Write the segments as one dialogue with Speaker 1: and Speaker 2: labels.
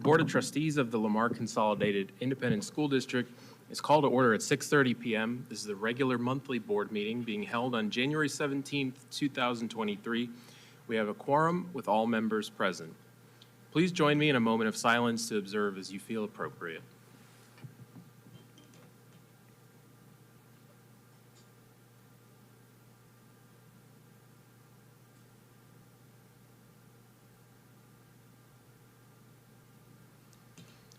Speaker 1: Board of Trustees of the Lamar Consolidated Independent School District is called to order at 6:30 p.m. This is the regular monthly board meeting being held on January 17th, 2023. We have a quorum with all members present. Please join me in a moment of silence to observe as you feel appropriate.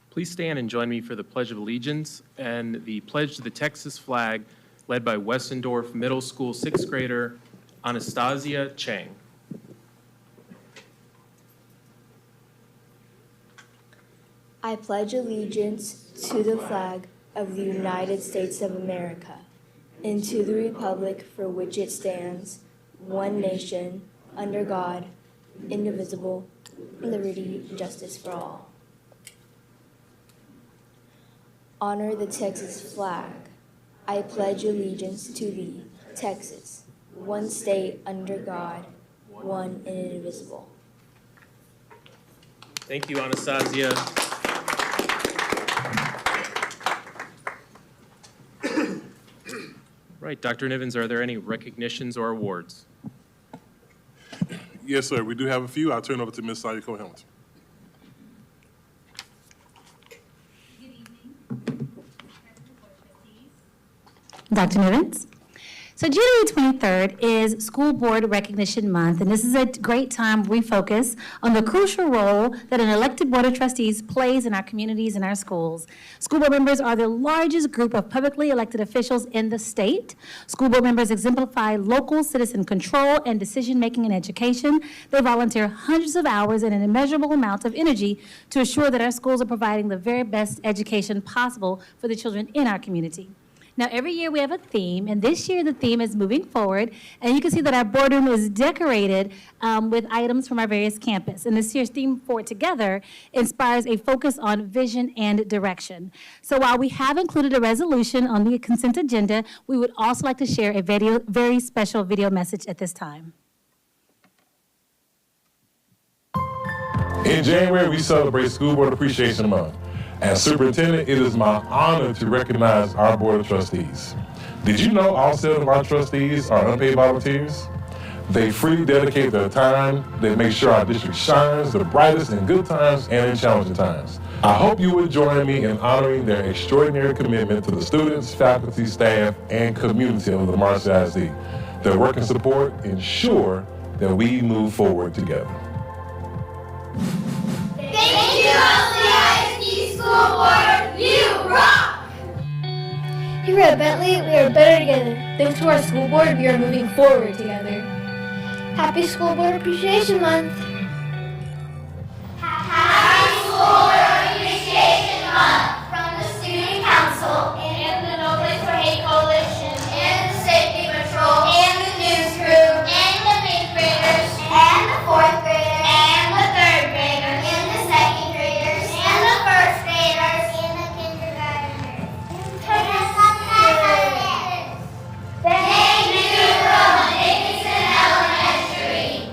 Speaker 1: Please stand and join me for the Pledge of Allegiance and the pledge to the Texas flag led by Westendorf Middle School 6th grader Anastasia Chang.
Speaker 2: I pledge allegiance to the flag of the United States of America and to the republic for which it stands, one nation, under God, indivisible, liberty and justice for all. Honor the Texas flag. I pledge allegiance to thee, Texas, one state under God, one and indivisible.
Speaker 1: Thank you, Anastasia. Right, Dr. Nivens, are there any recognitions or awards?
Speaker 3: Yes, sir. We do have a few. I'll turn over to Ms. Sayako Hamilton.
Speaker 4: Dr. Nivens. So January 23rd is School Board Recognition Month, and this is a great time we focus on the crucial role that an elected Board of Trustees plays in our communities and our schools. School board members are the largest group of publicly elected officials in the state. School board members exemplify local citizen control and decision-making in education. They volunteer hundreds of hours and an immeasurable amount of energy to assure that our schools are providing the very best education possible for the children in our community. Now, every year we have a theme, and this year the theme is moving forward, and you can see that our boardroom is decorated with items from our various campus. And this year's theme, Forward Together, inspires a focus on vision and direction. So while we have included a resolution on the consent agenda, we would also like to share a very special video message at this time.
Speaker 3: In January, we celebrate School Board Appreciation Month. As superintendent, it is my honor to recognize our Board of Trustees. Did you know all 7 of our trustees are unpaid volunteers? They freely dedicate their time. They make sure our district shines the brightest in good times and in challenging times. I hope you would join me in honoring their extraordinary commitment to the students, faculty, staff, and community of the Lamar CISD. Their work and support ensure that we move forward together.
Speaker 5: Thank you, LCISD School Board. You rock!
Speaker 6: Here at Bentley, we are better together. Thanks to our school board, we are moving forward together. Happy School Board Appreciation Month.
Speaker 5: Happy School Board Appreciation Month from the Student Council and the No Place for Hate Coalition and the Safety Patrol and the news crew and the 5th graders and the 4th graders and the 3rd graders and the 2nd graders and the 1st graders and the kindergartners. Thank you from Dickinson Elementary.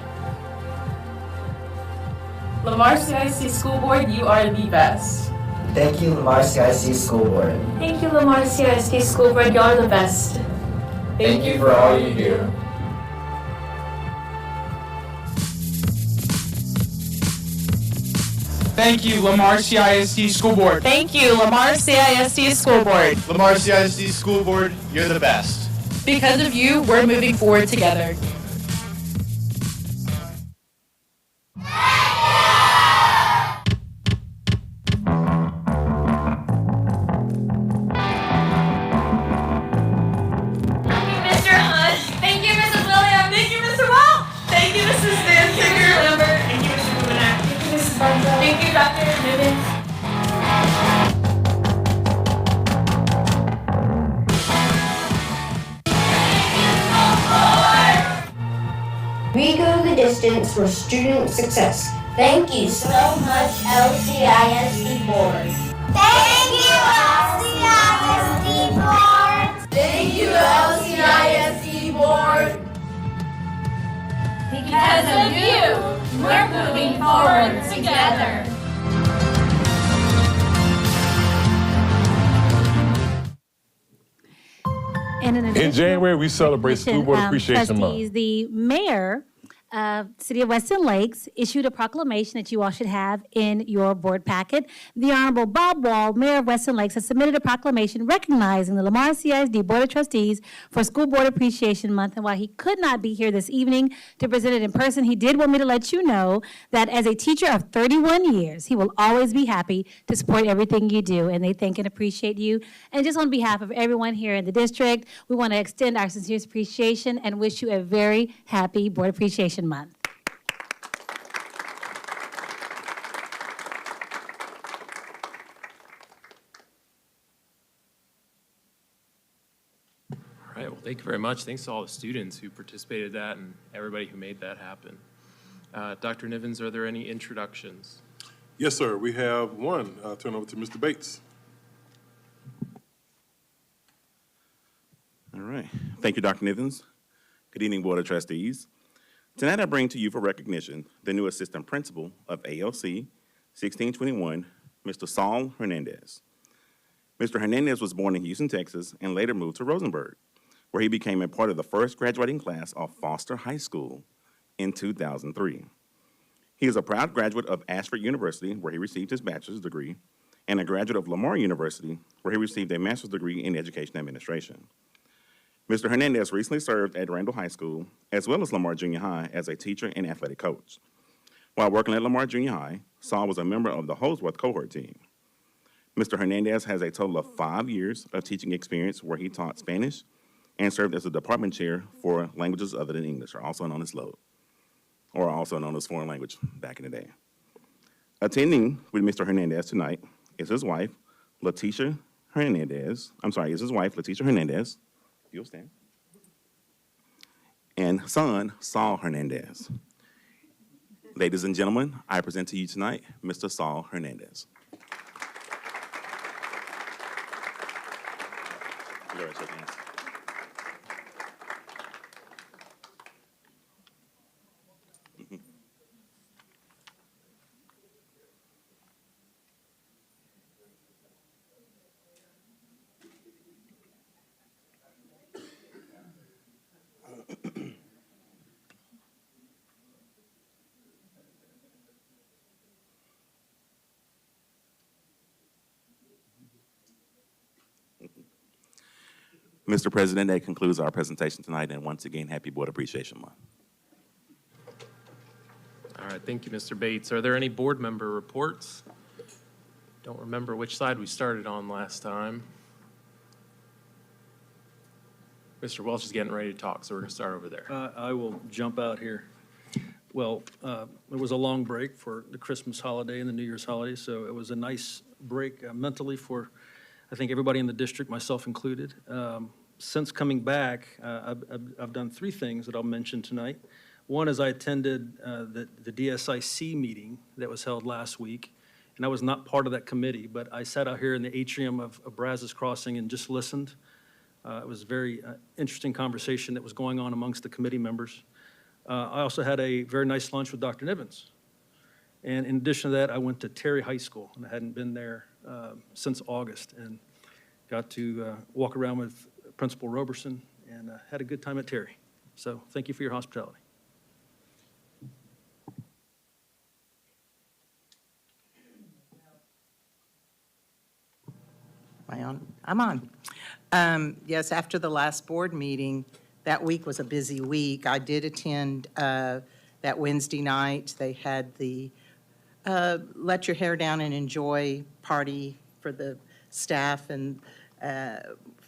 Speaker 7: Lamar CISD School Board, you are the best.
Speaker 8: Thank you, Lamar CISD School Board.
Speaker 7: Thank you, Lamar CISD School Board, you are the best.
Speaker 8: Thank you for all you do.
Speaker 9: Thank you, Lamar CISD School Board.
Speaker 7: Thank you, Lamar CISD School Board.
Speaker 9: Lamar CISD School Board, you're the best.
Speaker 7: Because of you, we're moving forward together.
Speaker 5: Thank you, Dr. Nivens.
Speaker 6: We go the distance for student success.
Speaker 5: Thank you so much, LCISD Board. Thank you, LCISD Board. Thank you, LCISD Board. Because of you, we're moving forward together.
Speaker 4: And in
Speaker 3: In January, we celebrate School Board Appreciation
Speaker 4: trustees,
Speaker 3: Month.
Speaker 4: the mayor of City of Weston Lakes issued a proclamation that you all should have in your board packet. The Honorable Bob Wall, Mayor of Weston Lakes, has submitted a proclamation recognizing the Lamar CISD Board of Trustees for School Board Appreciation Month. And while he could not be here this evening to present it in person, he did want me to let you know that as a teacher of 31 years, he will always be happy to support everything you do. And they thank and appreciate you. And just on behalf of everyone here in the district, we want to extend our sincerest appreciation and wish you a very happy Board Appreciation Month.
Speaker 1: All right, well, thank you very much. Thanks to all the students who participated in that and everybody who made that happen. Dr. Nivens, are there any introductions?
Speaker 3: Yes, sir. We have one. I'll turn over to Mr. Bates.
Speaker 10: All right. Thank you, Dr. Nivens. Good evening, Board of Trustees. Tonight I bring to you for recognition the new Assistant Principal of ALC 1621, Mr. Saul Hernandez. Mr. Hernandez was born in Houston, Texas, and later moved to Rosenberg, where he became a part of the first graduating class of Foster High School in 2003. He is a proud graduate of Ashford University, where he received his bachelor's degree, and a graduate of Lamar University, where he received a master's degree in education administration. Mr. Hernandez recently served at Randall High School, as well as Lamar Junior High, as a teacher and athletic coach. While working at Lamar Junior High, Saul was a member of the Holsworth cohort team. Mr. Hernandez has a total of 5 years of teaching experience where he taught Spanish and served as a department chair for languages other than English, or also known as LOAD, or also known as foreign language back in the day. Attending with Mr. Hernandez tonight is his wife, Leticia Hernandez. You'll stand. And son, Saul Hernandez. Ladies and gentlemen, I present to you tonight Mr. Saul Hernandez. Go ahead, shake hands. Mr. President, that concludes our presentation tonight, and once again, happy Board Appreciation Month.
Speaker 1: All right, thank you, Mr. Bates. Are there any board member reports? Don't remember which side we started on last time. Mr. Welch is getting ready to talk, so we're going to start over there.
Speaker 11: I will jump out here. Well, it was a long break for the Christmas holiday and the New Year's holiday, so it was a nice break mentally for, I think, everybody in the district, myself included. Since coming back, I've done 3 things that I'll mention tonight. One is I attended the DSIC meeting that was held last week, and I was not part of that committee, but I sat out here in the atrium of Brazos Crossing and just listened. It was a very interesting conversation that was going on amongst the committee members. I also had a very nice lunch with Dr. Nivens. And in addition to that, I went to Terry High School, and I hadn't been there since August, and got to walk around with Principal Roberson and had a good time at Terry. So thank you for your hospitality.
Speaker 12: Am I on? I'm on. Yes, after the last board meeting, that week was a busy week. I did attend that Wednesday night. They had the Let Your Hair Down and Enjoy party for the staff and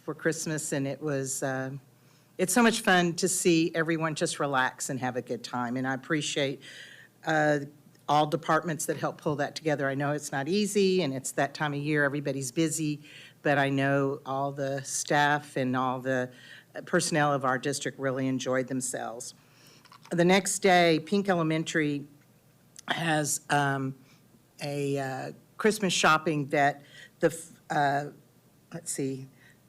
Speaker 12: for Christmas, and it was, it's so much fun to see everyone just relax and have a good time, and I appreciate all departments that help pull that together. I know it's not easy, and it's that time of year, everybody's busy, but I know all the staff and all the personnel of our district really enjoyed themselves. The next day, Pink Elementary has a Christmas shopping that the,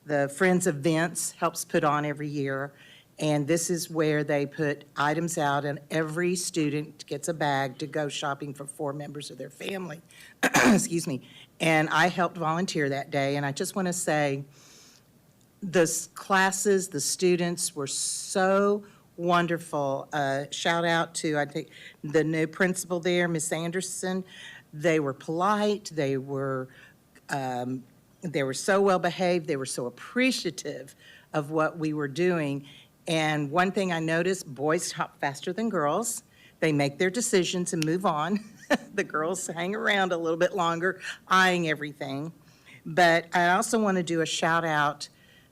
Speaker 12: the Friends of Vince helps put on every year. And this is where they put items out, and every student gets a bag to go shopping for 4 members of their family. Excuse me. And I helped volunteer that day, and I just want to say, classes, the students were so wonderful. Shout out to, I think, the new principal there, Miss Anderson. They were polite, they were so well behaved, they were so appreciative of what we were doing. And one thing I noticed, boys hop faster than girls. They make their decisions and move on. The girls hang around a little bit longer, eyeing everything. But I also want to do a shout out.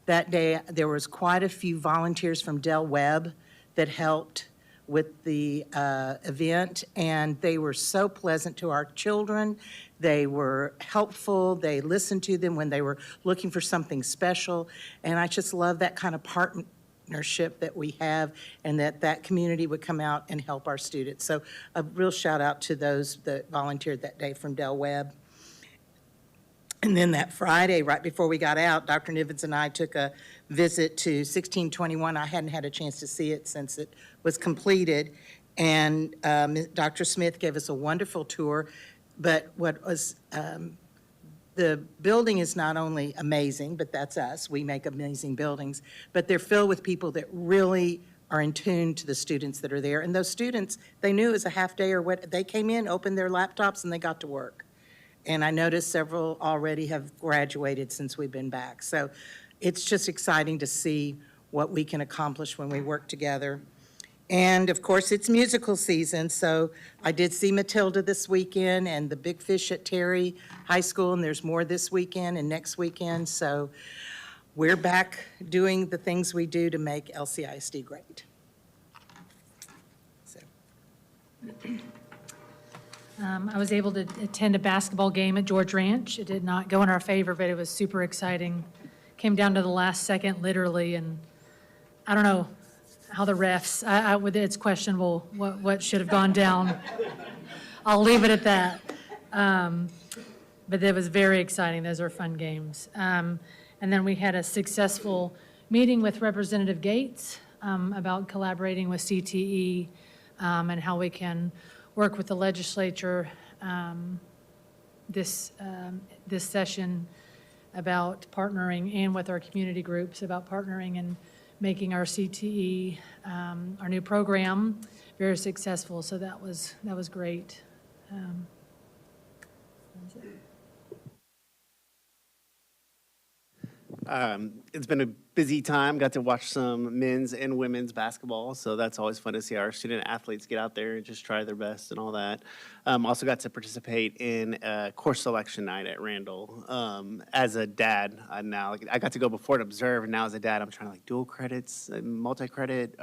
Speaker 12: That day, there was quite a few volunteers from Del Webb that helped with the event, and they were so pleasant to our children. They were helpful. They listened to them when they were looking for something special, and I just love that kind of partnership that we have, and that community would come out and help our students. So a real shout out to those that volunteered that day from Del Webb. And then that Friday, right before we got out, Dr. Nivens and I took a visit to 1621. I hadn't had a chance to see it since it was completed. And Dr. Smith gave us a wonderful tour. But what was, the building is not only amazing, but that's us. We make amazing buildings. But they're filled with people that really are in tune to the students that are there. And those students, they knew it was a half day or what. They came in, opened their laptops, and they got to work. And I noticed several already have graduated since we've been back. So it's just exciting to see what we can accomplish when we work together. And of course, it's musical season, so I did see Matilda this weekend and the Big Fish at Terry High School, and there's more this weekend and next weekend. So we're back doing the things we do to make LCISD great. So.
Speaker 13: I was able to attend a basketball game at George Ranch. It did not go in our favor, but it was super exciting. Came down to the last second, literally, and I don't know how the refs, it's questionable what should have gone down. I'll leave it at that. But it was very exciting. Those are fun games. And then we had a successful meeting with Representative Gates about collaborating with CTE and how we can work with the legislature this session about partnering, and with our community groups about partnering and making our CTE, our new program, very successful. So that was great. That's it.
Speaker 14: It's been a busy time. Got to watch some men's and women's basketball, so that's always fun to see our student athletes get out there and just try their best and all that. Also got to participate in course selection night at Randall. As a dad, I got to go before and observe, and now as a dad, I'm trying to dual credits, multi-credit,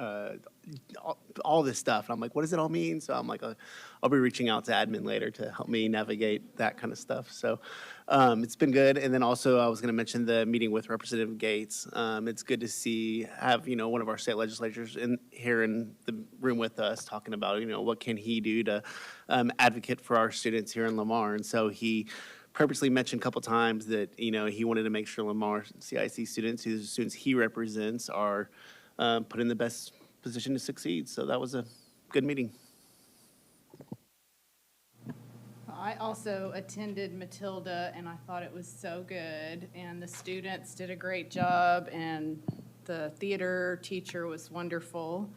Speaker 14: all this stuff. And I'm like, what does it all mean? So I'm like, I'll be reaching out to admin later to help me navigate that kind of stuff. So it's been good. And then also I was going to mention the meeting with Representative Gates. It's good to have one of our state legislators here in the room with us talking about what can he do to advocate for our students here in Lamar. And so he purposely mentioned a couple times that he wanted to make sure Lamar CISD students, whose students he represents, are put in the best position to succeed. So that was a good meeting.
Speaker 15: I also attended Matilda, and I thought it was so good, and the students did a great job, and the theater teacher was wonderful.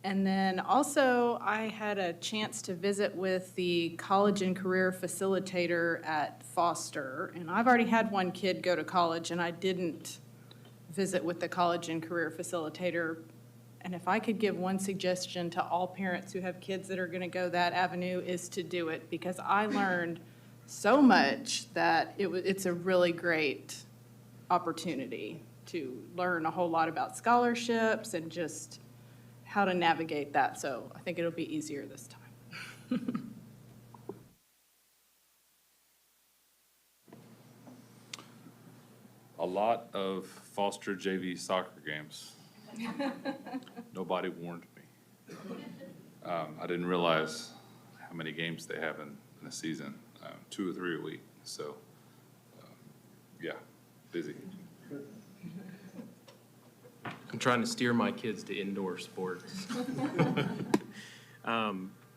Speaker 15: And then also I had a chance to visit with the college and career facilitator at Foster, and I've already had one kid go to college, and I didn't visit with the college and career facilitator. And if I could give one suggestion to all parents who have kids that are going to go that avenue, is to do it, because I learned so much that it's a really great opportunity to learn a whole lot about scholarships and just how to navigate that. So I think it'll be easier this time.
Speaker 16: A lot of Foster JV soccer games. Nobody warned me. I didn't realize how many games they have in a season, 2 or 3 a week. So, yeah, busy.
Speaker 1: I'm trying to steer my kids to indoor sports.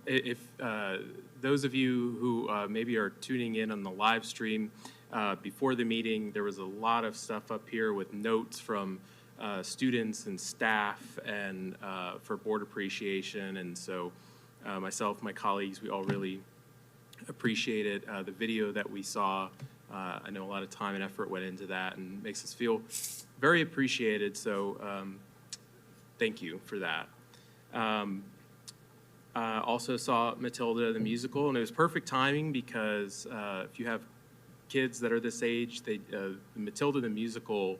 Speaker 1: If those of you who maybe are tuning in on the live stream, before the meeting. There was a lot of stuff up here with notes from students and staff and for board appreciation. And so myself, my colleagues, we all really appreciated the video that we saw. I know a lot of time and effort went into that and makes us feel very appreciated. So thank you for that. Also saw Matilda the musical, and it was perfect timing because if you have kids that are this age, Matilda the musical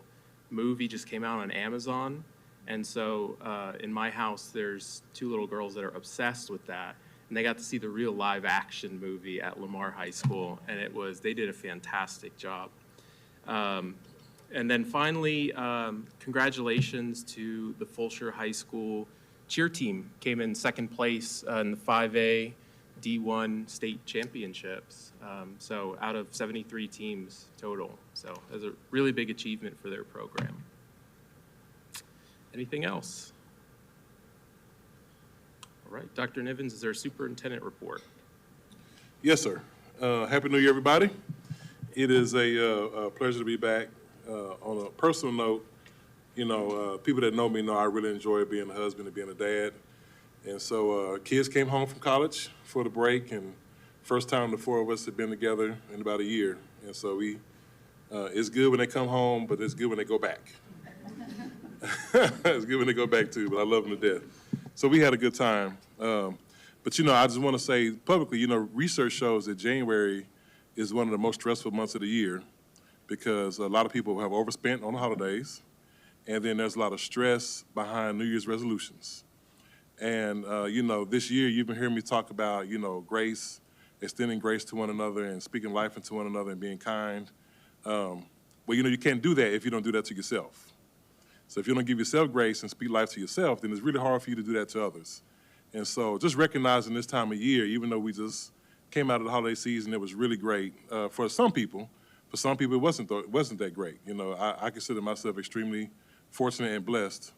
Speaker 1: movie just came out on Amazon, and so in my house there's 2 little girls that are obsessed with that, and they got to see the real live action movie at Lamar High School, and they did a fantastic job. And then finally, congratulations to the Fulshire High School cheer team. Came in second place in the 5A D1 state championships. So out of 73 teams total. So that's a really big achievement for their program. Anything else? All right, Dr. Nivens, is there a superintendent report?
Speaker 3: Yes, sir. Happy New Year, everybody. It is a pleasure to be back. On a personal note, you know, people that know me know I really enjoy being a husband and being a dad. And so kids came home from college for the break, and first time the 4 of us have been together in about a year. And so it's good when they come home, but it's good when they go back. It's good when they go back too, but I love them to death. So we had a good time. But, you know, I just want to say publicly, you know, research shows that January is one of the most stressful months of the year because a lot of people have overspent on the holidays, and then there's a lot of stress behind New Year's resolutions. And, you know, this year you've been hearing me talk about, you know, grace, extending grace to one another and speaking life into one another and being kind. Well, you know, you can't do that if you don't do that to yourself. So if you don't give yourself grace and speak life to yourself, then it's really hard for you to do that to others. And so just recognizing this time of year, even though we just came out of the holiday season, it was really great for some people. For some people, it wasn't that great. You know, I consider myself extremely fortunate and blessed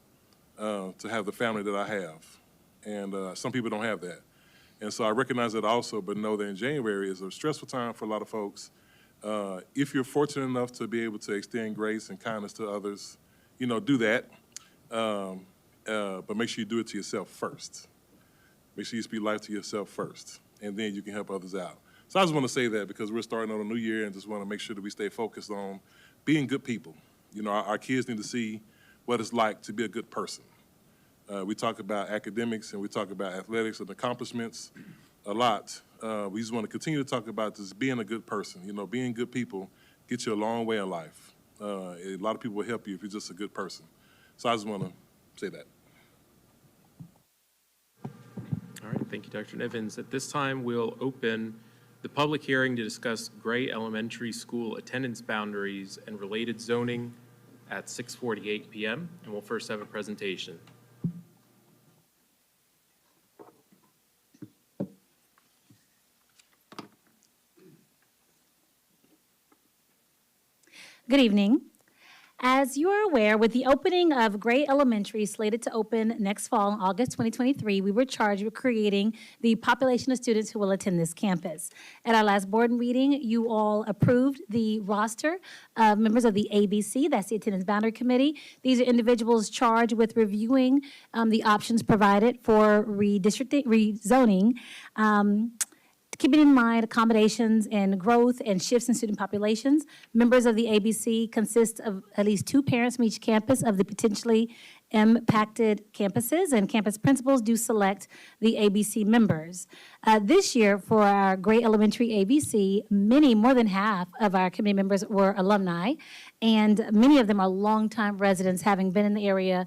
Speaker 3: to have the family that I have. And some people don't have that. And so I recognize that also, but know that in January is a stressful time for a lot of folks. If you're fortunate enough to be able to extend grace and kindness to others, you know, do that. But make sure you do it to yourself first. Make sure you speak life to yourself first, and then you can help others out. So I just want to say that because we're starting on a new year and just want to make sure that we stay focused on being good people. You know, our kids need to see what it's like to be a good person. We talk about academics and we talk about athletics and accomplishments a lot. We just want to continue to talk about just being a good person. You know, being good people gets you a long way in life. A lot of people will help you if you're just a good person. So I just want to say that.
Speaker 1: All right, thank you, Dr. Nivens. At this time, we'll open the public hearing to discuss Gray Elementary School attendance boundaries and related zoning at 6:48 p.m. And we'll first have a presentation.
Speaker 4: Good evening. As you are aware, with the opening of Gray Elementary slated to open next fall in August 2023, we were charged with creating the population of students who will attend this campus. At our last board meeting, you all approved the roster of members of the ABC, that's the Attendance Boundary Committee. These are individuals charged with reviewing the options provided for rezoning, keeping in mind accommodations and growth and shifts in student populations. Members of the ABC consist of at least 2 parents from each campus of the potentially impacted campuses, and campus principals do select the ABC members. This year, for our Gray Elementary ABC, more than half of our committee members were alumni, and many of them are longtime residents, having been in the area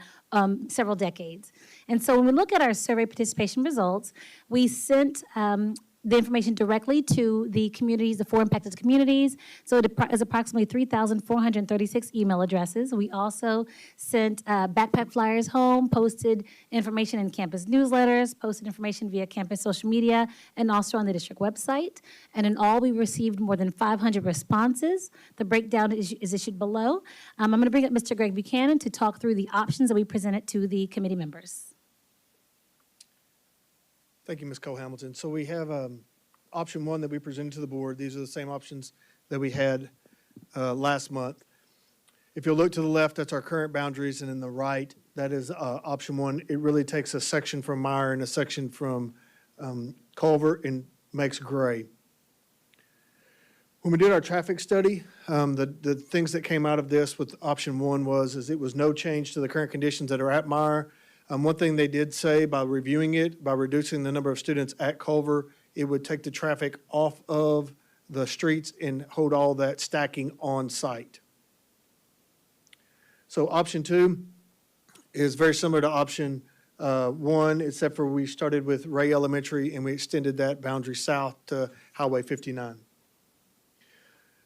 Speaker 4: several decades. And so when we look at our survey participation results, we sent the information directly to the communities, the 4 impacted communities. So it is approximately 3,436 email addresses. We also sent backpack flyers home, posted information in campus newsletters, posted information via campus social media, and also on the district website. And in all, we received more than 500 responses. The breakdown is issued below. I'm going to bring up Mr. Greg Buchanan to talk through the options that we presented to the committee members.
Speaker 17: Thank you, Ms. Cole-Hamilton. So we have option 1 that we presented to the board. These are the same options that we had last month. If you look to the left, that's our current boundaries, and in the right, that is option one. It really takes a section from Meyer and a section from Culver and makes gray. When we did our traffic study, the things that came out of this with option one is it was no change to the current conditions that are at Meyer. One thing they did say by reviewing it, by reducing the number of students at Culver, it would take the traffic off of the streets and hold all that stacking on site. So option two is very similar to option one, except for we started with Ray Elementary and we extended that boundary south to Highway 59.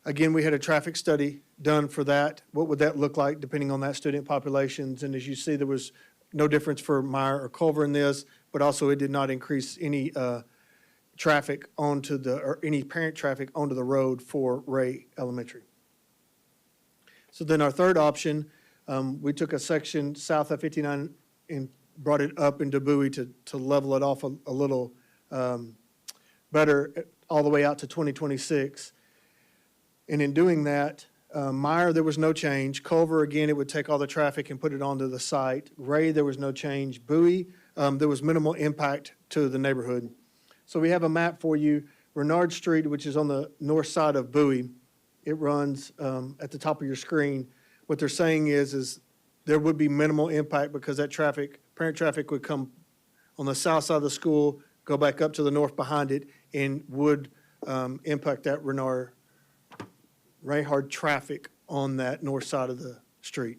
Speaker 17: Again, we had a traffic study done for that. What would that look like depending on that student populations? And as you see, there was no difference for Meyer or Culver in this, but also it did not increase any traffic or any parent traffic onto the road for Ray Elementary. So then our third option, we took a section south of 59 and brought it up into Bowie to level it off a little better all the way out to 2026. And in doing that, Meyer, there was no change. Culver, again, it would take all the traffic and put it onto the site. Ray, there was no change. Bowie, there was minimal impact to the neighborhood. So we have a map for you. Renard Street, which is on the north side of Bowie, it runs at the top of your screen. What they're saying is there would be minimal impact because that traffic, parent traffic would come on the south side of the school, go back up to the north behind it, and would impact that Rayhard traffic on that north side of the street.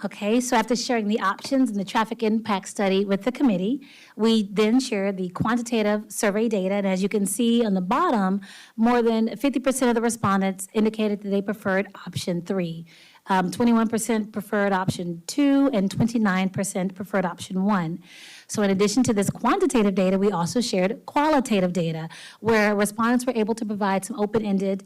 Speaker 4: Okay, so after sharing the options and the traffic impact study with the committee, we then shared the quantitative survey data. And as you can see on the bottom, more than 50% of the respondents indicated that they preferred option 3. 21% preferred option 2, and 29% preferred option 1. So in addition to this quantitative data, we also shared qualitative data, where respondents were able to provide some open-ended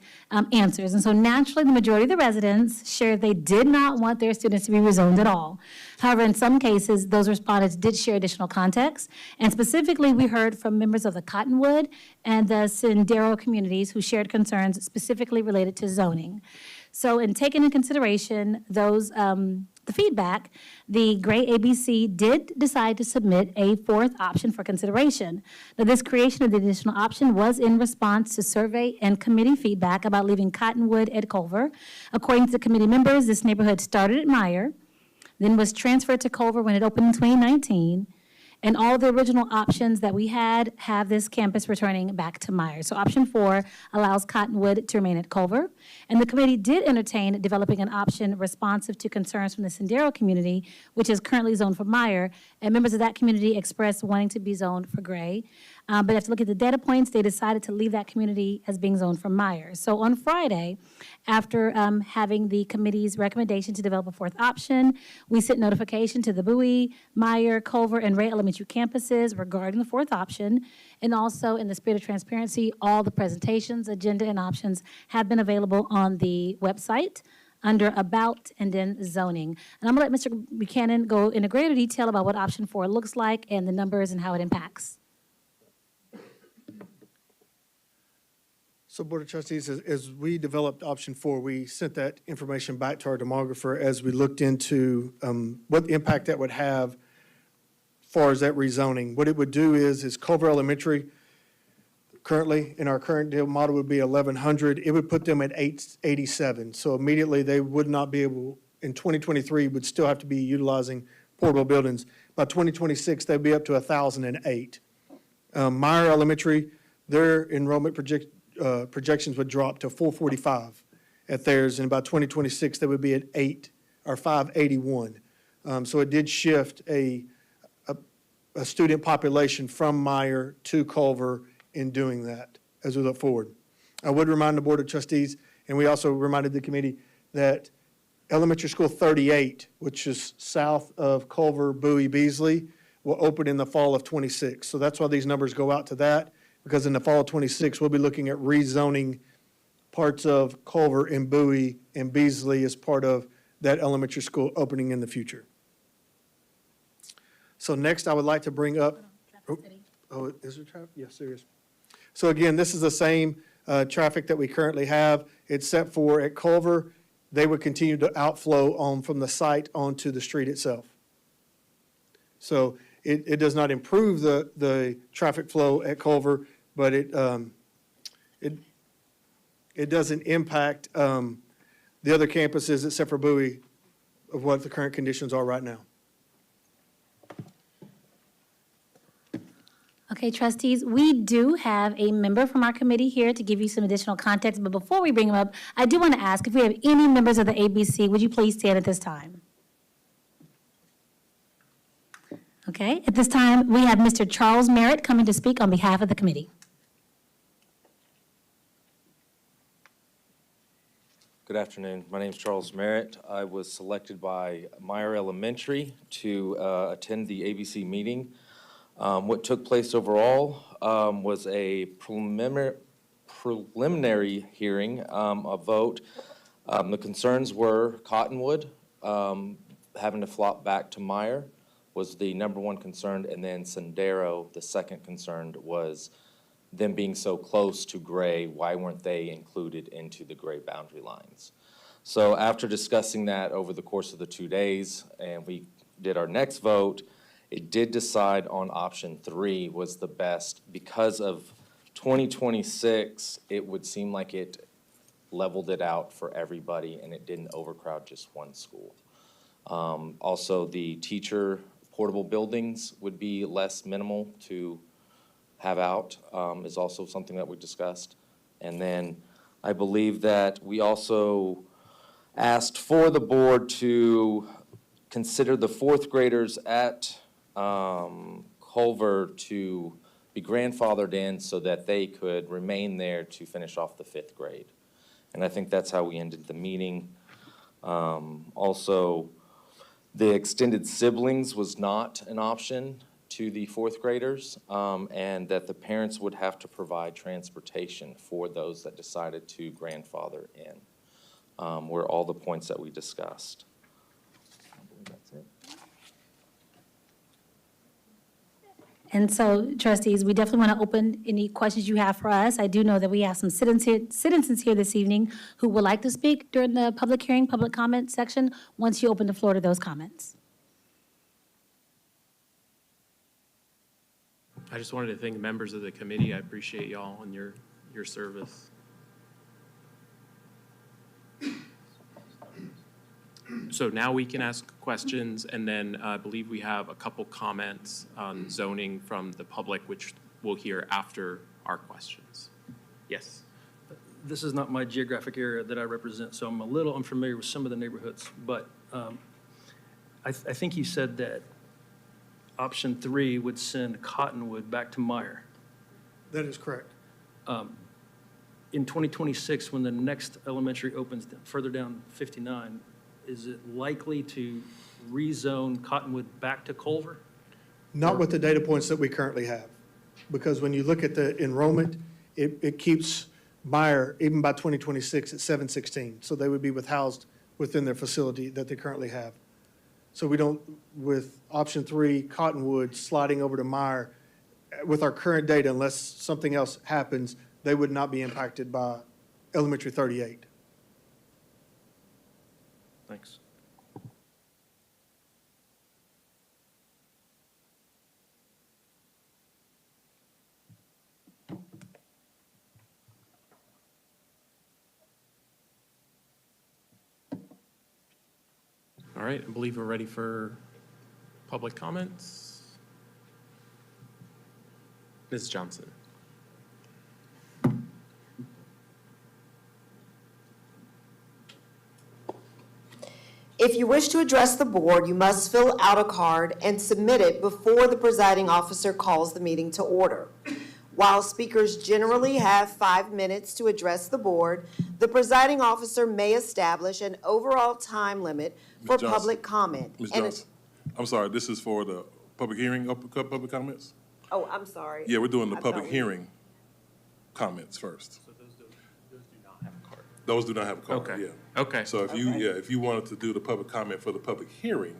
Speaker 4: answers. And so naturally, the majority of the residents shared they did not want their students to be rezoned at all. However, in some cases, those respondents did share additional context. And specifically, we heard from members of the Cottonwood and the Sendero communities who shared concerns specifically related to zoning. So in taking into consideration those, the feedback, the Gray ABC did decide to submit a fourth option for consideration. Now, this creation of the additional option was in response to survey and committee feedback about leaving Cottonwood at Culver. According to the committee members, this neighborhood started at Meyer, then was transferred to Culver when it opened in 2019. And all the original options that we had have this campus returning back to Meyer. So option 4 allows Cottonwood to remain at Culver. And the committee did entertain developing an option responsive to concerns from the Sendero community, which is currently zoned for Meyer. And members of that community expressed wanting to be zoned for Gray. But after looking at the data points, they decided to leave that community as being zoned for Meyer. So on Friday, after having the committee's recommendation to develop a fourth option, we sent notification to the Bowie, Meyer, Culver, and Ray Elementary campuses regarding the fourth option. And also, in the spirit of transparency, all the presentations, agenda, and options have been available on the website under About and then Zoning. And I'm going to let Mr. Buchanan go into greater detail about what option 4 looks like and the numbers and how it impacts.
Speaker 17: So Board of Trustees, as we developed option 4, we sent that information back to our demographer as we looked into what impact that would have as far as that rezoning. What it would do is Culver Elementary, currently in our current deal model would be 1,100. It would put them at 887. So immediately they would not be able, in 2023, would still have to be utilizing portable buildings. By 2026, they'd be up to 1,008. Meyer Elementary, their enrollment projections would drop to 445 at theirs, and by 2026, they would be at 581. So it did shift a student population from Meyer to Culver in doing that as we look forward. I would remind the Board of Trustees, and we also reminded the committee, that Elementary School 38, which is south of Culver, Bowie, Beasley, will open in the fall of 26. So that's why these numbers go out to that, because in the fall of 26, we'll be looking at rezoning parts of Culver and Bowie and Beasley as part of that elementary school opening in the future. So next, I would like to bring up, is there traffic? Yes, there is. So again, this is the same traffic that we currently have, except for at Culver, they would continue to outflow on from the site onto the street itself. So it does not improve the traffic flow at Culver, but it doesn't impact the other campuses except for Bowie of what the current conditions are right now.
Speaker 4: Okay, trustees, we do have a member from our committee here to give you some additional context, but before we bring him up, I do want to ask if we have any members of the ABC, would you please stand at this time? Okay, at this time, we have Mr. Charles Merritt coming to speak on behalf of the committee.
Speaker 18: Good afternoon. My name is Charles Merritt. I was selected by Meyer Elementary to attend the ABC meeting. What took place overall was a preliminary hearing, a vote. The concerns were Cottonwood having to flop back to Meyer was the number one concern, and then Sendero, the second concern, was them being so close to Gray, why weren't they included into the Gray boundary lines? So after discussing that over the course of the 2 days, and we did our next vote, it did decide on option 3 was the best. Because of 2026, it would seem like it leveled it out for everybody and it didn't overcrowd just one school. Also, the teacher portable buildings would be less minimal to have out, is also something that we discussed. And then I believe that we also asked for the board to consider the fourth graders at Culver to be grandfathered in so that they could remain there to finish off the 5th grade. And I think that's how we ended the meeting. Also, the extended siblings was not an option to the 4th graders, and that the parents would have to provide transportation for those that decided to grandfather in, were all the points that we discussed. I believe that's it.
Speaker 4: And so, trustees, we definitely want to open any questions you have for us. I do know that we have some citizens here this evening who would like to speak during the public hearing, public comment section, once you open the floor to those comments.
Speaker 1: I just wanted to thank members of the committee. I appreciate y'all and your service. So now we can ask questions, and then I believe we have a couple comments on zoning from the public, which we'll hear after our questions. Yes.
Speaker 11: This is not my geographic area that I represent, so I'm a little unfamiliar with some of the neighborhoods, but I think you said that option 3 would send Cottonwood back to Meyer.
Speaker 17: That is correct.
Speaker 11: In 2026, when the next elementary opens further down 59, is it likely to rezone Cottonwood back to Culver?
Speaker 17: Not with the data points that we currently have, because when you look at the enrollment, it keeps Meyer, even by 2026, at 716. So they would be housed within their facility that they currently have. So we don't, with option 3, Cottonwood sliding over to Meyer, with our current data, unless something else happens, they would not be impacted by elementary 38.
Speaker 11: Thanks.
Speaker 1: All right, I believe we're ready for public comments. Ms. Johnson.
Speaker 19: If you wish to address the board, you must fill out a card and submit it before the presiding officer calls the meeting to order. While speakers generally have 5 minutes to address the board, the presiding officer may establish an overall time limit for public comment.
Speaker 3: Ms. Johnson, I'm sorry, this is for the public hearing, public comments?
Speaker 19: Oh, I'm sorry.
Speaker 3: Yeah, we're doing the
Speaker 19: I
Speaker 3: public
Speaker 19: thought
Speaker 3: hearing comments first.
Speaker 1: So those do not have a card.
Speaker 3: Those do not have a card,
Speaker 1: Okay.
Speaker 3: yeah.
Speaker 1: Okay.
Speaker 3: So if you wanted to do the public comment for the public hearing,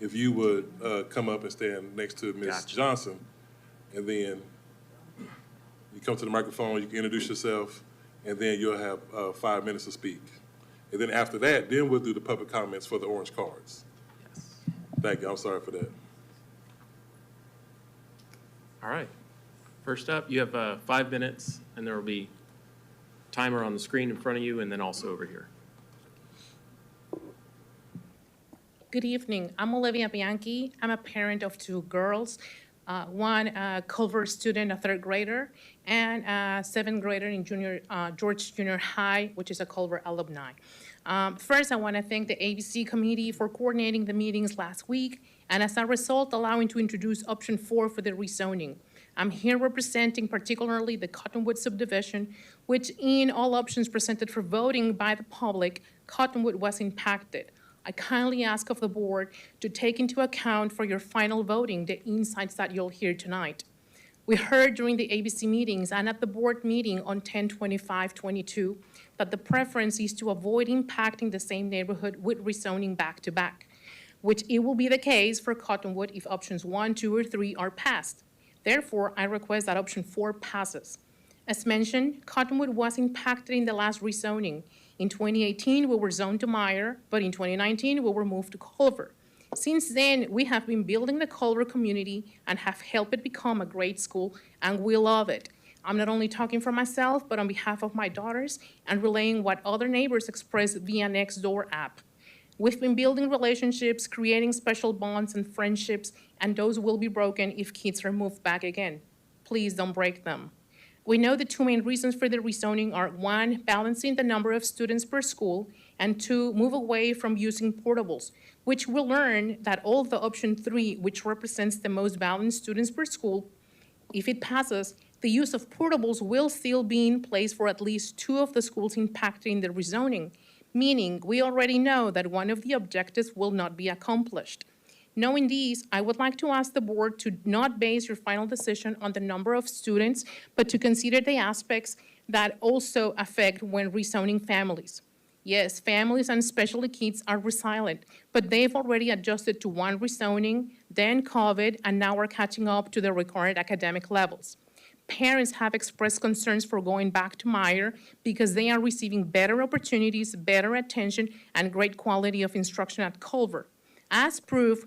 Speaker 3: if you would come up and stand next to Ms.
Speaker 1: Gotcha.
Speaker 3: Johnson, and then you come to the microphone, you can introduce yourself, and then you'll have 5 minutes to speak. And then after that, then we'll do the public comments for the orange cards. Thank you. I'm sorry for that.
Speaker 1: All right. First up, you have 5 minutes, and there will be timer on the screen in front of you and then also over here.
Speaker 20: Good evening. I'm Olivia Bianchi. I'm a parent of 2 girls, one Culver student, a 3rd grader, and a 7th grader in George Junior High, which is a Culver alumni. First, I want to thank the ABC committee for coordinating the meetings last week, and as a result, allowing to introduce option 4 for the rezoning. I'm here representing particularly the Cottonwood subdivision, which in all options presented for voting by the public, Cottonwood was impacted. I kindly ask of the board to take into account for your final voting the insights that you'll hear tonight. We heard during the ABC meetings and at the board meeting on 10/25/22 that the preference is to avoid impacting the same neighborhood with rezoning back to back, which it will be the case for Cottonwood if options 1, 2, or 3 are passed. Therefore, I request that option 4 passes. As mentioned, Cottonwood was impacted in the last rezoning. In 2018, we were zoned to Meyer, but in 2019, we were moved to Culver. Since then, we have been building the Culver community and have helped it become a great school, and we love it. I'm not only talking for myself, but on behalf of my daughters and relaying what other neighbors express via Nextdoor app. We've been building relationships, creating special bonds and friendships, and those will be broken if kids are moved back again. Please don't break them. We know the 2 main reasons for the rezoning are 1, balancing the number of students per school, and 2, move away from using portables, which we'll learn that although option 3, which represents the most balanced students per school, if it passes, the use of portables will still be in place for at least 2 of the schools impacted in the rezoning, meaning we already know that one of the objectives will not be accomplished. Knowing these, I would like to ask the board to not base your final decision on the number of students, but to consider the aspects that also affect when rezoning families. Yes, families and especially kids are resilient, but they've already adjusted to 1 rezoning, then COVID, and now are catching up to the required academic levels. Parents have expressed concerns for going back to Meyer because they are receiving better opportunities, better attention, and great quality of instruction at Culver. As proof,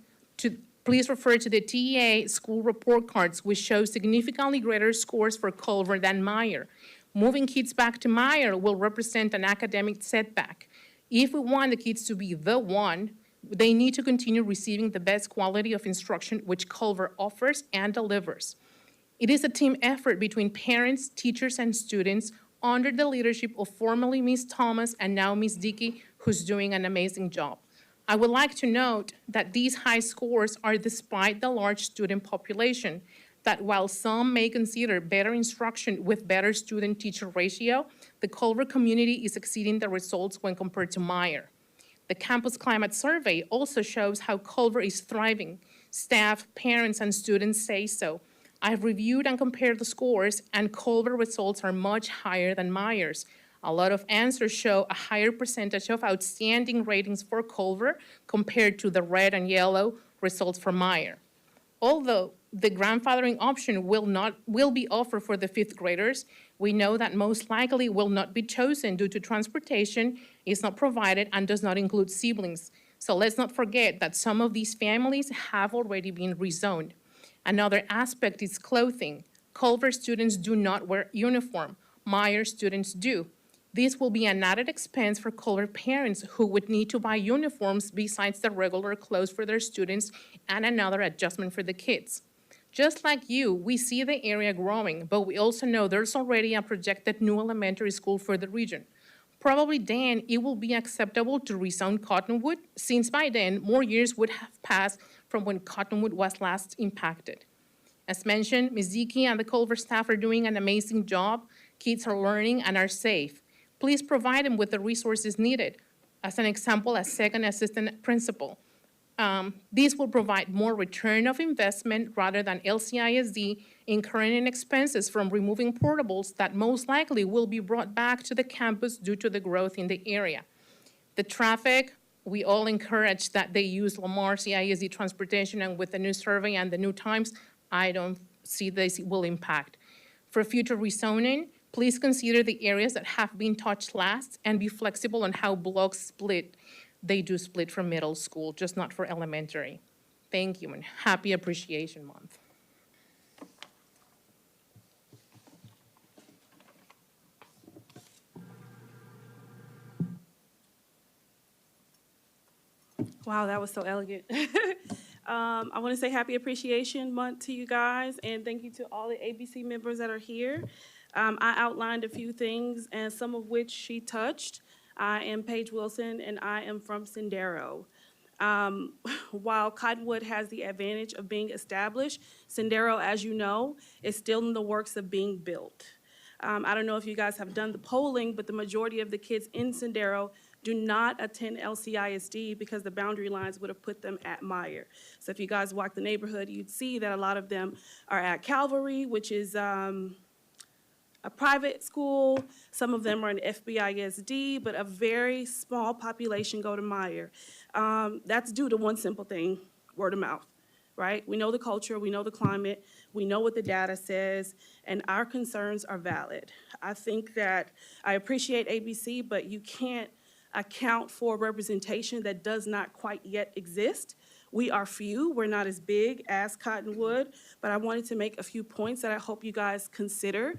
Speaker 20: please refer to the TEA school report cards, which show significantly greater scores for Culver than Meyer. Moving kids back to Meyer will represent an academic setback. If we want the kids to be the one, they need to continue receiving the best quality of instruction which Culver offers and delivers. It is a team effort between parents, teachers, and students under the leadership of formerly Ms. Thomas and now Ms. Dickey, who's doing an amazing job. I would like to note that these high scores are despite the large student population, that while some may consider better instruction with better student-teacher ratio, the Culver community is exceeding the results when compared to Meyer. The campus climate survey also shows how Culver is thriving. Staff, parents, and students say so. I've reviewed and compared the scores, and Culver results are much higher than Meyer's. A lot of answers show a higher percentage of outstanding ratings for Culver compared to the red and yellow results for Meyer. Although the grandfathering option will be offered for the 5th graders, we know that most likely will not be chosen due to transportation is not provided and does not include siblings. So let's not forget that some of these families have already been rezoned. Another aspect is clothing. Culver students do not wear uniform. Meyer students do. This will be an added expense for Culver parents who would need to buy uniforms besides the regular clothes for their students and another adjustment for the kids. Just like you, we see the area growing, but we also know there's already a projected new elementary school for the region. Probably then it will be acceptable to rezone Cottonwood, since by then more years would have passed from when Cottonwood was last impacted. As mentioned, Ms. Dickey and the Culver staff are doing an amazing job. Kids are learning and are safe. Please provide them with the resources needed. As an example, a second assistant principal. This will provide more return of investment rather than LCISD incurring in expenses from removing portables that most likely will be brought back to the campus due to the growth in the area. The traffic, we all encourage that they use Lamar CISD transportation, and with the new survey and the new times, I don't see this will impact. For future rezoning, Please consider the areas that have been touched last and be flexible on how blocks split. They do split for middle school, just not for elementary. Thank you, and happy Appreciation Month.
Speaker 21: Wow, that was so elegant. I want to say Happy Appreciation Month to you guys, and thank you to all the ABC members that are here. I outlined a few things, and some of which she touched. I am Paige Wilson, and I am from Sendero. While Cottonwood has the advantage of being established, Sendero, as you know, is still in the works of being built. I don't know if you guys have done the polling, but the majority of the kids in Sendero do not attend LCISD because the boundary lines would have put them at Meyer. So if you guys walk the neighborhood, you'd see that a lot of them are at Calvary, which is a private school. Some of them are in FBISD, but a very small population go to Meyer. That's due to one simple thing, word of mouth, right? We know the culture, we know the climate, we know what the data says, and our concerns are valid. I think that I appreciate ABC, but you can't account for representation that does not quite yet exist. We are few, we're not as big as Cottonwood, but I wanted to make a few points that I hope you guys consider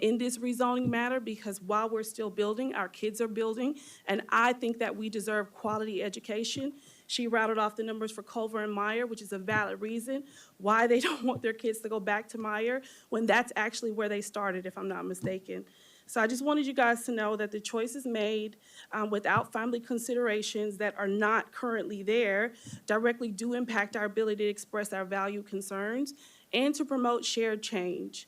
Speaker 21: in this rezoning matter, because while we're still building, our kids are building, and I think that we deserve quality education. She rattled off the numbers for Culver and Meyer, which is a valid reason why they don't want their kids to go back to Meyer when that's actually where they started, if I'm not mistaken. So I just wanted you guys to know that the choices made without family considerations that are not currently there directly do impact our ability to express our value concerns and to promote shared change.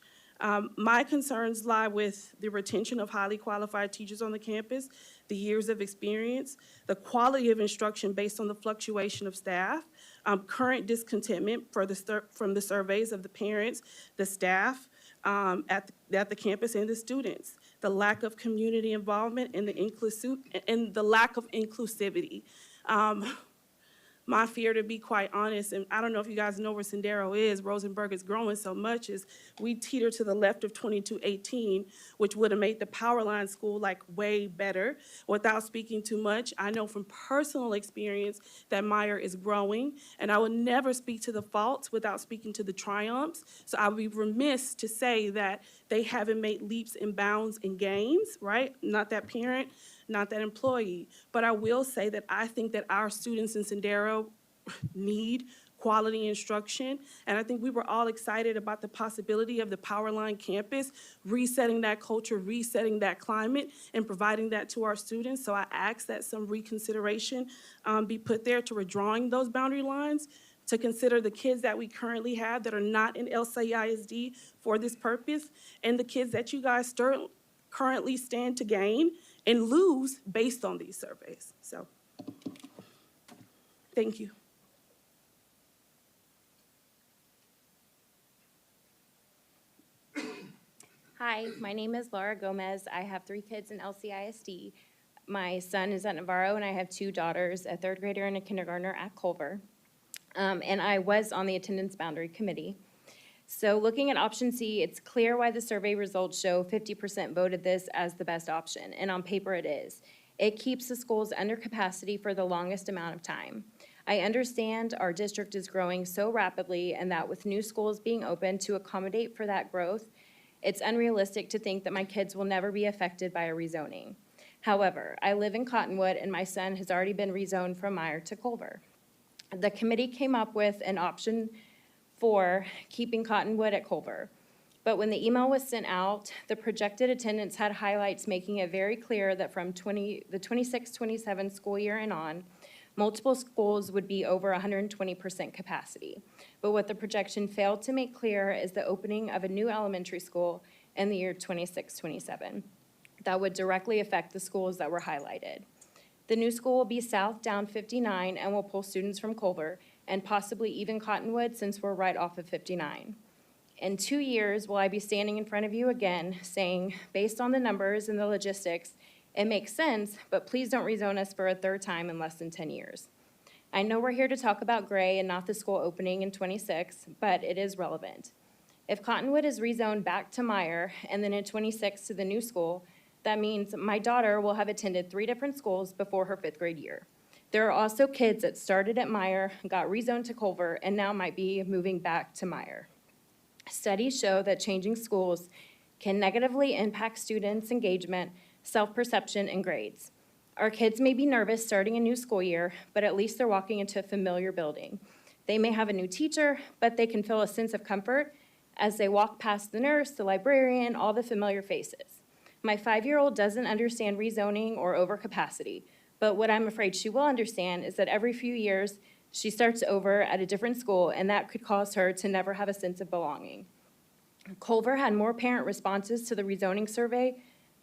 Speaker 21: My concerns lie with the retention of highly qualified teachers on the campus, the years of experience, the quality of instruction based on the fluctuation of staff, current discontentment from the surveys of the parents, the staff at the campus, and the students, the lack of community involvement, and the lack of inclusivity. My fear, to be quite honest, and I don't know if you guys know where Sendero is, Rosenberg is growing so much, is we teeter to the left of 2218, which would have made the Powerline School like way better. Without speaking too much, I know from personal experience that Meyer is growing, and I would never speak to the faults without speaking to the triumphs. So I would be remiss to say that they haven't made leaps and bounds and gains, right? Not that parent, not that employee. But I will say that I think that our students in Sendero need quality instruction. And I think we were all excited about the possibility of the Powerline campus, resetting that culture, resetting that climate, and providing that to our students. So I ask that some reconsideration be put there to redrawing those boundary lines, to consider the kids that we currently have that are not in LCISD for this purpose, and the kids that you guys currently stand to gain and lose based on these surveys. So, thank you.
Speaker 22: Hi, my name is Laura Gomez. I have 3 kids in LCISD. My son is at Navarro, and I have 2 daughters, a 3rd grader and a kindergartner at Culver. And I was on the attendance boundary committee. So looking at option C, it's clear why the survey results show 50% voted this as the best option, and on paper it is. It keeps the schools under capacity for the longest amount of time. I understand our district is growing so rapidly, and that with new schools being open to accommodate for that growth, it's unrealistic to think that my kids will never be affected by a rezoning. However, I live in Cottonwood, and my son has already been rezoned from Meyer to Culver. The committee came up with an option for keeping Cottonwood at Culver. But when the email was sent out, the projected attendance had highlights making it very clear that from the 26-27 school year and on, multiple schools would be over 120% capacity. But what the projection failed to make clear is the opening of a new elementary school in the year 26-27. That would directly affect the schools that were highlighted. The new school will be south down 59 and will pull students from Culver and possibly even Cottonwood, since we're right off of 59. In 2 years, will I be standing in front of you again saying, based on the numbers and the logistics, it makes sense, but please don't rezone us for a 3rd time in less than 10 years. I know we're here to talk about Gray and not the school opening in 26, but it is relevant. If Cottonwood is rezoned back to Meyer and then in 26 to the new school, that means my daughter will have attended 3 different schools before her 5th grade year. There are also kids that started at Meyer, got rezoned to Culver, and now might be moving back to Meyer. Studies show that changing schools can negatively impact students' engagement, self-perception, and grades. Our kids may be nervous starting a new school year, but at least they're walking into a familiar building. They may have a new teacher, but they can feel a sense of comfort as they walk past the nurse, the librarian, all the familiar faces. My 5-year-old doesn't understand rezoning or overcapacity, but what I'm afraid she will understand is that every few years, she starts over at a different school, and that could cause her to never have a sense of belonging. Culver had more parent responses to the rezoning survey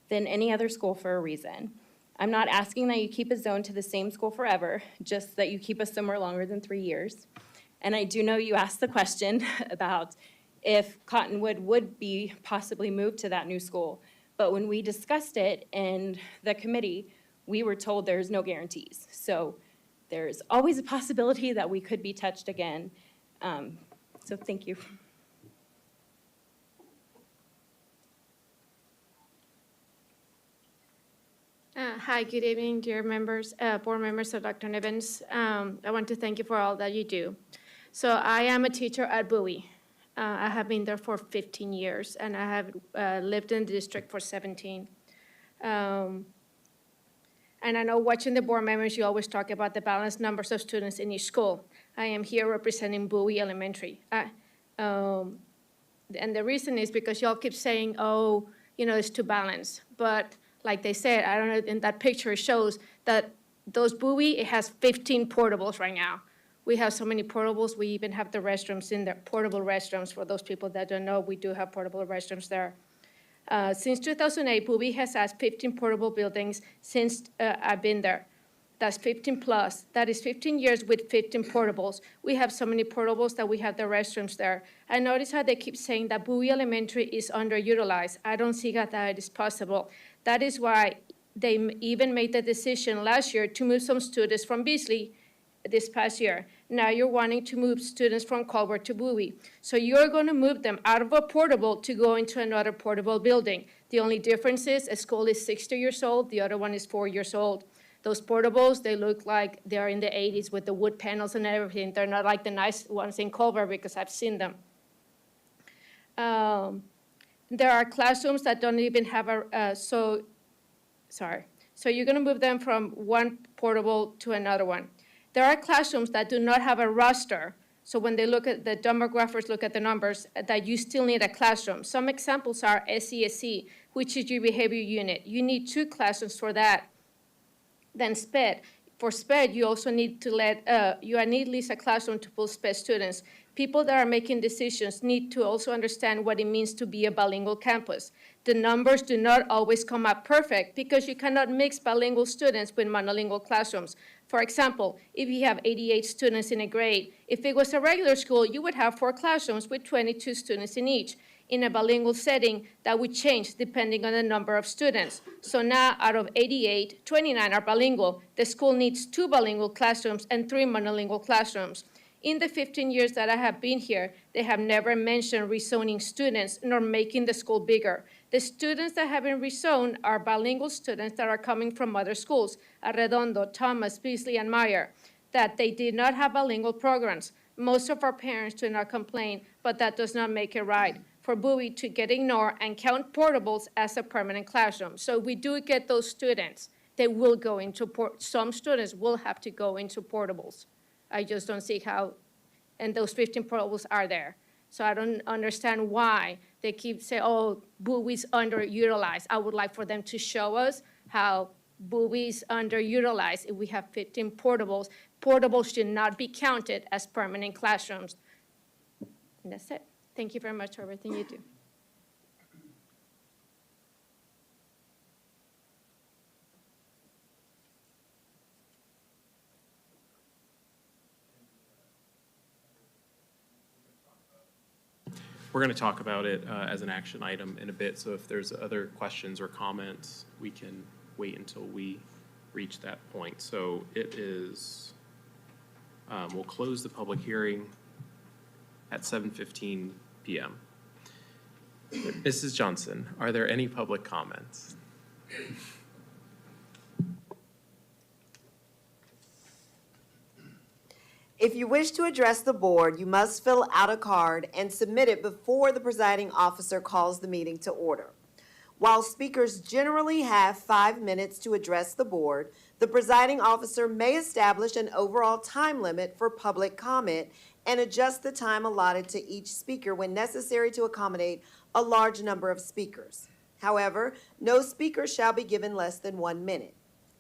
Speaker 22: than any other school for a reason. I'm not asking that you keep a zone to the same school forever, just that you keep us somewhere longer than 3 years. And I do know you asked the question about if Cottonwood would be possibly moved to that new school. But when we discussed it in the committee, we were told there's no guarantees. So there's always a possibility that we could be touched again. So thank you.
Speaker 2: Hi, good evening, dear members, board members of Dr. Nivens. I want to thank you for all that you do. So I am a teacher at Bowie. I have been there for 15 years, and I have lived in the district for 17. And I know watching the board members, you always talk about the balanced numbers of students in each school. I am here representing Bowie Elementary. And the reason is because y'all keep saying, oh, it's too balanced. But like they said, I don't know, in that picture it shows that those Bowie, it has 15 portables right now. We have so many portables. We even have the restrooms in there, portable restrooms. For those people that don't know, we do have portable restrooms there. Since 2008, Bowie has had 15 portable buildings since I've been there. That's 15 plus. That is 15 years with 15 portables. We have so many portables that we have the restrooms there. I notice how they keep saying that Bowie Elementary is underutilized. I don't see how that is possible. That is why they even made the decision last year to move some students from Beasley this past year. Now you're wanting to move students from Culver to Bowie. So you're going to move them out of a portable to go into another portable building. The only difference is a school is 60 years old, the other one is 4 years old. Those portables, they look like they're in the 80s with the wood panels and everything. They're not like the nice ones in Culver because I've seen them. There are classrooms that don't even have So you're going to move them from one portable to another one. There are classrooms that do not have a roster. So when they look at the demographers, look at the numbers, that you still need a classroom. Some examples are SESC, which is your behavior unit. You need 2 classrooms for that. Then SPED. For SPED, you also need to you need at least a classroom to pull SPED students. People that are making decisions need to also understand what it means to be a bilingual campus. The numbers do not always come up perfect because you cannot mix bilingual students with monolingual classrooms. For example, if you have 88 students in a grade, if it was a regular school, you would have 4 classrooms with 22 students in each. In a bilingual setting, that would change depending on the number of students. So now, out of 88, 29 are bilingual. The school needs 2 bilingual classrooms and 3 monolingual classrooms. In the 15 years that I have been here, they have never mentioned rezoning students nor making the school bigger. The students that have been rezoned are bilingual students that are coming from other schools, Arredondo, Thomas, Beasley, and Meyer, that they did not have bilingual programs. Most of our parents do not complain, but that does not make it right for Bowie to get ignored and count portables as a permanent classroom. So we do get those students. They will go into some students will have to go into portables. I just don't see how, and those 15 portables are there. So I don't understand why they keep saying, oh, Bowie's underutilized. I would like for them to show us how Bowie's underutilized if we have 15 portables. Portables should not be counted as permanent classrooms. And that's it. Thank you very much for everything you do.
Speaker 1: We're going to talk about it as an action item in a bit, so if there's other questions or comments, we can wait until we reach that point. So it is, we'll close the public hearing at 7:15 p.m. Mrs. Johnson, are there any public comments?
Speaker 19: If you wish to address the board, you must fill out a card and submit it before the presiding officer calls the meeting to order. While speakers generally have 5 minutes to address the board, the presiding officer may establish an overall time limit for public comment and adjust the time allotted to each speaker when necessary to accommodate a large number of speakers. However, no speaker shall be given less than 1 minute.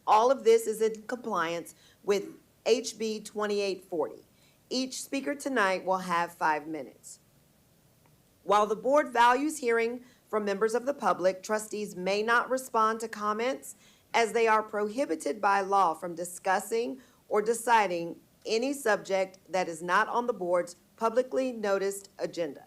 Speaker 19: All of this is in compliance with HB 2840. Each speaker tonight will have 5 minutes. While the board values hearing from members of the public, trustees may not respond to comments as they are prohibited by law from discussing or deciding any subject that is not on the board's publicly noticed agenda.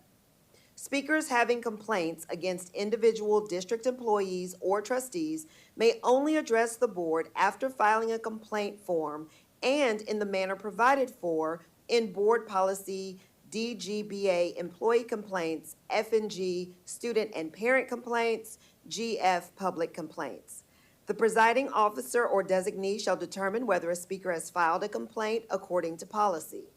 Speaker 19: Speakers having complaints against individual district employees or trustees may only address the board after filing a complaint form and in the manner provided for in Board Policy DGBA Employee Complaints, F&G Student and Parent Complaints, GF Public Complaints. The presiding officer or designee shall determine whether a speaker has filed a complaint according to policy.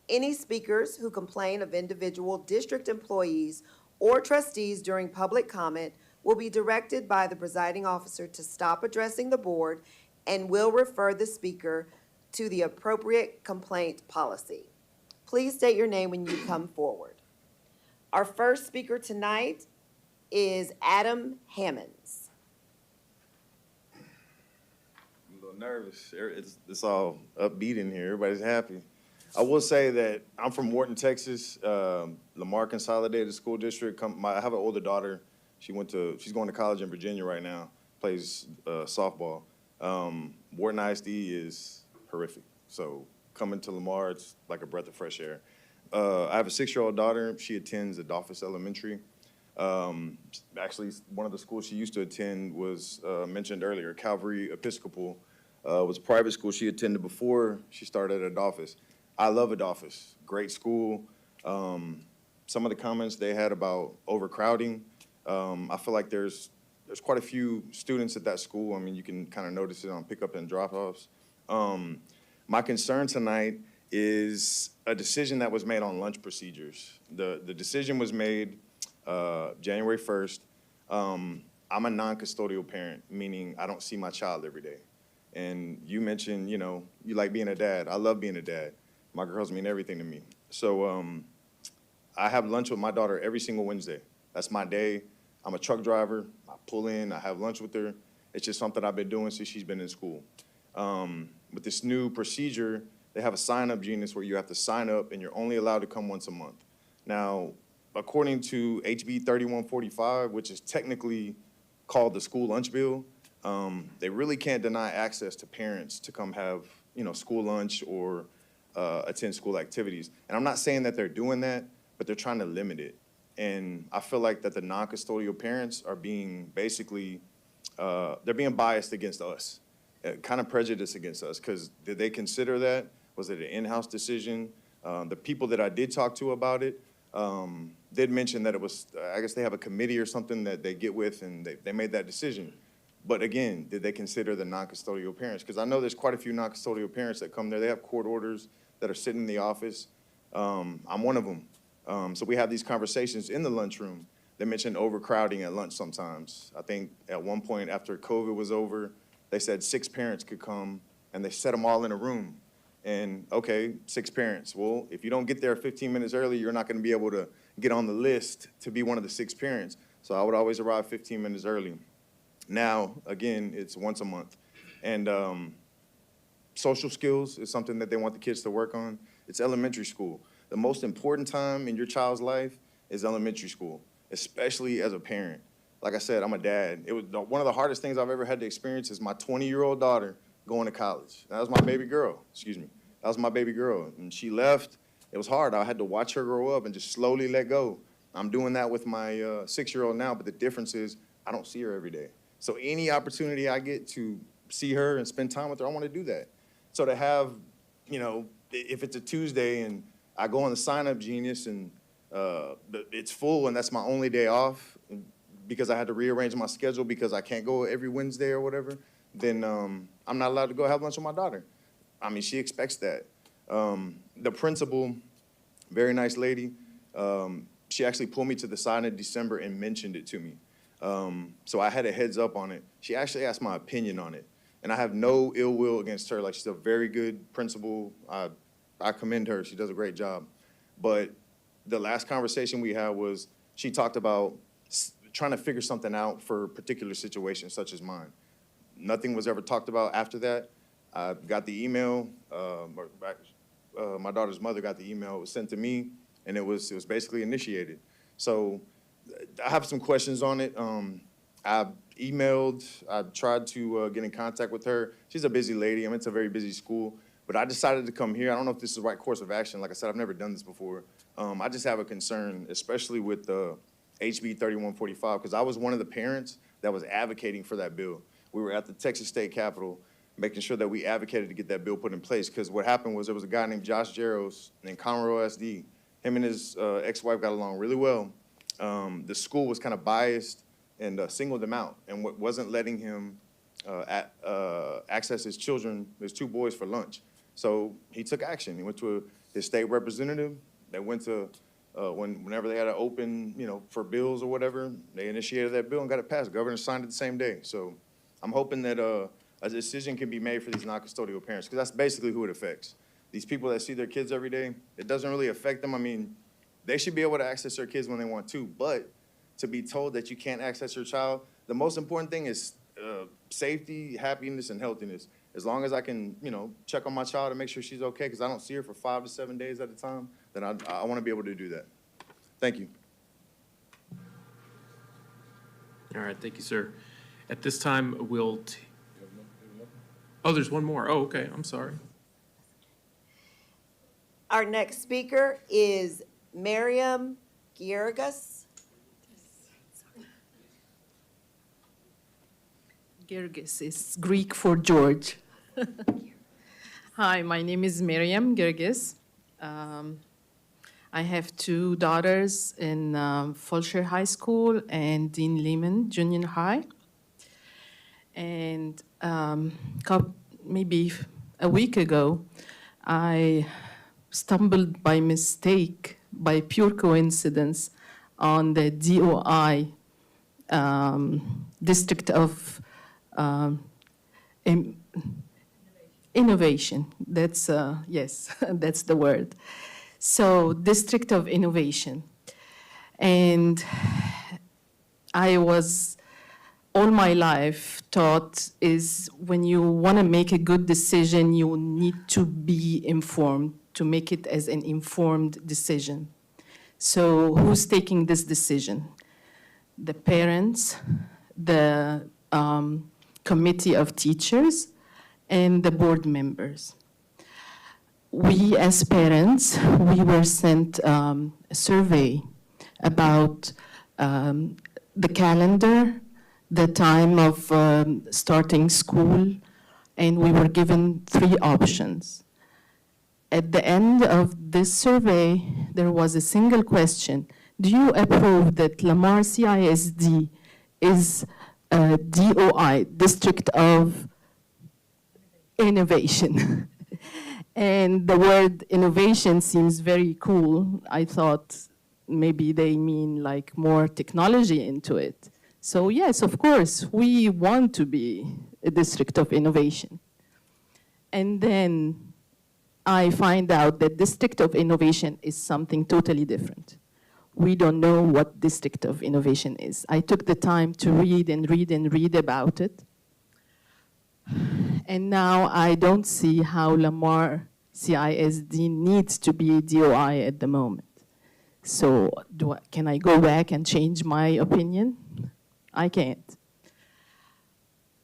Speaker 19: Any speakers who complain of individual district employees or trustees during public comment will be directed by the presiding officer to stop addressing the board and will refer the speaker to the appropriate complaint policy. Please state your name when you come forward. Our first speaker tonight is Adam Hammonds.
Speaker 8: I'm a little nervous. It's all upbeat in here. Everybody's happy. I will say that I'm from Wharton, Texas, Lamar Consolidated School District. I have an older daughter. She's going to college in Virginia right now, plays softball. Wharton ISD is horrific. So coming to Lamar, it's like a breath of fresh air. I have a 6-year-old daughter. She attends Adolphus Elementary. Actually, one of the schools she used to attend was mentioned earlier, Calvary Episcopal. Was a private school she attended before she started at Adolphus. I love Adolphus, great school. Some of the comments they had about overcrowding, I feel like there's quite a few students at that school. I mean, you can kind of notice it on pickup and drop-offs. My concern tonight is a decision that was made on lunch procedures. The decision was made January 1st. I'm a non-custodial parent, meaning I don't see my child every day. And you mentioned, you like being a dad. I love being a dad. My girls mean everything to me. So I have lunch with my daughter every single Wednesday. That's my day. I'm a truck driver. I pull in, I have lunch with her. It's just something I've been doing since she's been in school. With this new procedure, they have a sign-up genus where you have to sign up and you're only allowed to come once a month. Now, according to HB 3145, which is technically called the school lunch bill, they really can't deny access to parents to come have, school lunch or attend school activities. And I'm not saying that they're doing that, but they're trying to limit it. And I feel like that the non-custodial parents are being basically, they're being biased against us, kind of prejudiced against us, because did they consider that? Was it an in-house decision? The people that I did talk to about it did mention that it was, I guess they have a committee or something that they get with and they made that decision. But again, did they consider the non-custodial parents? Because I know there's quite a few non-custodial parents that come there. They have court orders that are sitting in the office. I'm one of them. So we have these conversations in the lunchroom. They mentioned overcrowding at lunch sometimes. I think at one point after COVID was over, they said 6 parents could come and they set them all in a room. And okay, 6 parents. Well, if you don't get there 15 minutes early, you're not gonna be able to get on the list to be one of the 6 parents. So I would always arrive 15 minutes early. Now, again, it's once a month. And social skills is something that they want the kids to work on. It's elementary school. The most important time in your child's life is elementary school, especially as a parent. Like I said, I'm a dad. It was one of the hardest things I've ever had to experience is my 20-year-old daughter going to college. That was my baby girl, That was my baby girl. And she left. It was hard. I had to watch her grow up and just slowly let go. I'm doing that with my 6-year-old now, but the difference is I don't see her every day. So any opportunity I get to see her and spend time with her, I want to do that. So to have, if it's a Tuesday and I go on the sign-up Genius and it's full and that's my only day off because I had to rearrange my schedule because I can't go every Wednesday or whatever, then I'm not allowed to go have lunch with my daughter. I mean, she expects that. The principal, very nice lady, she actually pulled me to the side in December and mentioned it to me. So I had a heads up on it. She actually asked my opinion on it. And I have no ill will against her. Like, she's a very good principal. I commend her. She does a great job. But the last conversation we had was she talked about trying to figure something out for particular situations such as mine. Nothing was ever talked about after that. I got the email, my daughter's mother got the email. It was sent to me, and it was basically initiated. So I have some questions on it. I emailed, I tried to get in contact with her. She's a busy lady. I mean, it's a very busy school. But I decided to come here. I don't know if this is the right course of action. Like I said, I've never done this before. I just have a concern, especially with HB 3145, because I was one of the parents that was advocating for that bill. We were at the Texas State Capitol making sure that we advocated to get that bill put in place, because what happened was there was a guy named Josh Jaros in Conroe SD. Him and his ex-wife got along really well. The school was kind of biased and singled him out and wasn't letting him access his children, his two boys, for lunch. So he took action. He went to his state representative. They went to, whenever they had to open, for bills or whatever, they initiated that bill and got it passed. The governor signed it the same day. So I'm hoping that a decision can be made for these non-custodial parents, because that's basically who it affects. These people that see their kids every day, it doesn't really affect them. I mean, they should be able to access their kids when they want to, but to be told that you can't access your child, the most important thing is safety, happiness, and healthiness. As long as I can, check on my child and make sure she's okay, because I don't see her for 5 to 7 days at a time, then I want to be able to do that. Thank you.
Speaker 1: All right, thank you, sir. At this time, oh, there's one more. Oh, okay, I'm sorry.
Speaker 19: Our next speaker is Miriam Giergas.
Speaker 7: Gerges is Greek for George. Hi, my name is Miriam Gerges. I have two daughters in Fulshire High School and Dean Lehman Junior High. And maybe a week ago, I stumbled by mistake, by pure coincidence, on the DOI District of Innovation. That's, yes, that's the word. So, District of Innovation. And I was, all my life, taught is when you want to make a good decision, you need to be informed, to make it as an informed decision. So, who's taking this decision? The parents, the committee of teachers, and the board members. We, as parents, we were sent a survey about the calendar, the time of starting school, and we were given 3 options. At the end of this survey, there was a single question. Do you approve that Lamar CISD is a DOI, District of Innovation? And the word innovation seems very cool. I thought maybe they mean like more technology into it. So yes, of course, we want to be a District of Innovation. And then I find out that District of Innovation is something totally different. We don't know what District of Innovation is. I took the time to read and read and read about it. And now I don't see how Lamar CISD needs to be a DOI at the moment. So can I go back and change my opinion? I can't.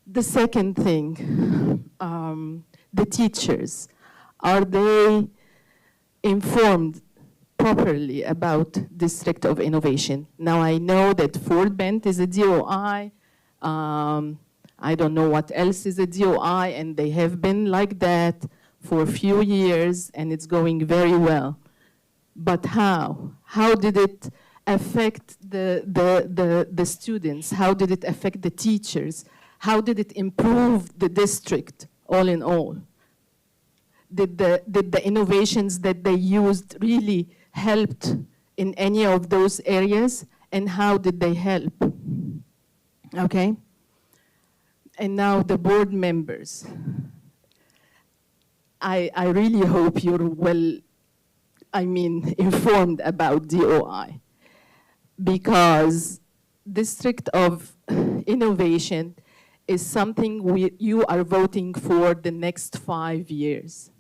Speaker 7: The second thing, the teachers, are they informed properly about District of Innovation? Now I know that Fort Bend is a DOI. I don't know what else is a DOI, and they have been like that for a few years, and it's going very well. but how? How did it affect the students? How did it affect the teachers? How did it improve the district, all in all? Did the innovations that they used really helped in any of those areas? And how did they help? Okay? And now the board members. I really hope you're informed about DOI, because District of Innovation is something you are voting for the next 5 years.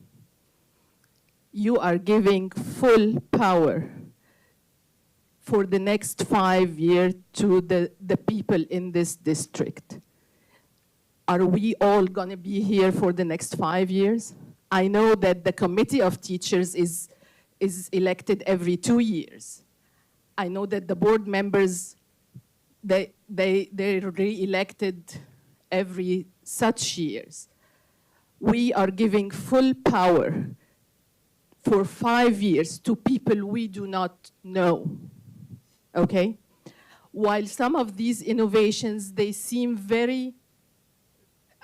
Speaker 7: You are giving full power for the next 5 years to the people in this district. Are we all going to be here for the next 5 years? I know that the committee of teachers is elected every 2 years. I know that the board members, they're re-elected every such years. We are giving full power for 5 years to people we do not know, okay? While some of these innovations, they seem very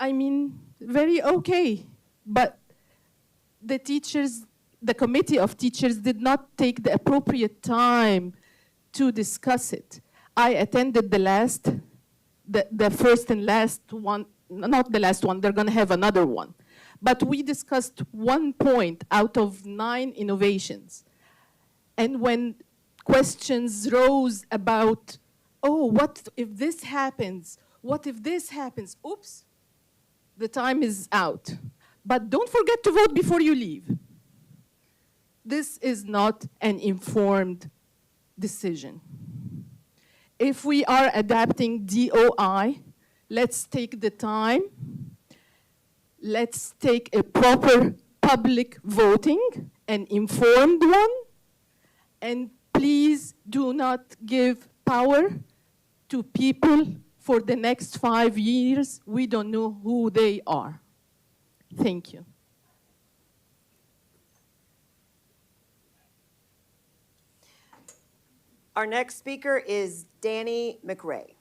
Speaker 7: okay, but the teachers, the committee of teachers did not take the appropriate time to discuss it. I attended the first and last one, not the last one, they're gonna have another one. But we discussed 1 point out of 9 innovations. And when questions rose about, oh, what if this happens? What if this happens? Oops, the time is out. But don't forget to vote before you leave. This is not an informed decision. If we are adapting DOI, let's take the time. Let's take a proper public voting, an informed one, and please do not give power to people for the next 5 years. We don't know who they are. Thank you.
Speaker 19: Our next speaker is Danny McRae.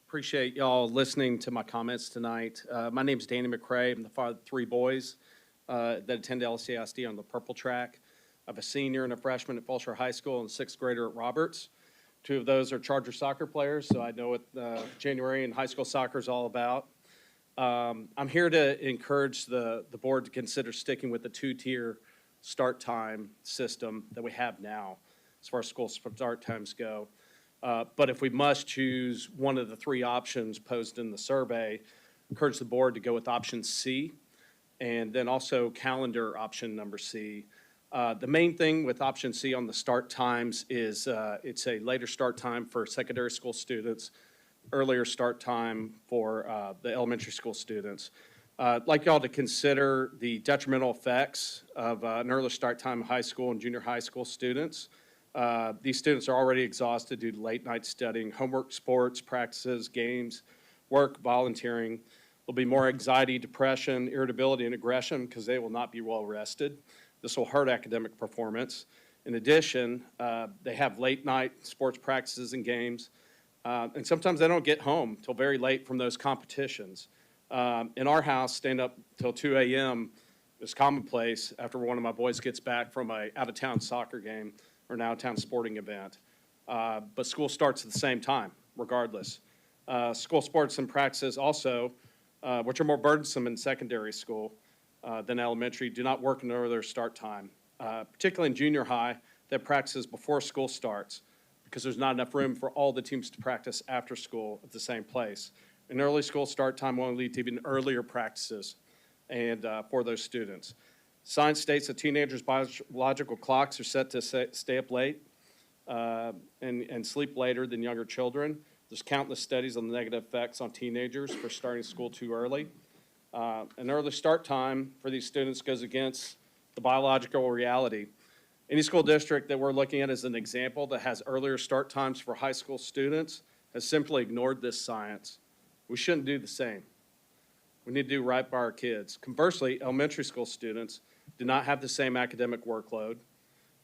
Speaker 6: Appreciate y'all listening to my comments tonight. My name is Danny McRae. I'm the father of 3 boys that attend LCISD on the purple track. I have a senior and a freshman at Fulshire High School and a 6th grader at Roberts. 2 of those are Charger soccer players, so I know what January and high school soccer is all about. I'm here to encourage the board to consider sticking with the 2-tier start time system that we have now as far as school start times go. But if we must choose one of the 3 options posed in the survey, encourage the board to go with option C, and then also calendar option number C. The main thing with option C on the start times is it's a later start time for secondary school students, earlier start time for the elementary school students. I'd like y'all to consider the detrimental effects of an early start time in high school and junior high school students. These students are already exhausted due to late night studying, homework, sports, practices, games, work, volunteering. There'll be more anxiety, depression, irritability, and aggression because they will not be well rested. This will hurt academic performance. In addition, they have late night sports practices and games, and sometimes they don't get home till very late from those competitions. In our house, staying up till 2 a.m. is commonplace after one of my boys gets back from a out-of-town soccer game or an out-of-town sporting event. But school starts at the same time, regardless. School sports and practices also, which are more burdensome in secondary school than elementary, do not work in earlier start time. Particularly in junior high, that practices before school starts because there's not enough room for all the teams to practice after school at the same place. An early school start time will lead to even earlier practices and for those students. Science states that teenagers' biological clocks are set to stay up late and sleep later than younger children. There's countless studies on the negative effects on teenagers for starting school too early. An early start time for these students goes against the biological reality. Any school district that we're looking at as an example that has earlier start times for high school students has simply ignored this science. We shouldn't do the same. We need to do right by our kids. Conversely, elementary school students do not have the same academic workload,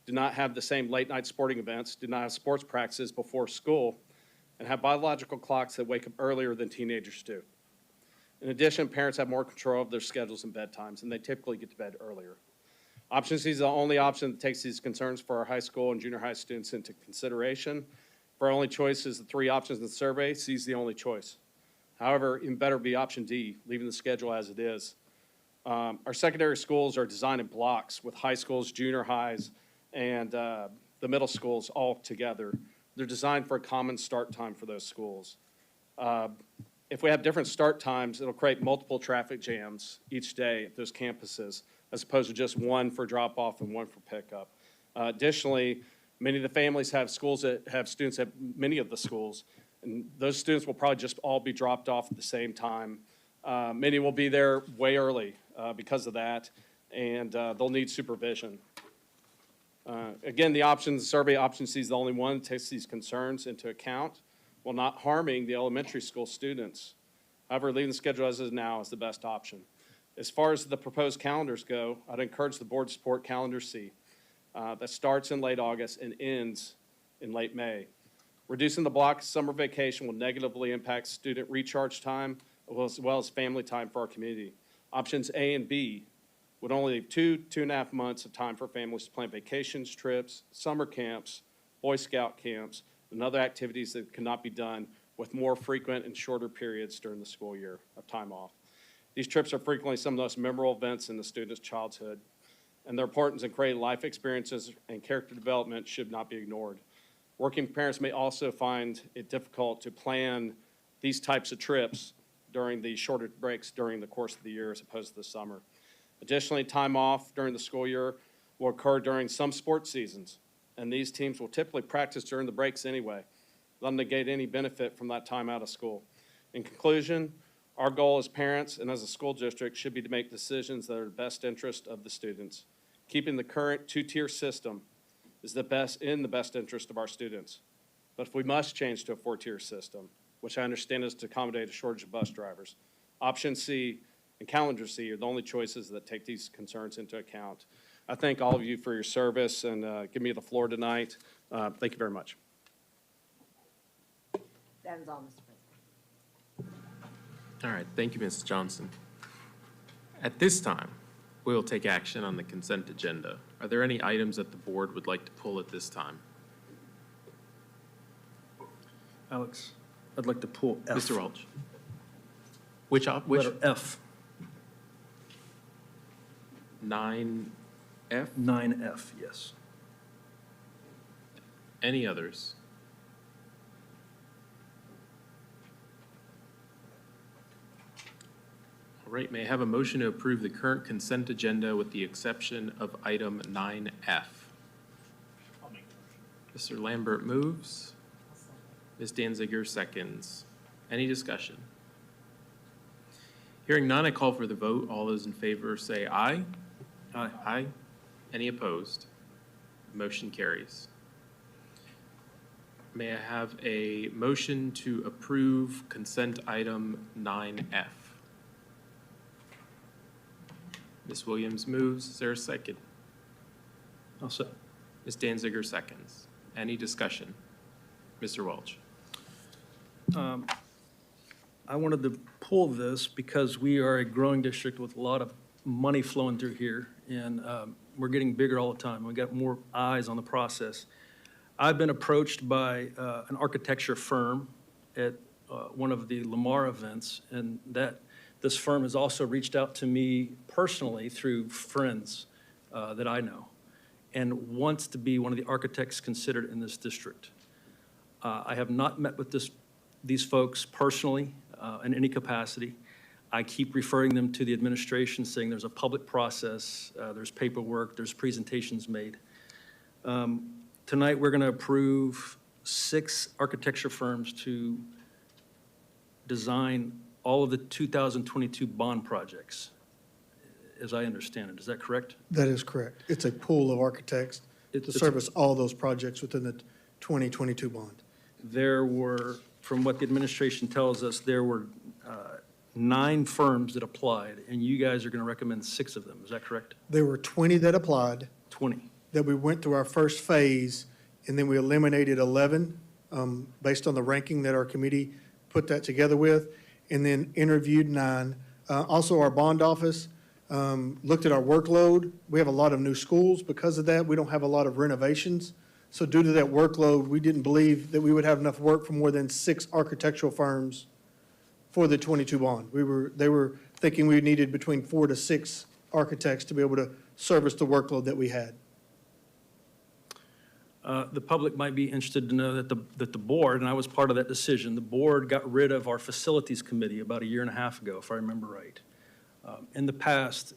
Speaker 6: do not have the same late-night sporting events, do not have sports practices before school, and have biological clocks that wake up earlier than teenagers do. In addition, parents have more control of their schedules and bedtimes, and they typically get to bed earlier. Option C is the only option that takes these concerns for our high school and junior high students into consideration. If our only choice is the 3 options in the survey, C is the only choice. However, even better would be option D, leaving the schedule as it is. Our secondary schools are designed in blocks with high schools, junior highs, and the middle schools all together. They're designed for a common start time for those schools. If we have different start times, it'll create multiple traffic jams each day at those campuses, as opposed to just one for drop-off and one for pickup. Additionally, many of the families have schools that have students at many of the schools, and those students will probably just all be dropped off at the same time. Many will be there way early because of that, and they'll need supervision. Again, the survey option C is the only one that takes these concerns into account while not harming the elementary school students. However, leaving the schedule as is now is the best option. As far as the proposed calendars go, I'd encourage the board to support calendar C. That starts in late August and ends in late May. Reducing the block of summer vacation will negatively impact student recharge time as well as family time for our community. Options A and B would only leave 2.5 months of time for families to plan vacations, trips, summer camps, Boy Scout camps, and other activities that cannot be done with more frequent and shorter periods during the school year of time off. These trips are frequently some of the most memorable events in the student's childhood, and their importance in creating life experiences and character development should not be ignored. Working parents may also find it difficult to plan these types of trips during the shorter breaks during the course of the year as opposed to the summer. Additionally, time off during the school year will occur during some sports seasons, and these teams will typically practice during the breaks anyway. They'll negate any benefit from that time out of school. In conclusion, our goal as parents and as a school district should be to make decisions that are in the best interest of the students. Keeping the current 2-tier system is in the best interest of our students. But if we must change to a 4-tier system, which I understand is to accommodate a shortage of bus drivers, option C and calendar C are the only choices that take these concerns into account. I thank all of you for your service and give me the floor tonight. Thank you very much.
Speaker 19: That is all, Mr. President.
Speaker 1: All right, thank you, Ms. Johnson. At this time, we will take action on the consent agenda. Are there any items that the board would like to pull at this time?
Speaker 11: Alex, I'd like to pull F.
Speaker 1: Mr. Welch? Which?
Speaker 11: Letter F.
Speaker 1: 9F?
Speaker 11: 9F, yes.
Speaker 1: Any others? All right, may I have a motion to approve the current consent agenda with the exception of item 9F? Mr. Lambert moves. Ms. Danziger seconds. Any discussion? Hearing none, I call for the vote. All those in favor say aye.
Speaker 11: Aye.
Speaker 1: Aye. Any opposed? Motion carries. May I have a motion to approve consent item 9F? Ms. Williams moves. Is there a second?
Speaker 11: I'll say.
Speaker 1: Ms. Danziger seconds. Any discussion? Mr. Welch?
Speaker 11: I wanted to pull this because we are a growing district with a lot of money flowing through here, and we're getting bigger all the time. We got more eyes on the process. I've been approached by an architecture firm at one of the Lamar events, and this firm has also reached out to me personally through friends that I know, and wants to be one of the architects considered in this district. I have not met with these folks personally in any capacity. I keep referring them to the administration, saying there's a public process, there's paperwork, there's presentations made. Tonight, we're going to approve 6 architecture firms to design all of the 2022 bond projects, as I understand it. Is that correct?
Speaker 17: That is correct. It's a pool of architects to service all those projects within the 2022 bond.
Speaker 11: There were, from what the administration tells us, there were 9 firms that applied, and you guys are going to recommend 6 of them. Is that correct?
Speaker 17: There were 20 that applied,
Speaker 11: 20.
Speaker 17: that we went through our first phase, and then we eliminated 11 based on the ranking that our committee put that together with, and then interviewed 9. Also, our bond office looked at our workload. We have a lot of new schools. Because of that, we don't have a lot of renovations. So due to that workload, we didn't believe that we would have enough work for more than 6 architectural firms for the 22 bond. They were thinking we needed between 4 to 6 architects to be able to service the workload that we had.
Speaker 11: The public might be interested to know that the board, and I was part of that decision, the board got rid of our facilities committee about 1.5 years ago, if I remember right. In the past,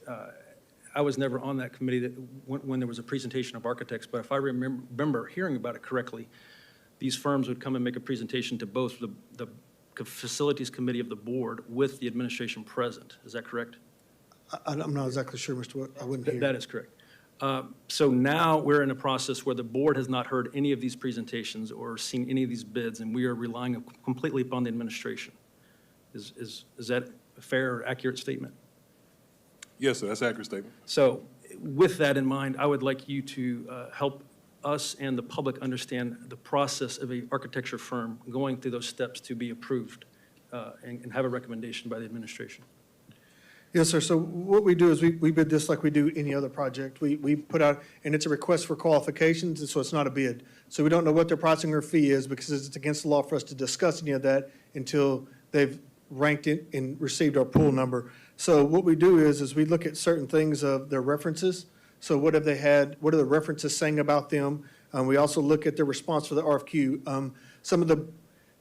Speaker 11: I was never on that committee when there was a presentation of architects, but if I remember hearing about it correctly, these firms would come and make a presentation to both the facilities committee of the board with the administration present. Is that correct?
Speaker 17: I'm not exactly sure, Mr. Wood. I wouldn't hear.
Speaker 11: That is correct. So now we're in a process where the board has not heard any of these presentations or seen any of these bids, and we are relying completely upon the administration. Is that a fair or accurate statement?
Speaker 3: Yes, sir, that's an accurate statement.
Speaker 11: So with that in mind, I would like you to help us and the public understand the process of an architecture firm going through those steps to be approved and have a recommendation by the administration.
Speaker 17: Yes, sir. So what we do is we bid this like we do any other project. We put out, and it's a request for qualifications, and so it's not a bid. So we don't know what their pricing or fee is because it's against the law for us to discuss any of that until they've ranked it and received our pool number. So what we do is we look at certain things of their references. So what have they had? What are the references saying about them? We also look at their response for the RFQ. Some of the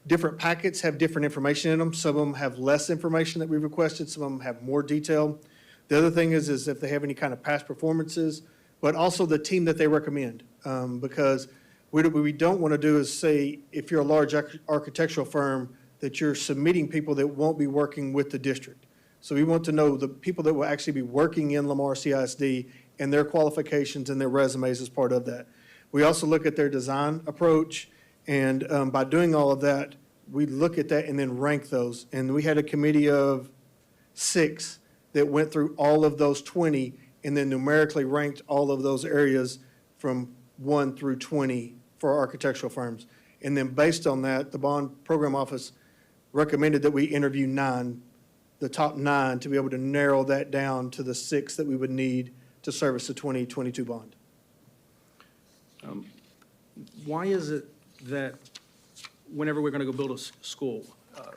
Speaker 17: different packets have different information in them. Some of them have less information that we requested. Some of them have more detail. The other thing is if they have any kind of past performances, but also the team that they recommend. Because what we don't want to do is say, if you're a large architectural firm, that you're submitting people that won't be working with the district. So we want to know the people that will actually be working in Lamar CISD and their qualifications and their resumes as part of that. We also look at their design approach, and by doing all of that, we look at that and then rank those. And we had a committee of 6 that went through all of those 20 and then numerically ranked all of those areas from 1 through 20 for our architectural firms. And then based on that, the bond program office recommended that we interview 9, the top 9, to be able to narrow that down to the 6 that we would need to service the 2022 bond.
Speaker 11: Why is it that whenever we're going to go build a school,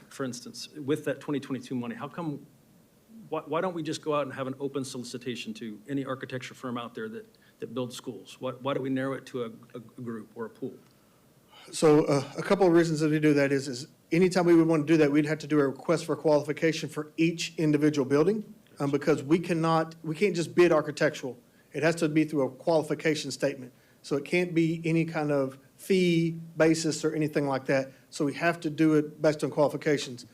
Speaker 11: for instance, with that 2022 money, how come, why don't we just go out and have an open solicitation to any architecture firm out there that builds schools? Why do we narrow it to a group or a pool?
Speaker 17: So a couple of reasons that we do that is anytime we would want to do that, we'd have to do a request for qualification for each individual building because we can't just bid architectural. It has to be through a qualification statement. So it can't be any kind of fee basis or anything like that. So we have to do it based on qualifications.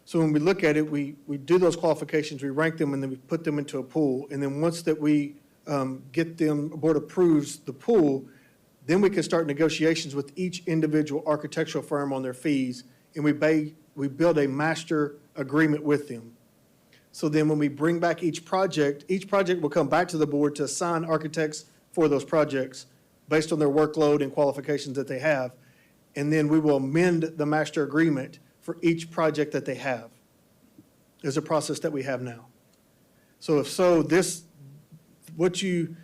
Speaker 17: So when we look at it, we do those qualifications, we rank them, and then we put them into a pool. And then once that we get them, board approves the pool, then we can start negotiations with each individual architectural firm on their fees, and we build a master agreement with them. So then when we bring back each project will come back to the board to assign architects for those projects based on their workload and qualifications that they have. And then we will amend the master agreement for each project that they have. There's a process that we have now. So the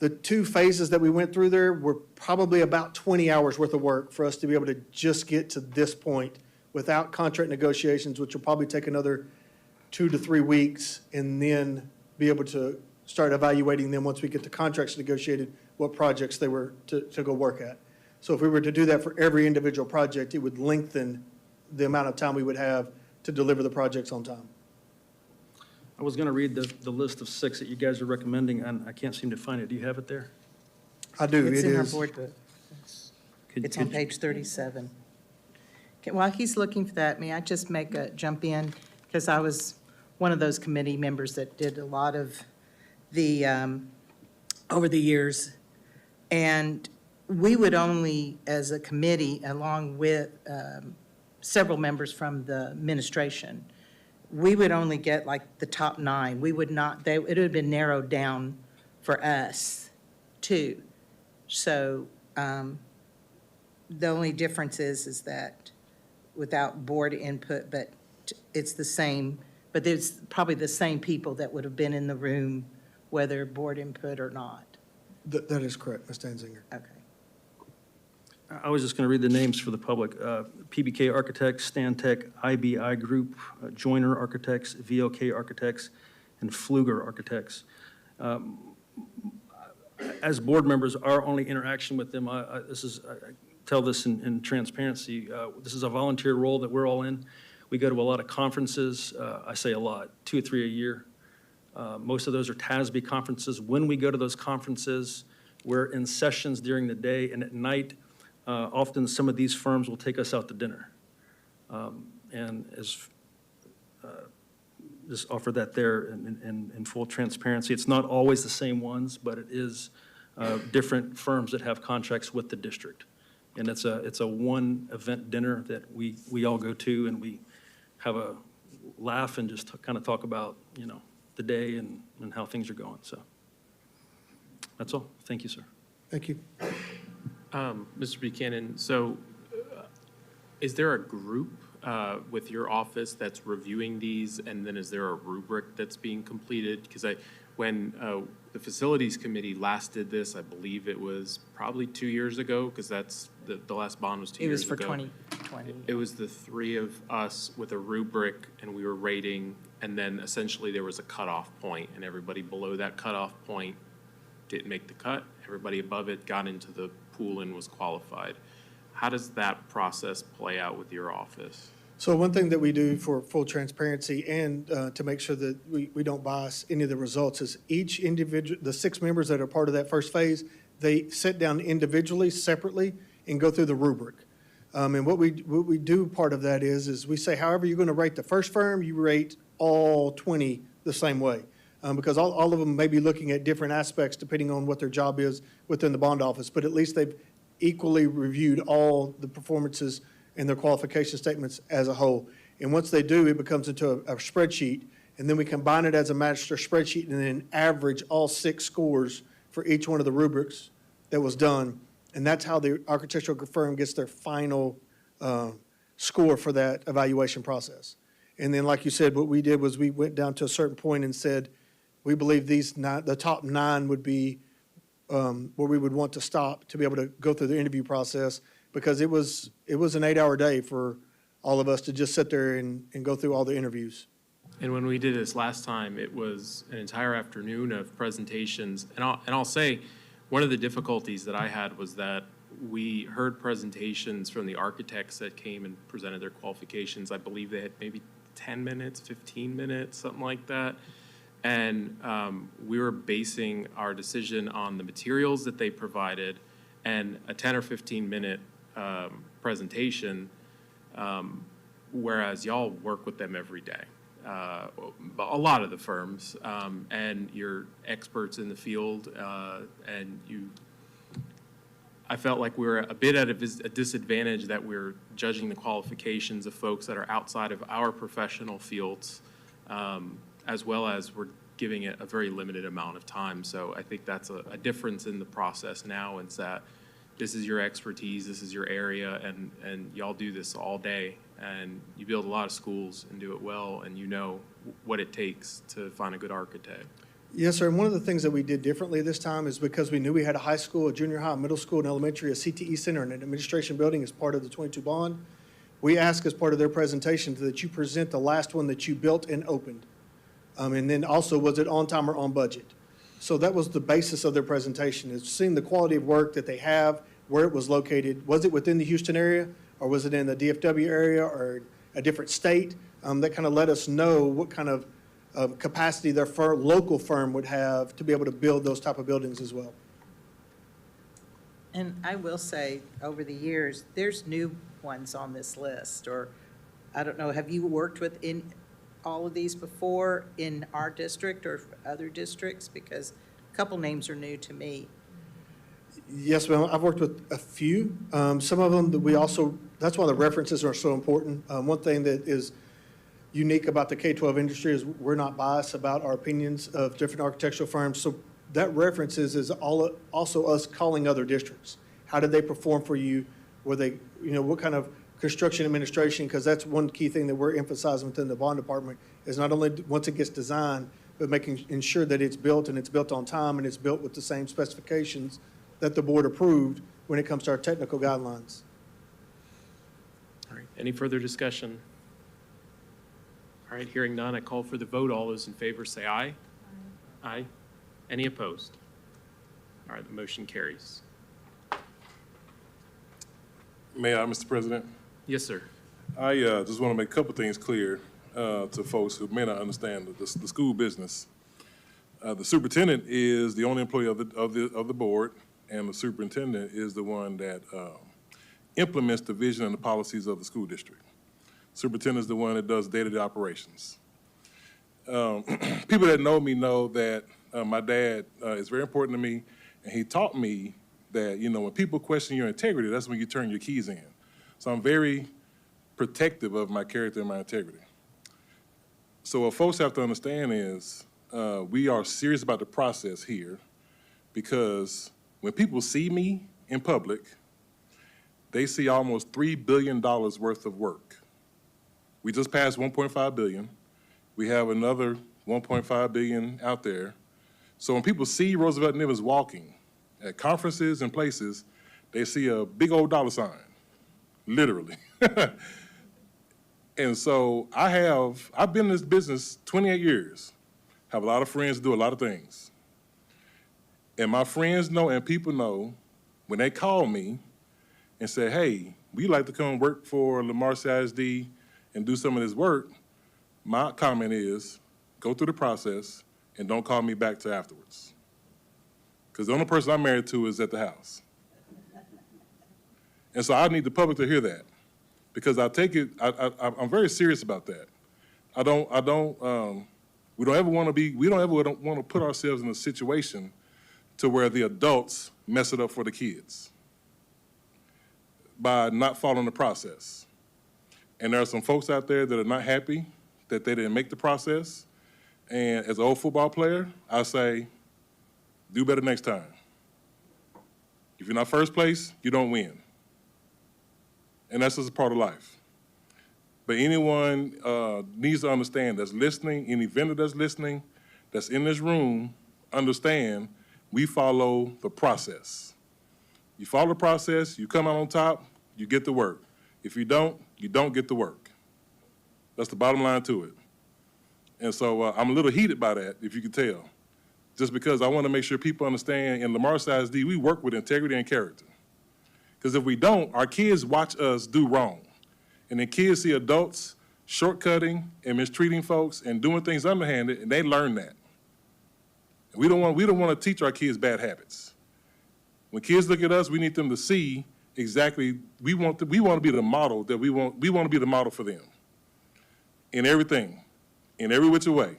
Speaker 17: 2 phases that we went through there were probably about 20 hours worth of work for us to be able to just get to this point without contract negotiations, which will probably take another 2 to 3 weeks, and then be able to start evaluating them once we get the contracts negotiated, what projects they were to go work at. So if we were to do that for every individual project, it would lengthen the amount of time we would have to deliver the projects on time.
Speaker 11: I was going to read the list of 6 that you guys are recommending, and I can't seem to find it. Do you have it there?
Speaker 17: I do.
Speaker 12: It's
Speaker 17: It
Speaker 12: in our
Speaker 17: is.
Speaker 12: board book. It's on page 37. Okay, while he's looking for that, may I just jump in? Because I was one of those committee members that did a lot of the, over the years. And we would only, as a committee, along with several members from the administration, we would only get like the top 9. We would not, it would have been narrowed down for us too. So the only difference is that without board input, but it's the same, but there's probably the same people that would have been in the room, whether board input or not.
Speaker 17: That is correct, Ms. Danziger.
Speaker 12: Okay.
Speaker 11: I was just going to read the names for the public. PBK Architects, Stantec, IBI Group, Joyner Architects, VLK Architects, and Pfluger Architects. As board members, our only interaction with them, I tell this in transparency, this is a volunteer role that we're all in. We go to a lot of conferences. I say a lot, 2 or 3 a year. Most of those are TASB conferences. When we go to those conferences, we're in sessions during the day, and at night, often some of these firms will take us out to dinner. And just offer that there in full transparency. It's not always the same ones, but it is different firms that have contracts with the district. And it's a one event dinner that we all go to, and we have a laugh and just kind of talk about, the day and how things are going. So that's all. Thank you, sir.
Speaker 17: Thank you.
Speaker 1: Mr. Buchanan, so is there a group with your office that's reviewing these, and then is there a rubric that's being completed? Because when the facilities committee last did this, I believe it was probably 2 years ago, because that's the last bond was 2 years ago.
Speaker 12: It was for 2020.
Speaker 1: It was the 3 of us with a rubric, and we were rating, and then essentially there was a cutoff point, and everybody below that cutoff point didn't make the cut. Everybody above it got into the pool and was qualified. How does that process play out with your office?
Speaker 17: So one thing that we do for full transparency and to make sure that we don't bias any of the results is each individual, the 6 members that are part of that first phase, they sit down individually, separately, and go through the rubric. And what we do part of that is we say, however you're going to rate the first firm, you rate all 20 the same way. Because all of them may be looking at different aspects depending on what their job is within the bond office, but at least they've equally reviewed all the performances and their qualification statements as a whole. And once they do, it becomes into a spreadsheet, and then we combine it as a master spreadsheet and then average all 6 scores for each one of the rubrics that was done. And that's how the architectural firm gets their final score for that evaluation process. And then, like you said, what we did was we went down to a certain point and said, we believe the top 9 would be where we would want to stop to be able to go through the interview process, because it was an 8-hour day for all of us to just sit there and go through all the interviews.
Speaker 1: And when we did this last time, it was an entire afternoon of presentations. And I'll say, one of the difficulties that I had was that we heard presentations from the architects that came and presented their qualifications. I believe they had maybe 10 minutes, 15 minutes, something like that. And we were basing our decision on the materials that they provided and a 10 or 15 minute presentation, whereas y'all work with them every day. A lot of the firms, and you're experts in the field, and I felt like we were a bit at a disadvantage that we're judging the qualifications of folks that are outside of our professional fields, as well as we're giving it a very limited amount of time. So I think that's a difference in the process now. It's that this is your expertise, this is your area, and y'all do this all day. And you build a lot of schools and do it well, and you know what it takes to find a good architect.
Speaker 17: Yes, sir. And one of the things that we did differently this time is because we knew we had a high school, a junior high, middle school, and elementary, a CTE center, and an administration building as part of the 22 bond. We ask as part of their presentation that you present the last one that you built and opened. And then also, was it on time or on budget? So that was the basis of their presentation, is seeing the quality of work that they have, where it was located. Was it within the Houston area, or was it in the DFW area or a different state? That kind of let us know what kind of capacity their local firm would have to be able to build those type of buildings as well.
Speaker 12: And I will say, over the years, there's new ones on this list, or I don't know, have you worked with all of these before in our district or other districts? Because a couple names are new to me.
Speaker 17: Yes, ma'am. I've worked with a few. Some of them that that's why the references are so important. One thing that is unique about the K-12 industry is we're not biased about our opinions of different architectural firms. So that reference is also us calling other districts. How did they perform for you? Were they, what kind of construction administration? Because that's one key thing that we're emphasizing within the bond department is not only once it gets designed, but ensure that it's built and it's built on time and it's built with the same specifications that the board approved when it comes to our technical guidelines.
Speaker 1: All right, any further discussion? All right, hearing none, I call for the vote. All those in favor say aye. Aye. Any opposed? All right, the motion carries.
Speaker 3: May I, Mr. President?
Speaker 1: Yes, sir.
Speaker 3: I just want to make a couple things clear to folks who may not understand the school business. The superintendent is the only employee of the board, and the superintendent is the one that implements the vision and the policies of the school district. Superintendent is the one that does day-to-day operations. People that know me know that my dad is very important to me, and he taught me that, when people question your integrity, that's when you turn your keys in. So I'm very protective of my character and my integrity. So what folks have to understand is we are serious about the process here, because when people see me in public, they see almost $3 billion worth of work. We just passed $1.5 billion. We have another $1.5 billion out there. So when people see Roosevelt Nivens walking at conferences and places, they see a big old dollar sign, literally. And so I've been in this business 28 years, have a lot of friends do a lot of things. And my friends know and people know when they call me and say, hey, we'd like to come work for Lamar CISD and do some of this work, my comment is, go through the process and don't call me back till afterwards. Because the only person I'm married to is at the house. And so I need the public to hear that, because I take it, I'm very serious about that. We don't ever want to put ourselves in a situation to where the adults mess it up for the kids by not following the process. And there are some folks out there that are not happy that they didn't make the process. And as an old football player, I say, do better next time. If you're not first place, you don't win. And that's just a part of life. But anyone needs to understand that's listening, any vendor that's listening, that's in this room, understand we follow the process. You follow the process, you come out on top, you get the work. If you don't get the work. That's the bottom line to it. And so I'm a little heated by that, if you can tell, just because I want to make sure people understand in Lamar CISD, we work with integrity and character. Because if we don't, our kids watch us do wrong. And then kids see adults shortcutting and mistreating folks and doing things underhanded, and they learn that. And we don't want to teach our kids bad habits. When kids look at us, we need them to see exactly, we want to be the model that we want to be the model for them. In everything, in every which way.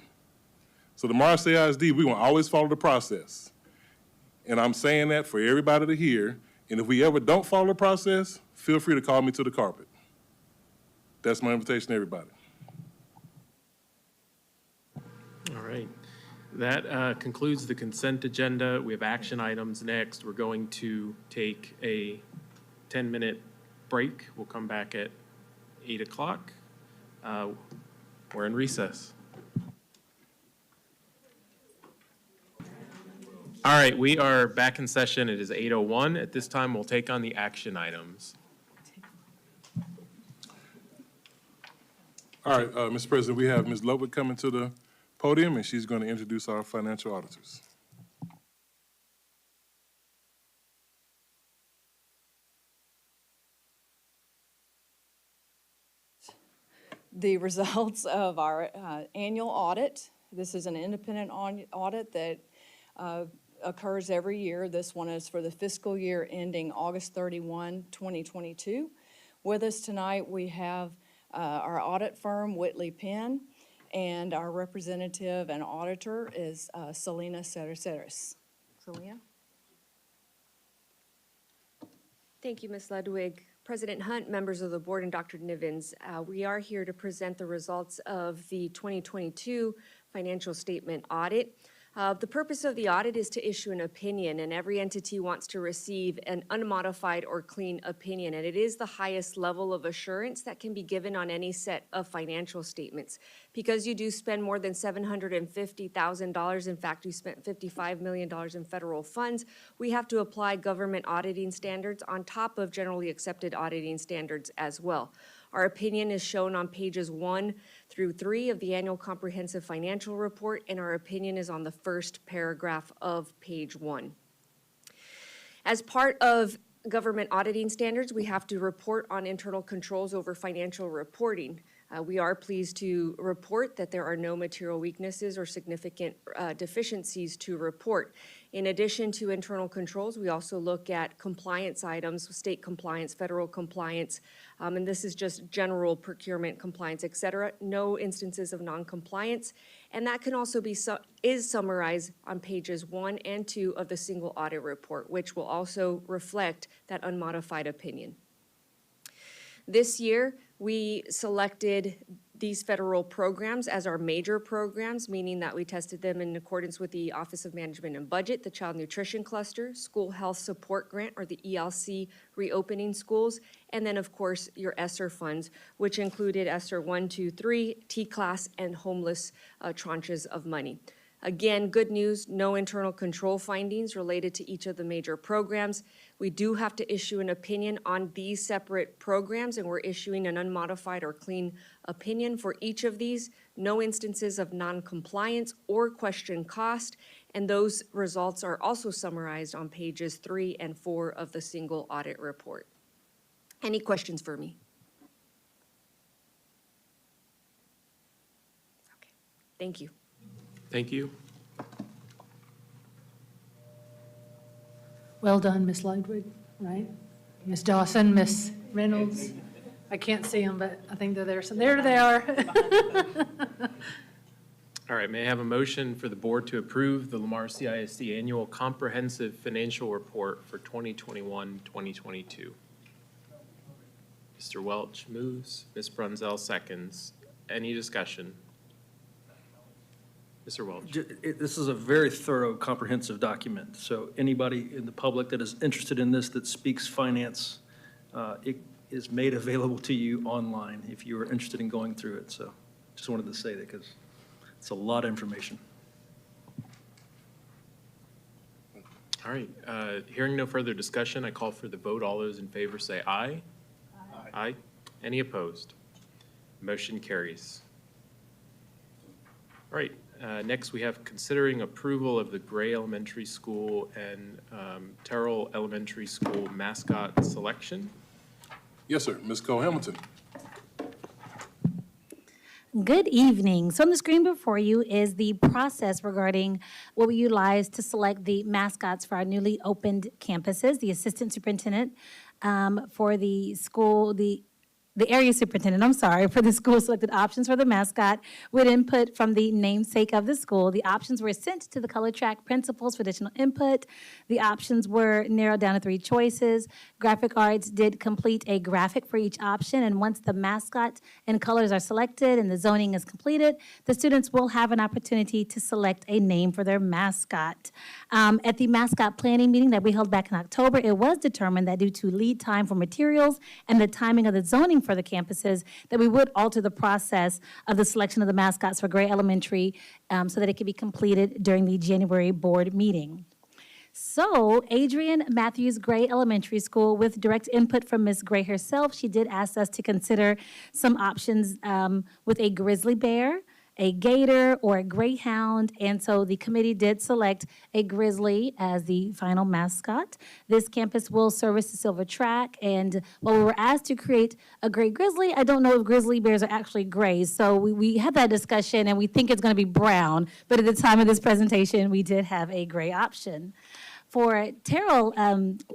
Speaker 3: So the Lamar CISD, we want to always follow the process. And I'm saying that for everybody to hear. And if we ever don't follow the process, feel free to call me to the carpet. That's my invitation to everybody.
Speaker 1: All right. That concludes the consent agenda. We have action items next. We're going to take a 10-minute break. We'll come back at 8 o'clock. We're in recess. All right, we are back in session. It is 8:01. At this time, we'll take on the action items.
Speaker 3: All right, Mr. President, we have Ms. Ludwig coming to the podium, and she's going to introduce our financial auditors.
Speaker 5: The results of our annual audit. This is an independent audit that occurs every year. This one is for the fiscal year ending August 31, 2022. With us tonight, we have our audit firm, Whitley Penn, and our representative and auditor is Selena Cereceres. Selena?
Speaker 9: Thank you, Ms. Ludwig. President Hunt, members of the board, and Dr. Nivens, we are here to present the results of the 2022 financial statement audit. The purpose of the audit is to issue an opinion, and every entity wants to receive an unmodified or clean opinion, and it is the highest level of assurance that can be given on any set of financial statements. Because you do spend more than $750,000, in fact, you spent $55 million in federal funds, we have to apply government auditing standards on top of generally accepted auditing standards as well. Our opinion is shown on pages 1 through 3 of the annual comprehensive financial report, and our opinion is on the first paragraph of page 1. As part of government auditing standards, we have to report on internal controls over financial reporting. We are pleased to report that there are no material weaknesses or significant deficiencies to report. In addition to internal controls, we also look at compliance items, state compliance, federal compliance, and this is just general procurement compliance, et cetera. No instances of non-compliance, and that can also be is summarized on pages 1 and 2 of the single audit report, which will also reflect that unmodified opinion. This year, we selected these federal programs as our major programs, meaning that we tested them in accordance with the Office of Management and Budget, the Child Nutrition Cluster, School Health Support Grant, or the ELC Reopening Schools, and then, of course, your ESSER funds, which included ESSER 1, 2, 3, T-Class, and homeless tranches of money. Again, good news, no internal control findings related to each of the major programs. We do have to issue an opinion on these separate programs, and we're issuing an unmodified or clean opinion for each of these. No instances of non-compliance or question cost, and those results are also summarized on pages 3 and 4 of the single audit report. Any questions for me? Okay, thank you.
Speaker 1: Thank you.
Speaker 13: Well done, Ms. Ludwig, right? Ms. Dawson, Ms. Reynolds. I can't see them, but I think they're there. So there they are.
Speaker 1: All right, may I have a motion for the board to approve the Lamar CISD Annual Comprehensive Financial Report for 2021-2022? Mr. Welch moves, Ms. Brunzell seconds. Any discussion? Mr. Welch.
Speaker 11: This is a very thorough, comprehensive document. So anybody in the public that is interested in this, that speaks finance, it is made available to you online if you are interested in going through it. So just wanted to say that because it's a lot of information.
Speaker 1: All right, hearing no further discussion, I call for the vote. All those in favor say aye. Aye. Aye. Any opposed? Motion carries. All right, next we have considering approval of the Gray Elementary School and Terrell Elementary School mascot selection.
Speaker 3: Yes, sir. Ms. Cole-Hamilton.
Speaker 4: Good evening. So on the screen before you is the process regarding what we utilize to select the mascots for our newly opened campuses. The assistant superintendent for the school, the area superintendent, I'm sorry, for the school selected options for the mascot with input from the namesake of the school. The options were sent to the color track principals for additional input. The options were narrowed down to 3 choices. Graphic Arts did complete a graphic for each option, and once the mascot and colors are selected and the zoning is completed, the students will have an opportunity to select a name for their mascot. At the mascot planning meeting that we held back in October, it was determined that due to lead time for materials and the timing of the zoning for the campuses, that we would alter the process of the selection of the mascots for Gray Elementary so that it could be completed during the January board meeting. So Adrian Matthews Gray Elementary School, with direct input from Ms. Gray herself, she did ask us to consider some options with a grizzly bear, a gator, or a greyhound, and so the committee did select a grizzly as the final mascot. This campus will service the Silver Track, and while we were asked to create a gray grizzly, I don't know if grizzly bears are actually gray, so we had that discussion, and we think it's going to be brown, but at the time of this presentation, we did have a gray option. For Terrell,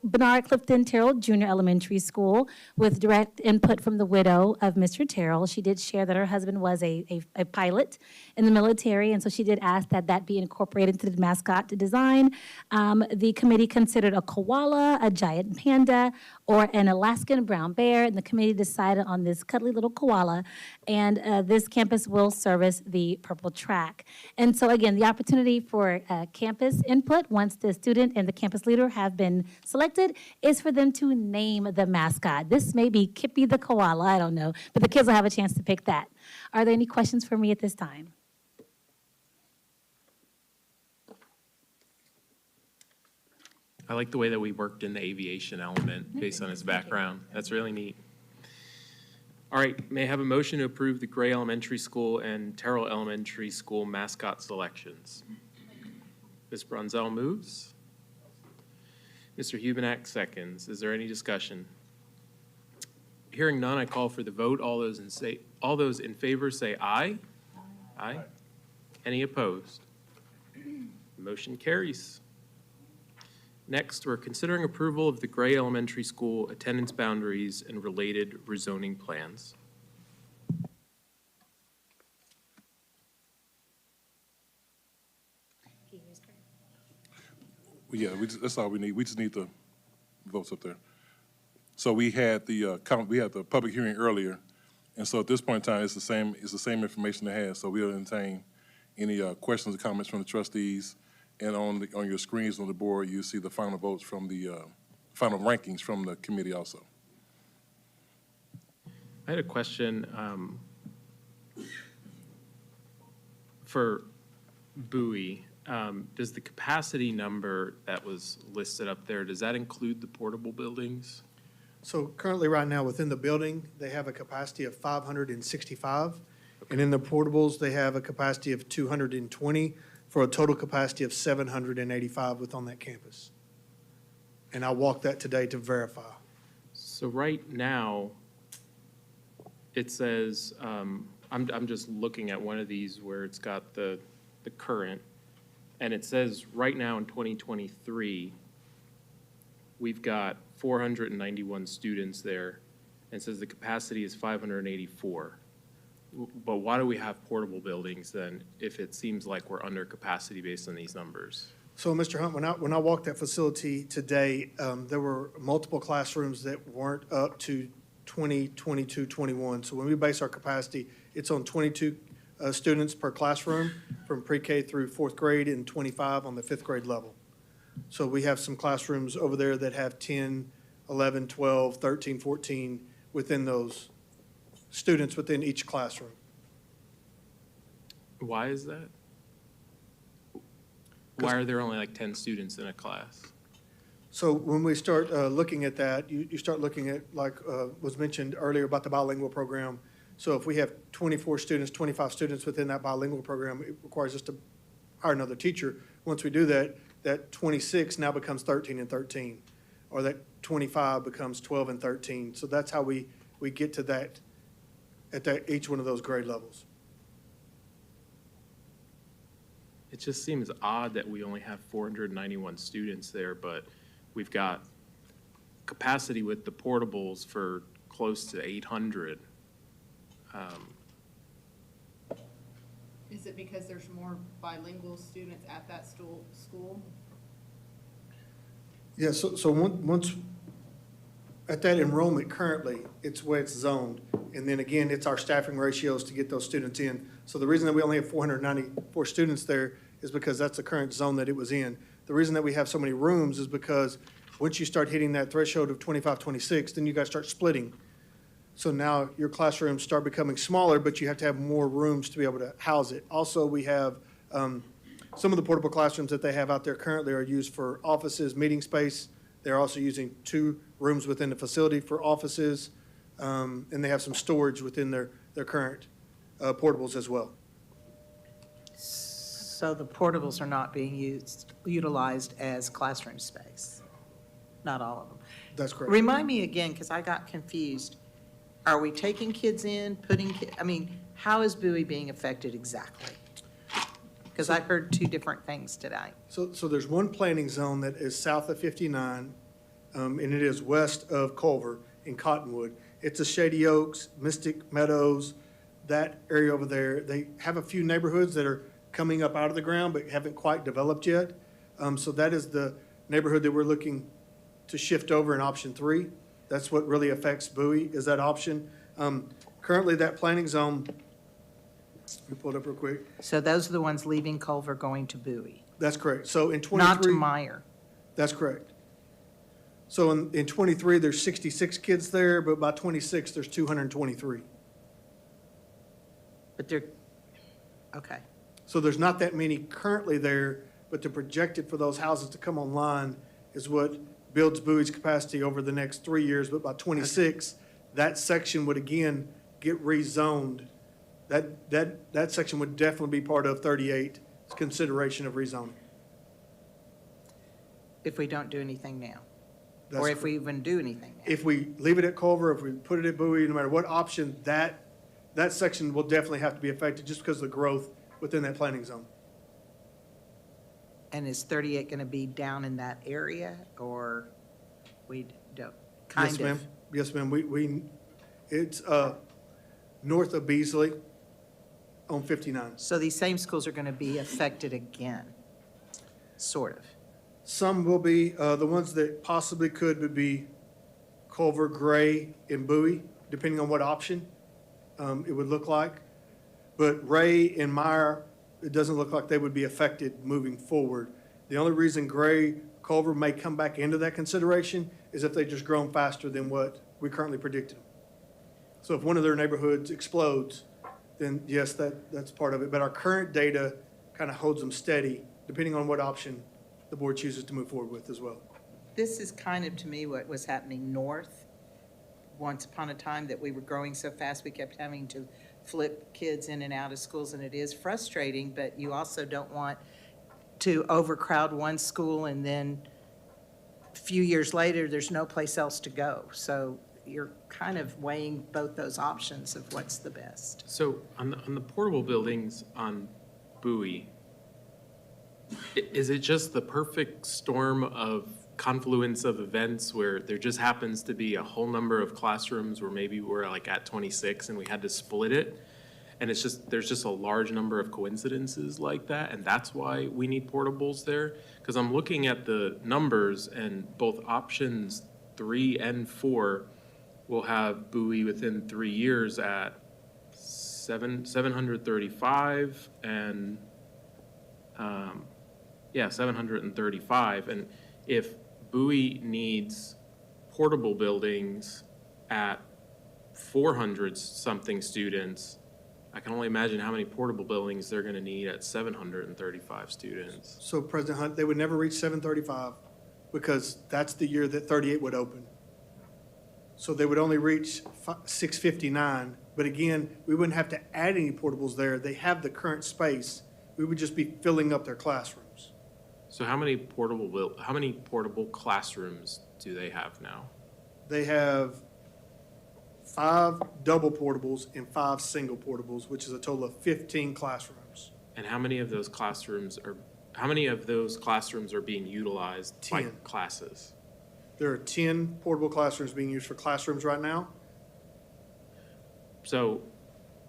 Speaker 4: Bernard Clifton Terrell Junior Elementary School, with direct input from the widow of Mr. Terrell, she did share that her husband was a pilot in the military, and so she did ask that that be incorporated into the mascot design. The committee considered a koala, a giant panda, or an Alaskan brown bear, and the committee decided on this cuddly little koala, and this campus will service the purple track. And so again, the opportunity for campus input, once the student and the campus leader have been selected, is for them to name the mascot. This may be Kippy the koala, I don't know, but the kids will have a chance to pick that. Are there any questions for me at this time?
Speaker 1: I like the way that we worked in the aviation element based on his background. That's really neat. All right, may I have a motion to approve the Gray Elementary School and Terrell Elementary School mascot selections? Ms. Brunzell moves. Mr. Hubenak seconds. Is there any discussion? Hearing none, I call for the vote. All those in favor say aye. Aye. Any opposed? Motion carries. Next, we're considering approval of the Gray Elementary School attendance boundaries and related rezoning plans.
Speaker 3: Yeah, that's all we need. We just need the votes up there. So we had the public hearing earlier, and so at this point in time, it's the same information they had. So we'll entertain any questions or comments from the trustees, and on your screens on the board, you see the final votes from the final rankings from the committee also.
Speaker 1: I had a question for Bowie. Does the capacity number that was listed up there, does that include the portable buildings?
Speaker 17: So currently, right now, within the building, they have a capacity of 565. And in the portables, they have a capacity of 220 for a total capacity of 785 within that campus. And I walked that today to verify.
Speaker 1: So right now, it says, I'm just looking at one of these where it's got the current, and it says right now in 2023, we've got 491 students there, and it says the capacity is 584. But why do we have portable buildings then if it seems like we're under capacity based on these numbers?
Speaker 17: So, Mr. Hunt, when I walked that facility today, there were multiple classrooms that weren't up to 22, 21. So when we base our capacity, it's on 22 students per classroom from pre-K through fourth grade and 25 on the fifth grade level. So we have some classrooms over there that have 10, 11, 12, 13, 14 within those students within each classroom.
Speaker 1: Why is that? Why are there only like 10 students in a class?
Speaker 17: So when we start looking at that, you start looking at, like was mentioned earlier about the bilingual program. So if we have 24 students, 25 students within that bilingual program, it requires us to hire another teacher. Once we do that, that 26 now becomes 13 and 13, or that 25 becomes 12 and 13. So that's how we get to that at each one of those grade levels.
Speaker 1: It just seems odd that we only have 491 students there, but we've got capacity with the portables for close to 800.
Speaker 15: Is it because there's more bilingual students at that school?
Speaker 17: Yeah, so once, at that enrollment currently, it's where it's zoned. And then again, it's our staffing ratios to get those students in. So the reason that we only have 494 students there is because that's the current zone that it was in. The reason that we have so many rooms is because once you start hitting that threshold of 25, 26, then you guys start splitting. So now your classrooms start becoming smaller, but you have to have more rooms to be able to house it. Also, we have some of the portable classrooms that they have out there currently are used for offices, meeting space. They're also using 2 rooms within the facility for offices, and they have some storage within their current portables as well.
Speaker 12: So the portables are not being utilized as classroom space? Not all of them?
Speaker 17: That's correct.
Speaker 12: Remind me again, because I got confused. Are we taking kids in, how is Bowie being affected exactly? Because I heard two different things today.
Speaker 17: So there's one planning zone that is south of 59, and it is west of Culver in Cottonwood. It's a Shady Oaks, Mystic Meadows, that area over there. They have a few neighborhoods that are coming up out of the ground but haven't quite developed yet. So that is the neighborhood that we're looking to shift over in option 3. That's what really affects Bowie, is that option. Currently, that planning zone, let me pull it up real quick.
Speaker 12: So those are the ones leaving Culver going to Bowie,
Speaker 17: That's correct. So in 23.
Speaker 12: not to Meyer.
Speaker 17: That's correct. So in 23, there's 66 kids there, but by 26, there's 223.
Speaker 12: But they're, okay.
Speaker 17: So there's not that many currently there, but the projected for those houses to come online is what builds Bowie's capacity over the next 3 years. But by 26, that section would again get rezoned. That section would definitely be part of 38's consideration of rezoning.
Speaker 12: If we don't do anything now,
Speaker 17: That's
Speaker 12: or if we even do anything now.
Speaker 17: If we leave it at Culver, if we put it at Bowie, no matter what option, that section will definitely have to be affected just because of the growth within that planning zone.
Speaker 12: And is 38 going to be down in that area, or we don't?
Speaker 17: Yes, ma'am. Yes, ma'am. It's north of Beasley on 59.
Speaker 12: So these same schools are going to be affected again, sort of.
Speaker 17: Some will be, the ones that possibly could would be Culver, Gray, and Bowie, depending on what option it would look like. But Ray and Meyer, it doesn't look like they would be affected moving forward. The only reason Gray, Culver may come back into that consideration is if they've just grown faster than what we currently predicted. So if one of their neighborhoods explodes, then yes, that's part of it. But our current data kind of holds them steady, depending on what option the board chooses to move forward with as well.
Speaker 12: This is kind of, to me, what was happening north. Once upon a time that we were growing so fast, we kept having to flip kids in and out of schools, and it is frustrating, but you also don't want to overcrowd one school and then a few years later, there's no place else to go. So you're kind of weighing both those options of what's the best.
Speaker 1: So on the portable buildings on Bowie, is it just the perfect storm of confluence of events where there just happens to be a whole number of classrooms where maybe we're like at 26 and we had to split it? And it's just, there's just a large number of coincidences like that, and that's why we need portables there? Because I'm looking at the numbers, and both options 3 and 4 will have Bowie within 3 years at 735 and 735. And if Bowie needs portable buildings at 400-something students, I can only imagine how many portable buildings they're going to need at 735 students.
Speaker 17: So President Hunt, they would never reach 735 because that's the year that 38 would open. So they would only reach 659. But again, we wouldn't have to add any portables there. They have the current space. We would just be filling up their classrooms.
Speaker 1: So how many portable classrooms do they have now?
Speaker 17: They have 5 double portables and 5 single portables, which is a total of 15 classrooms.
Speaker 1: And how many of those classrooms are being utilized by classes?
Speaker 17: There are 10 portable classrooms being used for classrooms right now.
Speaker 1: So,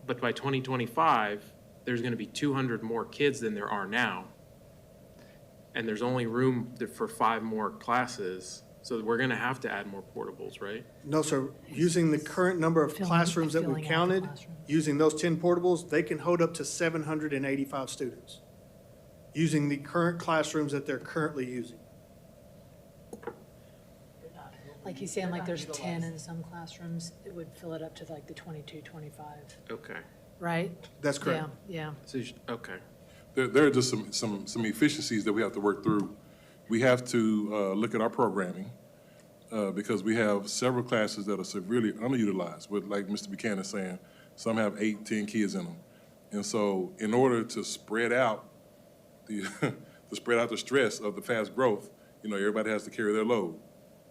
Speaker 1: but by 2025, there's going to be 200 more kids than there are now. And there's only room for 5 more classes. So we're going to have to add more portables, right?
Speaker 17: No, sir. Using the current number of classrooms that we've counted, using those 10 portables, they can hold up to 785 students, using the current classrooms that they're currently using.
Speaker 13: Like he's saying, like there's 10 in some classrooms, it would fill it up to like the 22, 25,
Speaker 1: Okay.
Speaker 13: right?
Speaker 17: That's correct.
Speaker 13: Yeah,
Speaker 1: So okay.
Speaker 3: There are just some efficiencies that we have to work through. We have to look at our programming because we have several classes that are severely underutilized. But like Mr. Buchanan is saying, some have 8, 10 kids in them. And so in order to spread out the the stress of the fast growth, everybody has to carry their load.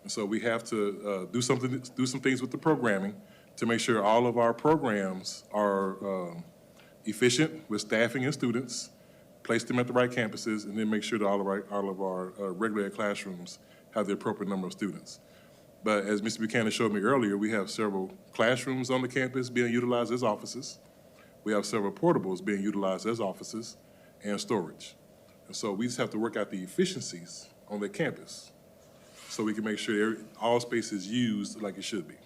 Speaker 3: And so we have to do some things with the programming to make sure all of our programs are efficient with staffing and students, place them at the right campuses, and then make sure that all of our regular ed classrooms have the appropriate number of students. But as Mr. Buchanan showed me earlier, we have several classrooms on the campus being utilized as offices. We have several portables being utilized as offices and storage. And so we just have to work out the efficiencies on the campus so we can make sure all space is used like it should be.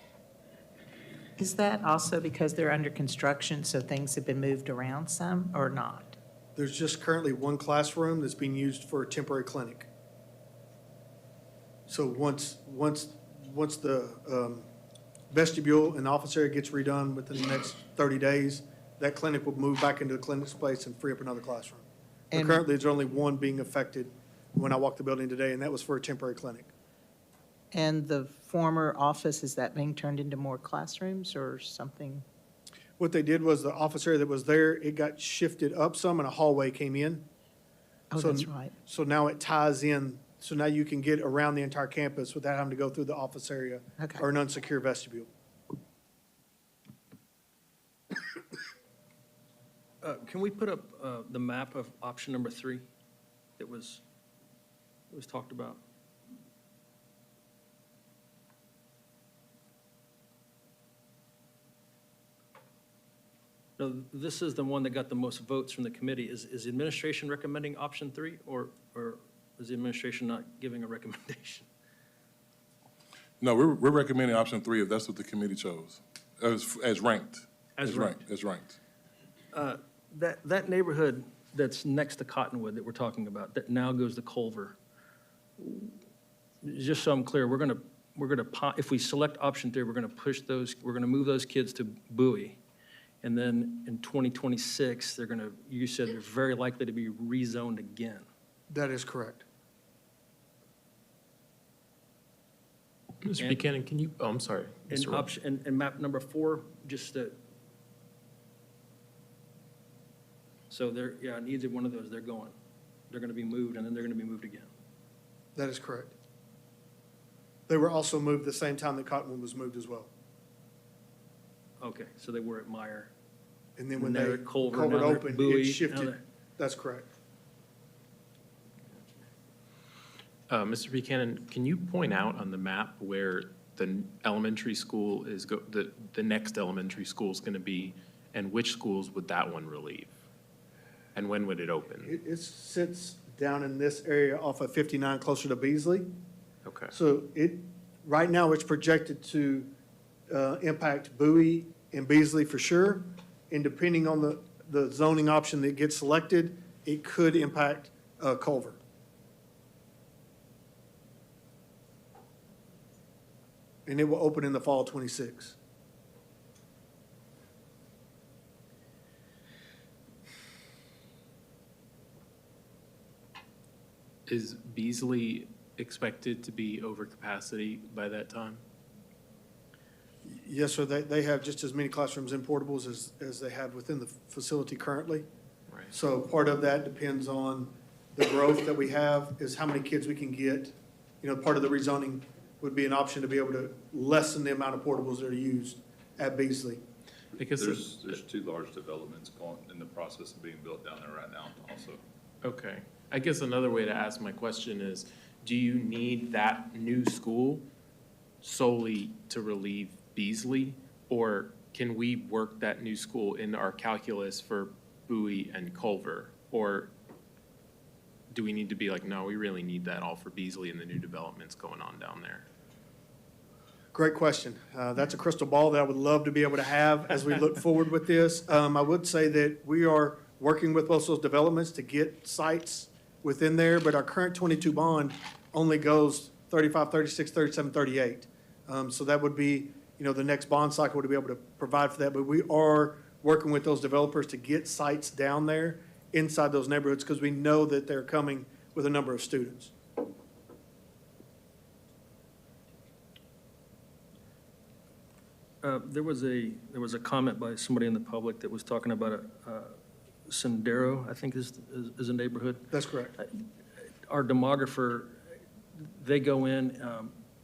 Speaker 12: Is that also because they're under construction, so things have been moved around some, or not?
Speaker 17: There's just currently one classroom that's being used for a temporary clinic. So once the vestibule and office area gets redone within the next 30 days, that clinic will move back into the clinic space and free up another classroom. But
Speaker 12: And-
Speaker 17: currently, there's only one being affected when I walked the building today, and that was for a temporary clinic.
Speaker 12: And the former office, is that being turned into more classrooms or something?
Speaker 17: What they did was the office area that was there, it got shifted up some and a hallway came in.
Speaker 12: Oh,
Speaker 17: So-
Speaker 12: that's right.
Speaker 17: So now it ties in, so now you can get around the entire campus without having to go through the office area
Speaker 12: Okay.
Speaker 17: or an unsecure vestibule.
Speaker 11: Can we put up the map of option number 3 that was talked about? No, this is the one that got the most votes from the committee. Is the administration recommending option 3, or is the administration not giving a recommendation?
Speaker 3: No, we're recommending option 3 if that's what the committee chose, as ranked.
Speaker 11: As ranked.
Speaker 3: As ranked.
Speaker 11: That neighborhood that's next to Cottonwood that we're talking about, that now goes to Culver, just so I'm clear, we're gonna, if we select option 3, we're gonna move those kids to Bowie. And then in 2026, you said they're very likely to be rezoned again.
Speaker 17: That is correct.
Speaker 1: Mr.
Speaker 11: And-
Speaker 1: Buchanan, can you, I'm sorry.
Speaker 11: And
Speaker 1: Mr. Rowe.
Speaker 11: option, and map number 4, just so they're, yeah, in either one of those, they're gonna be moved, and then they're gonna be moved again.
Speaker 17: That is correct. They were also moved the same time that Cottonwood was moved as well.
Speaker 11: Okay, so they were at Meyer.
Speaker 17: And then when
Speaker 11: they're
Speaker 17: they
Speaker 11: at Culver,
Speaker 17: Culver
Speaker 11: now they're
Speaker 17: opened,
Speaker 11: Bowie,
Speaker 17: it
Speaker 11: now
Speaker 17: shifted.
Speaker 11: they're-
Speaker 17: That's correct.
Speaker 1: Mr. Buchanan, can you point out on the map where the elementary school is, the next elementary school is going to be, and which schools would that one relieve? And when would it open?
Speaker 17: It sits down in this area off of 59, closer to Beasley.
Speaker 1: Okay.
Speaker 17: So right now, it's projected to impact Bowie and Beasley for sure. And depending on the zoning option that gets selected, it could impact Culver. And it will open in the fall of '26.
Speaker 1: Is Beasley expected to be over capacity by that time?
Speaker 17: Yes, sir. They have just as many classrooms in portables as they have within the facility currently.
Speaker 1: Right.
Speaker 17: So part of that depends on the growth that we have, is how many kids we can get. You know, part of the rezoning would be an option to be able to lessen the amount of portables that are used at Beasley.
Speaker 1: Because
Speaker 16: There's 2 large developments in the process of being built down there right now also.
Speaker 1: Okay. I guess another way to ask my question is, do you need that new school solely to relieve Beasley? Or can we work that new school in our calculus for Bowie and Culver? Or do we need to be like, no, we really need that all for Beasley and the new developments going on down there?
Speaker 17: Great question. That's a crystal ball that I would love to be able to have as we look forward with this. I would say that we are working with both those developments to get sites within there, but our current 22 bond only goes 35, 36, 37, 38. So that would be, the next bond cycle to be able to provide for that. But we are working with those developers to get sites down there inside those neighborhoods because we know that they're coming with a number of students.
Speaker 11: There was a comment by somebody in the public that was talking about Sendero, I think is a neighborhood.
Speaker 17: That's correct.
Speaker 11: Our demographer, they go in,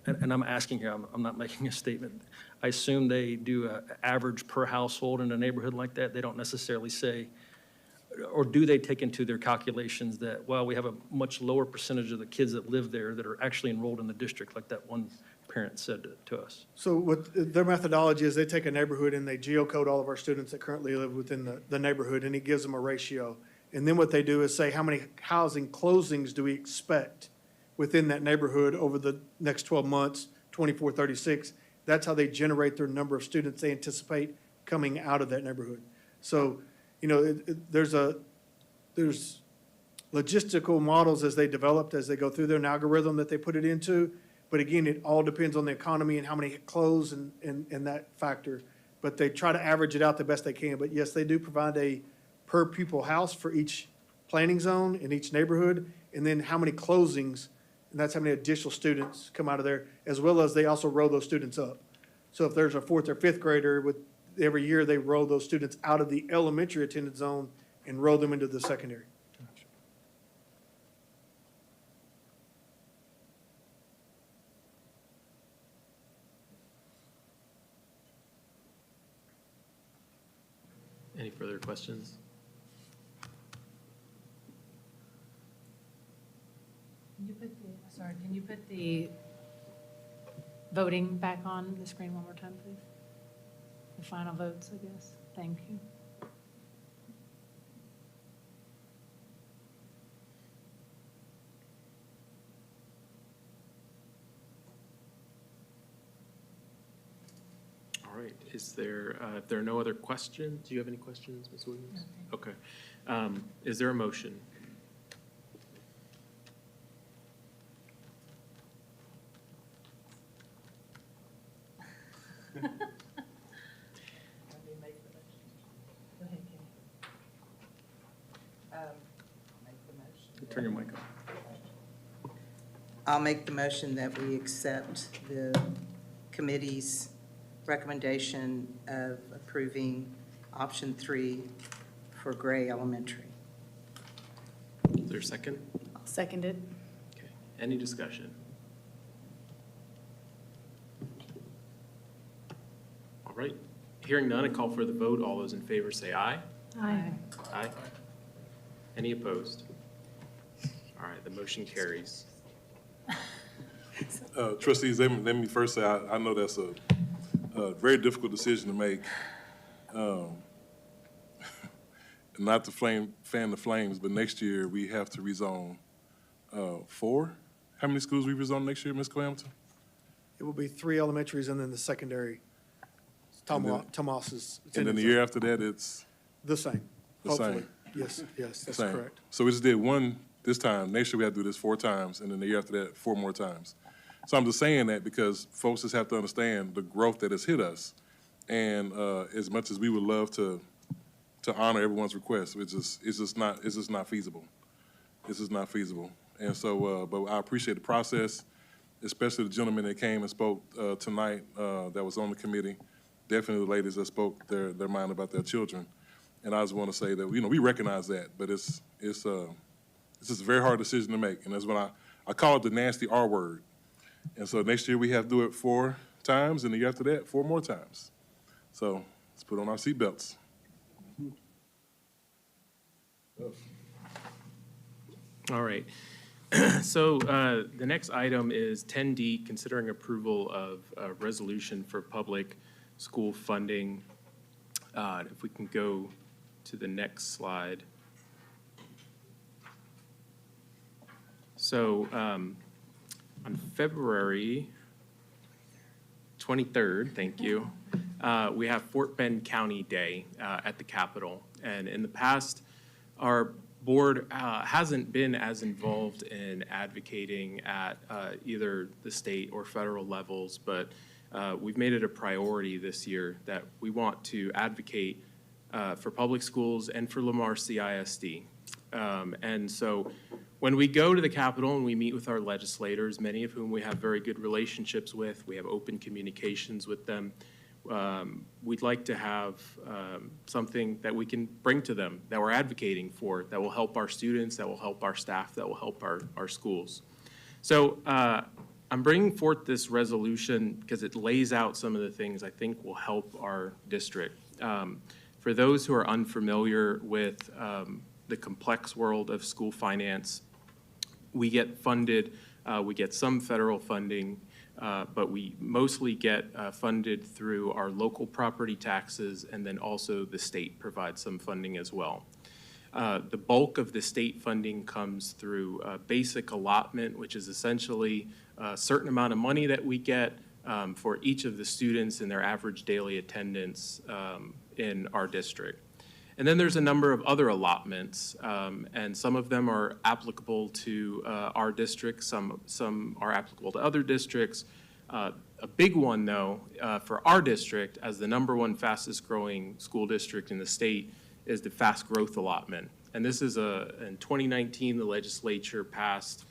Speaker 11: and I'm asking here, I'm not making a statement. I assume they do an average per household in a neighborhood like that. They don't necessarily say, or do they take into their calculations that, well, we have a much lower percentage of the kids that live there that are actually enrolled in the district, like that one parent said to us?
Speaker 17: So what their methodology is, they take a neighborhood and they geocode all of our students that currently live within the neighborhood, and it gives them a ratio. And then what they do is say, how many housing closings do we expect within that neighborhood over the next 12 months, 24, 36? That's how they generate their number of students they anticipate coming out of that neighborhood. So, you know, there's logistical models as they developed, as they go through their algorithm that they put it into. But again, it all depends on the economy and how many close and that factor. But they try to average it out the best they can. But yes, they do provide a per pupil house for each planning zone in each neighborhood, and then how many closings, and that's how many additional students come out of there, as well as they also roll those students up. So if there's a fourth or fifth grader, every year they roll those students out of the elementary attendance zone and roll them into the secondary.
Speaker 1: Any further questions?
Speaker 13: Can you put the voting back on the screen one more time, please? The final votes, I guess. Thank you.
Speaker 1: All right, if there are no other questions, do you have any questions, Ms. Williams? Okay. Is there a motion? Turn your mic on.
Speaker 12: I'll make the motion that we accept the committee's recommendation of approving option 3 for Gray Elementary.
Speaker 1: Is there a second?
Speaker 15: I'll second it.
Speaker 1: Okay, any discussion? All right, hearing none, I call for the vote. All those in favor say aye.
Speaker 13: Aye.
Speaker 1: Aye. Any opposed? All right, the motion carries.
Speaker 3: Trustees, let me first say, I know that's a very difficult decision to make. Not to fan the flames, but next year we have to rezone 4. How many schools we rezone next year, Ms. Clamton?
Speaker 17: It will be 3 elementaries and then the secondary, Tomas's.
Speaker 3: And then the year after that, it's
Speaker 17: The same,
Speaker 3: the
Speaker 17: hopefully.
Speaker 3: same.
Speaker 17: Yes, that's
Speaker 3: Same.
Speaker 17: correct.
Speaker 3: So we just did one this time. Next year we have to do this 4 times, and then the year after that, 4 more times. So I'm just saying that because folks just have to understand the growth that has hit us. And as much as we would love to honor everyone's request, it's just not feasible. It's just not feasible. And so, but I appreciate the process, especially the gentleman that came and spoke tonight that was on the committee. Definitely the ladies that spoke their mind about their children. And I just want to say that, you know, we recognize that, but it's just a very hard decision to make. And that's when I call it the nasty R word. And so next year we have to do it 4 times, and the year after that, 4 more times. So let's put on our seatbelts.
Speaker 1: All right. So the next item is 10D, considering approval of a resolution for public school funding. If we can go to the next slide. So on February 23rd, thank you, we have Fort Bend County Day at the Capitol. And in the past, our board hasn't been as involved in advocating at either the state or federal levels, but we've made it a priority this year that we want to advocate for public schools and for Lamar CISD. And so when we go to the Capitol and we meet with our legislators, many of whom we have very good relationships with, we have open communications with them, we'd like to have something that we can bring to them, that we're advocating for, that will help our students, that will help our staff, that will help our schools. So I'm bringing forth this resolution because it lays out some of the things I think will help our district. For those who are unfamiliar with the complex world of school finance, we get funded, we get some federal funding, but we mostly get funded through our local property taxes, and then also the state provides some funding as well. The bulk of the state funding comes through basic allotment, which is essentially a certain amount of money that we get for each of the students and their average daily attendance in our district. And then there's a number of other allotments, and some of them are applicable to our district, some are applicable to other districts. A big one, though, for our district, as the #1 fastest growing school district in the state, is the fast growth allotment. And this is in 2019, the legislature passed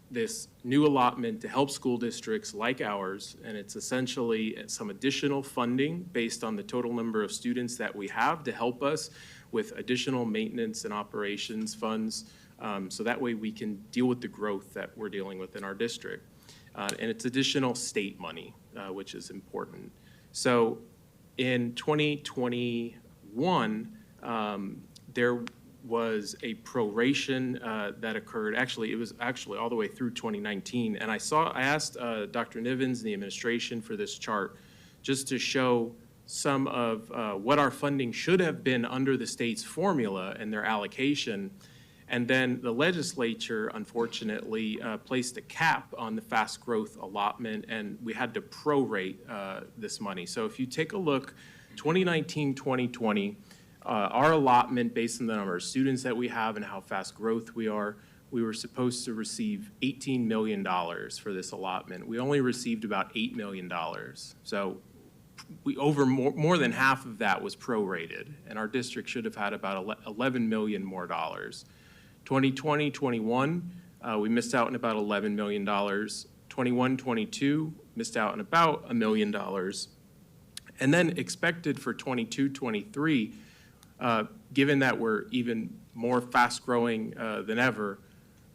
Speaker 1: this new allotment to help school districts like ours, and it's essentially some additional funding based on the total number of students that we have to help us with additional maintenance and operations funds, so that way we can deal with the growth that we're dealing with in our district. And it's additional state money, which is important. So in 2021, there was a proration that occurred. Actually, it was actually all the way through 2019. And I asked Dr. Nivens and the administration for this chart just to show some of what our funding should have been under the state's formula and their allocation. And then the legislature, unfortunately, placed a cap on the fast growth allotment, and we had to prorate this money. So if you take a look, 2019, 2020, our allotment based on the number of students that we have and how fast growth we are, we were supposed to receive $18 million for this allotment. We only received about $8 million. So more than half of that was prorated, and our district should have had about $11 million more dollars. 2020, 21, we missed out on about $11 million. 21, 22, missed out on about $1 million. And then expected for 22, 23, given that we're even more fast-growing than ever,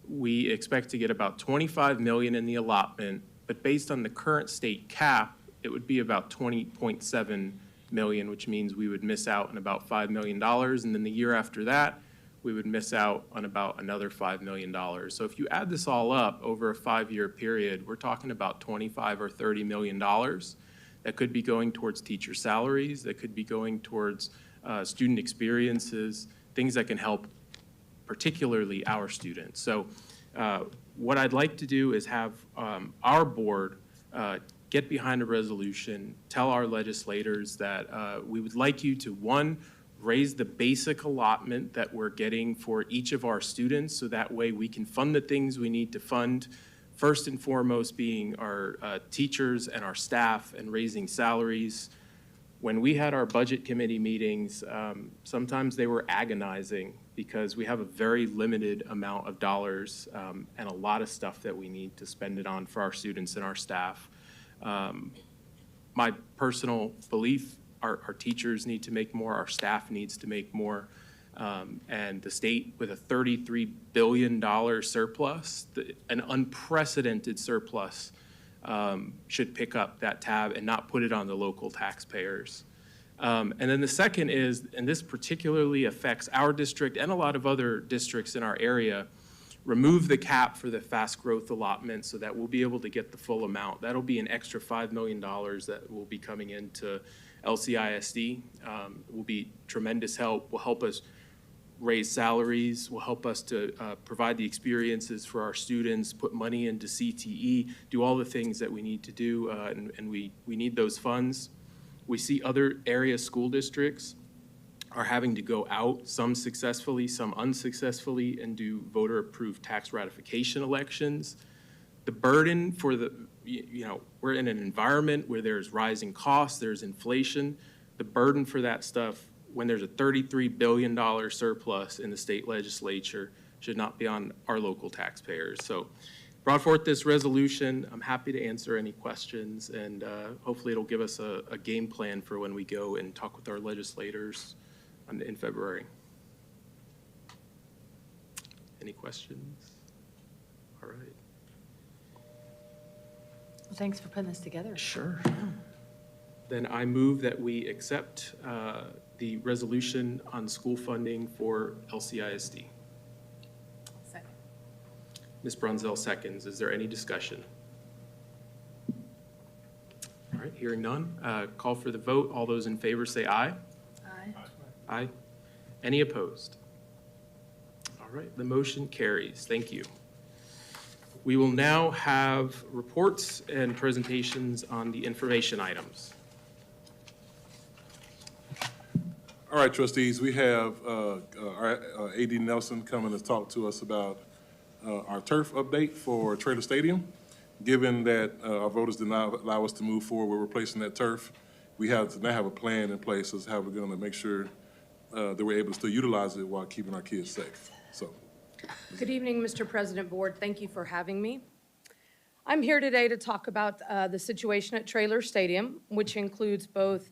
Speaker 1: we expect to get about $25 million in the allotment, but based on the current state cap, it would be about $20.7 million, which means we would miss out on about $5 million, and then the year after that, we would miss out on about another $5 million. So if you add this all up over a 5-year period, we're talking about $25 or $30 million that could be going towards teacher salaries, that could be going towards student experiences, things that can help particularly our students. So what I'd like to do is have our board get behind a resolution, tell our legislators that we would like you to, one, raise the basic allotment that we're getting for each of our students, so that way we can fund the things we need to fund, first and foremost being our teachers and our staff and raising salaries. When we had our budget committee meetings, sometimes they were agonizing because we have a very limited amount of dollars and a lot of stuff that we need to spend it on for our students and our staff. My personal belief, our teachers need to make more, our staff needs to make more, and the state with a $33 billion surplus, an unprecedented surplus, should pick up that tab and not put it on the local taxpayers. And then the second is, and this particularly affects our district and a lot of other districts in our area, remove the cap for the fast growth allotment so that we'll be able to get the full amount. That'll be an extra $5 million that will be coming into LCISD. Will be tremendous help, will help us raise salaries, will help us to provide the experiences for our students, put money into CTE, do all the things that we need to do, and we need those funds. We see other area school districts are having to go out, some successfully, some unsuccessfully, and do voter-approved tax ratification elections. The burden for we're in an environment where there's rising costs, there's inflation. The burden for that stuff, when there's a $33 billion surplus in the state legislature, should not be on our local taxpayers. So brought forth this resolution. I'm happy to answer any questions, and hopefully it'll give us a game plan for when we go and talk with our legislators in February. Any questions? All right.
Speaker 13: Well, thanks for putting this together.
Speaker 1: Sure. Then I move that we accept the resolution on school funding for LCISD.
Speaker 13: Second.
Speaker 1: Ms. Brunzell seconds. Is there any discussion? All right, hearing none, call for the vote. All those in favor say aye.
Speaker 13: Aye.
Speaker 1: Aye. Any opposed? All right, the motion carries. Thank you. We will now have reports and presentations on the information items.
Speaker 3: All right, trustees, we have our AD Nelson coming to talk to us about our turf update for Trader Stadium. Given that our voters did not allow us to move forward with replacing that turf, we have to now have a plan in place as how we're going to make sure that we're able to still utilize it while keeping our kids safe. So,
Speaker 10: good evening, Mr. President, Board. Thank you for having me. I'm here today to talk about the situation at Traylor Stadium, which includes both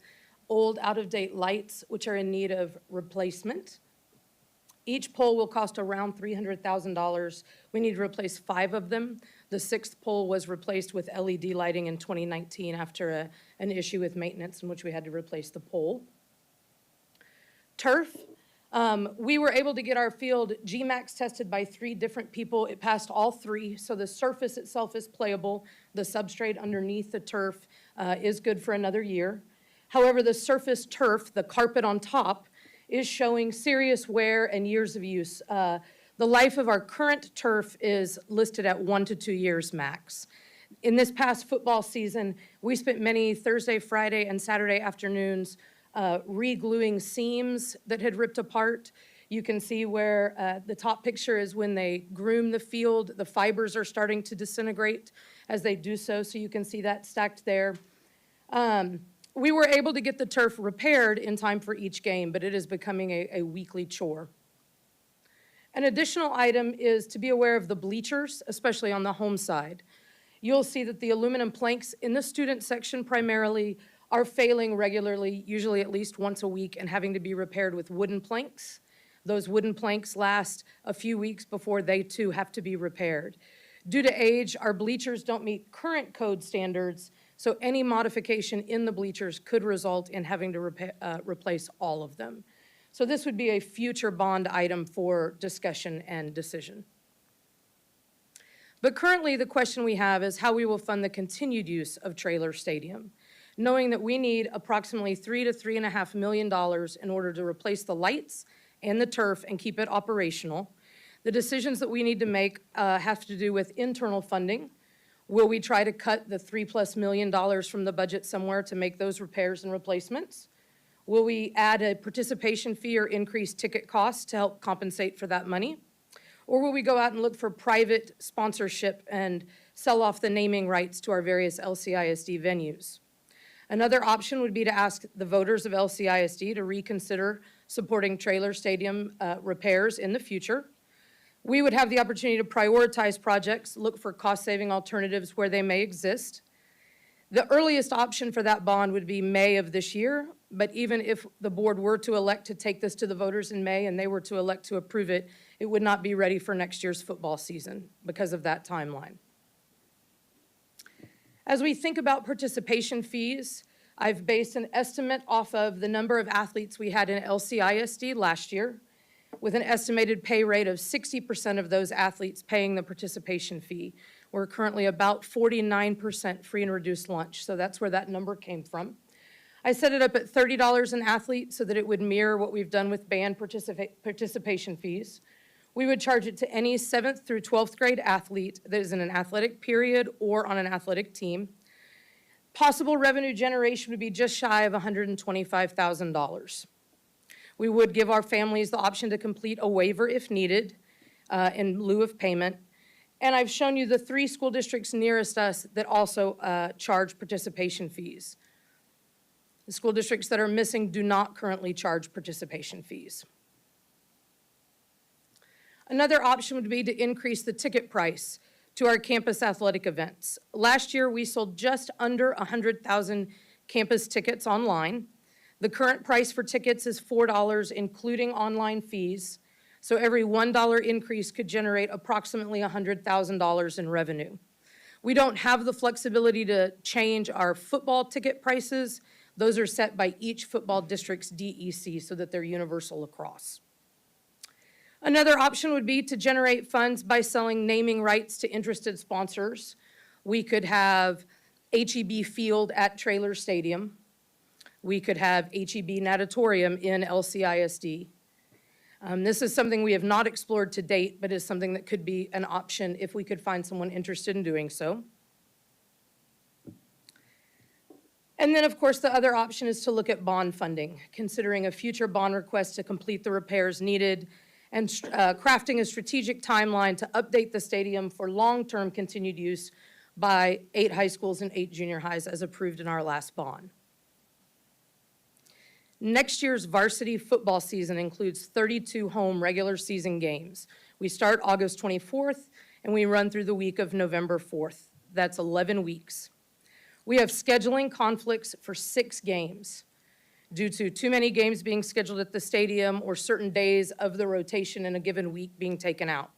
Speaker 10: old, out-of-date lights, which are in need of replacement. Each pole will cost around $300,000. We need to replace 5 of them. The 6th pole was replaced with LED lighting in 2019 after an issue with maintenance in which we had to replace the pole. Turf, we were able to get our field GMAX tested by 3 different people. It passed all 3, so the surface itself is playable. The substrate underneath the turf is good for another year. However, the surface turf, the carpet on top, is showing serious wear and years of use. The life of our current turf is listed at 1 to 2 years max. In this past football season, we spent many Thursday, Friday, and Saturday afternoons re-gluing seams that had ripped apart. You can see where the top picture is when they groom the field. The fibers are starting to disintegrate as they do so you can see that stacked there. We were able to get the turf repaired in time for each game, but it is becoming a weekly chore. An additional item is to be aware of the bleachers, especially on the home side. You'll see that the aluminum planks in the student section primarily are failing regularly, usually at least once a week, and having to be repaired with wooden planks. Those wooden planks last a few weeks before they too have to be repaired. Due to age, our bleachers don't meet current code standards, so any modification in the bleachers could result in having to replace all of them. So this would be a future bond item for discussion and decision. But currently, the question we have is how we will fund the continued use of Traylor Stadium, knowing that we need approximately $3 to $3.5 million in order to replace the lights and the turf and keep it operational. The decisions that we need to make have to do with internal funding. Will we try to cut the $3+ million from the budget somewhere to make those repairs and replacements? Will we add a participation fee or increase ticket costs to help compensate for that money? Or will we go out and look for private sponsorship and sell off the naming rights to our various LCISD venues? Another option would be to ask the voters of LCISD to reconsider supporting Traylor Stadium repairs in the future. We would have the opportunity to prioritize projects, look for cost-saving alternatives where they may exist. The earliest option for that bond would be May of this year, but even if the board were to elect to take this to the voters in May and they were to elect to approve it, it would not be ready for next year's football season because of that timeline. As we think about participation fees, I've based an estimate off of the number of athletes we had in LCISD last year, with an estimated pay rate of 60% of those athletes paying the participation fee. We're currently about 49% free and reduced lunch, so that's where that number came from. I set it up at $30 an athlete so that it would mirror what we've done with band participation fees. We would charge it to any 7th through 12th grade athlete that is in an athletic period or on an athletic team. Possible revenue generation would be just shy of $125,000. We would give our families the option to complete a waiver if needed in lieu of payment. And I've shown you the 3 school districts nearest us that also charge participation fees. The school districts that are missing do not currently charge participation fees. Another option would be to increase the ticket price to our campus athletic events. Last year, we sold just under 100,000 campus tickets online. The current price for tickets is $4, including online fees. So every $1 increase could generate approximately $100,000 in revenue. We don't have the flexibility to change our football ticket prices Those are set by each football district's DEC so that they're universal across. Another option would be to generate funds by selling naming rights to interested sponsors. We could have HEB Field at Traylor Stadium. We could have HEB Natatorium in LCISD. This is something we have not explored to date, but is something that could be an option if we could find someone interested in doing so. And then, of course, the other option is to look at bond funding, considering a future bond request to complete the repairs needed and crafting a strategic timeline to update the stadium for long-term continued use by 8 high schools and 8 junior highs as approved in our last bond. Next year's varsity football season includes 32 home regular season games. We start August 24th and we run through the week of November 4th. That's 11 weeks. We have scheduling conflicts for 6 games due to too many games being scheduled at the stadium or certain days of the rotation in a given week being taken out.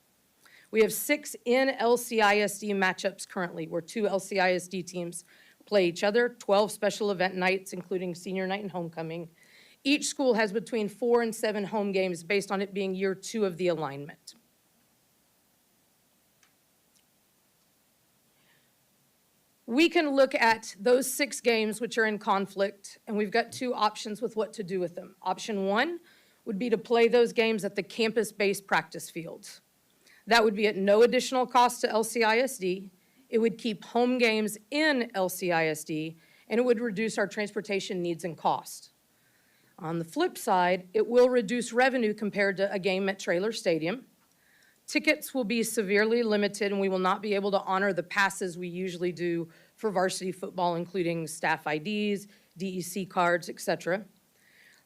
Speaker 10: We have 6 in LCISD matchups currently, where 2 LCISD teams play each other, 12 special event nights, including senior night and homecoming. Each school has between 4 and 7 home games based on it being year 2 of the alignment. We can look at those 6 games which are in conflict, and we've got 2 options with what to do with them. Option 1 would be to play those games at the campus-based practice fields. That would be at no additional cost to LCISD. It would keep home games in LCISD, and it would reduce our transportation needs and cost. On the flip side, it will reduce revenue compared to a game at Traylor Stadium. Tickets will be severely limited, and we will not be able to honor the passes we usually do for varsity football, including staff IDs, DEC cards, etc.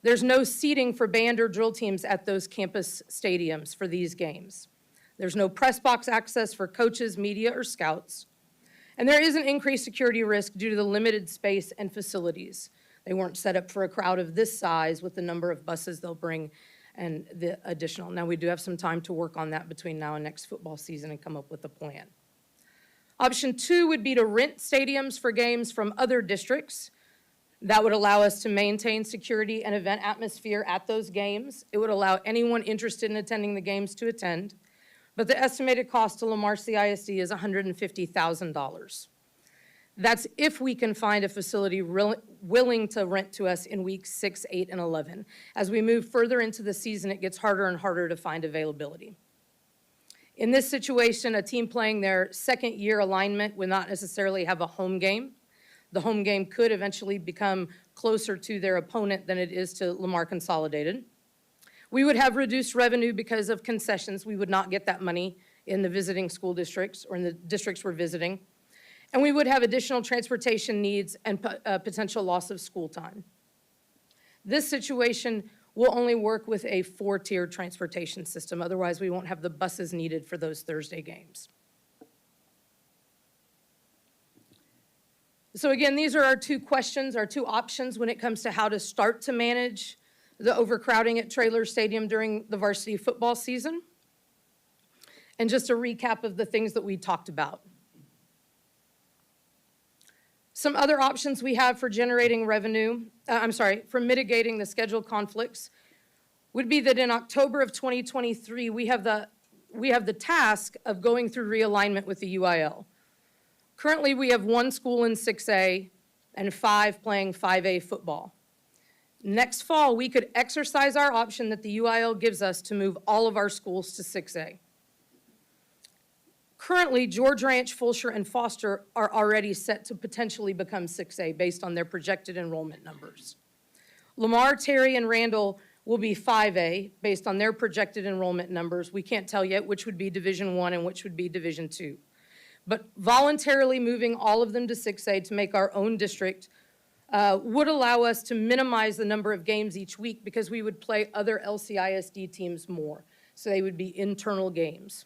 Speaker 10: There's no seating for band or drill teams at those campus stadiums for these games. There's no press box access for coaches, media, or scouts. And there is an increased security risk due to the limited space and facilities. They weren't set up for a crowd of this size with the number of buses they'll bring and the additional. Now, we do have some time to work on that between now and next football season and come up with a plan. Option 2 would be to rent stadiums for games from other districts. That would allow us to maintain security and event atmosphere at those games. It would allow anyone interested in attending the games to attend. But the estimated cost to Lamar CISD is $150,000. That's if we can find a facility willing to rent to us in weeks 6, 8, and 11. As we move further into the season, it gets harder and harder to find availability. In this situation, a team playing their second-year alignment would not necessarily have a home game. The home game could eventually become closer to their opponent than it is to Lamar Consolidated. We would have reduced revenue because of concessions. We would not get that money in the visiting school districts or in the districts we're visiting. And we would have additional transportation needs and potential loss of school time. This situation will only work with a 4-tiered transportation system. Otherwise, we won't have the buses needed for those Thursday games. So again, these are our 2 questions, our 2 options when it comes to how to start to manage the overcrowding at Traylor Stadium during the varsity football season. And just a recap of the things that we talked about. Some other options we have for generating revenue, for mitigating the schedule conflicts would be that in October of 2023, we have the task of going through realignment with the UIL. Currently, we have 1 school in 6A and 5 playing 5A football. Next fall, we could exercise our option that the UIL gives us to move all of our schools to 6A. Currently, George Ranch, Fulshire, and Foster are already set to potentially become 6A based on their projected enrollment numbers. Lamar, Terry, and Randall will be 5A based on their projected enrollment numbers. We can't tell yet which would be Division I and which would be Division II. But voluntarily moving all of them to 6A to make our own district would allow us to minimize the number of games each week because we would play other LCISD teams more. So they would be internal games.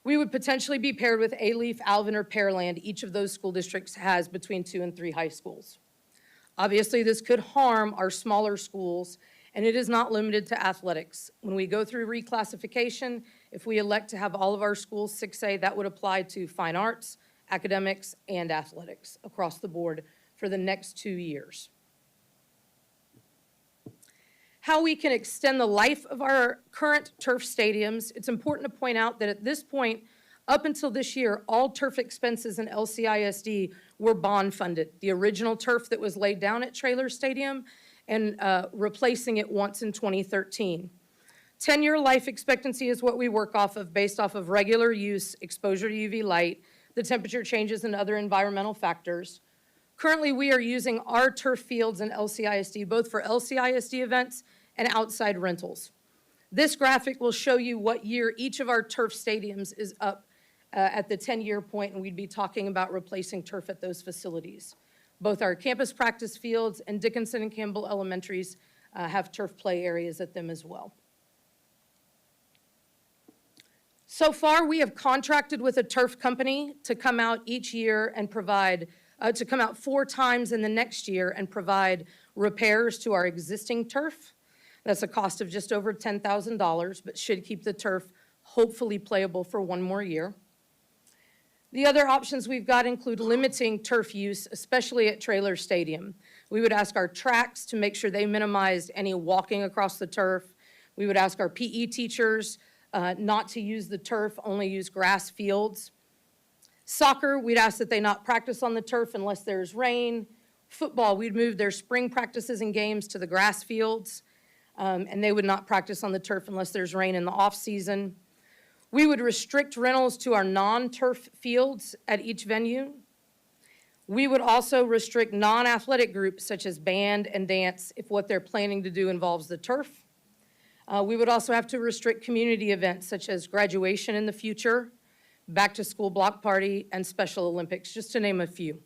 Speaker 10: We would potentially be paired with Alief, Alvin, or Pearland. Each of those school districts has between 2 and 3 high schools. Obviously, this could harm our smaller schools, and it is not limited to athletics. When we go through reclassification, if we elect to have all of our schools 6A, that would apply to fine arts, academics, and athletics across the board for the next 2 years. how we can extend the life of our current turf stadiums. It's important to point out that at this point, up until this year, all turf expenses in LCISD were bond funded. The original turf that was laid down at Traylor Stadium and replacing it once in 2013. 10-year life expectancy is what we work off of based off of regular use, exposure to UV light, the temperature changes and other environmental factors. Currently, we are using our turf fields in LCISD, both for LCISD events and outside rentals. This graphic will show you what year each of our turf stadiums is up at the 10-year point, and we'd be talking about replacing turf at those facilities. Both our campus practice fields and Dickinson and Campbell Elementaries have turf play areas at them as well. So far, we have contracted with a turf company to come out each year and provide, to come out 4 times in the next year and provide repairs to our existing turf. That's a cost of just over $10,000, but should keep the turf hopefully playable for 1 more year. The other options we've got include limiting turf use, especially at Traylor Stadium. We would ask our tracks to make sure they minimized any walking across the turf. We would ask our PE teachers not to use the turf, only use grass fields. Soccer, we'd ask that they not practice on the turf unless there's rain. Football, we'd move their spring practices and games to the grass fields, and they would not practice on the turf unless there's rain in the off-season. We would restrict rentals to our non-turf fields at each venue. We would also restrict non-athletic groups such as band and dance if what they're planning to do involves the turf. We would also have to restrict community events such as graduation in the future, back to school block party, and Special Olympics, just to name a few.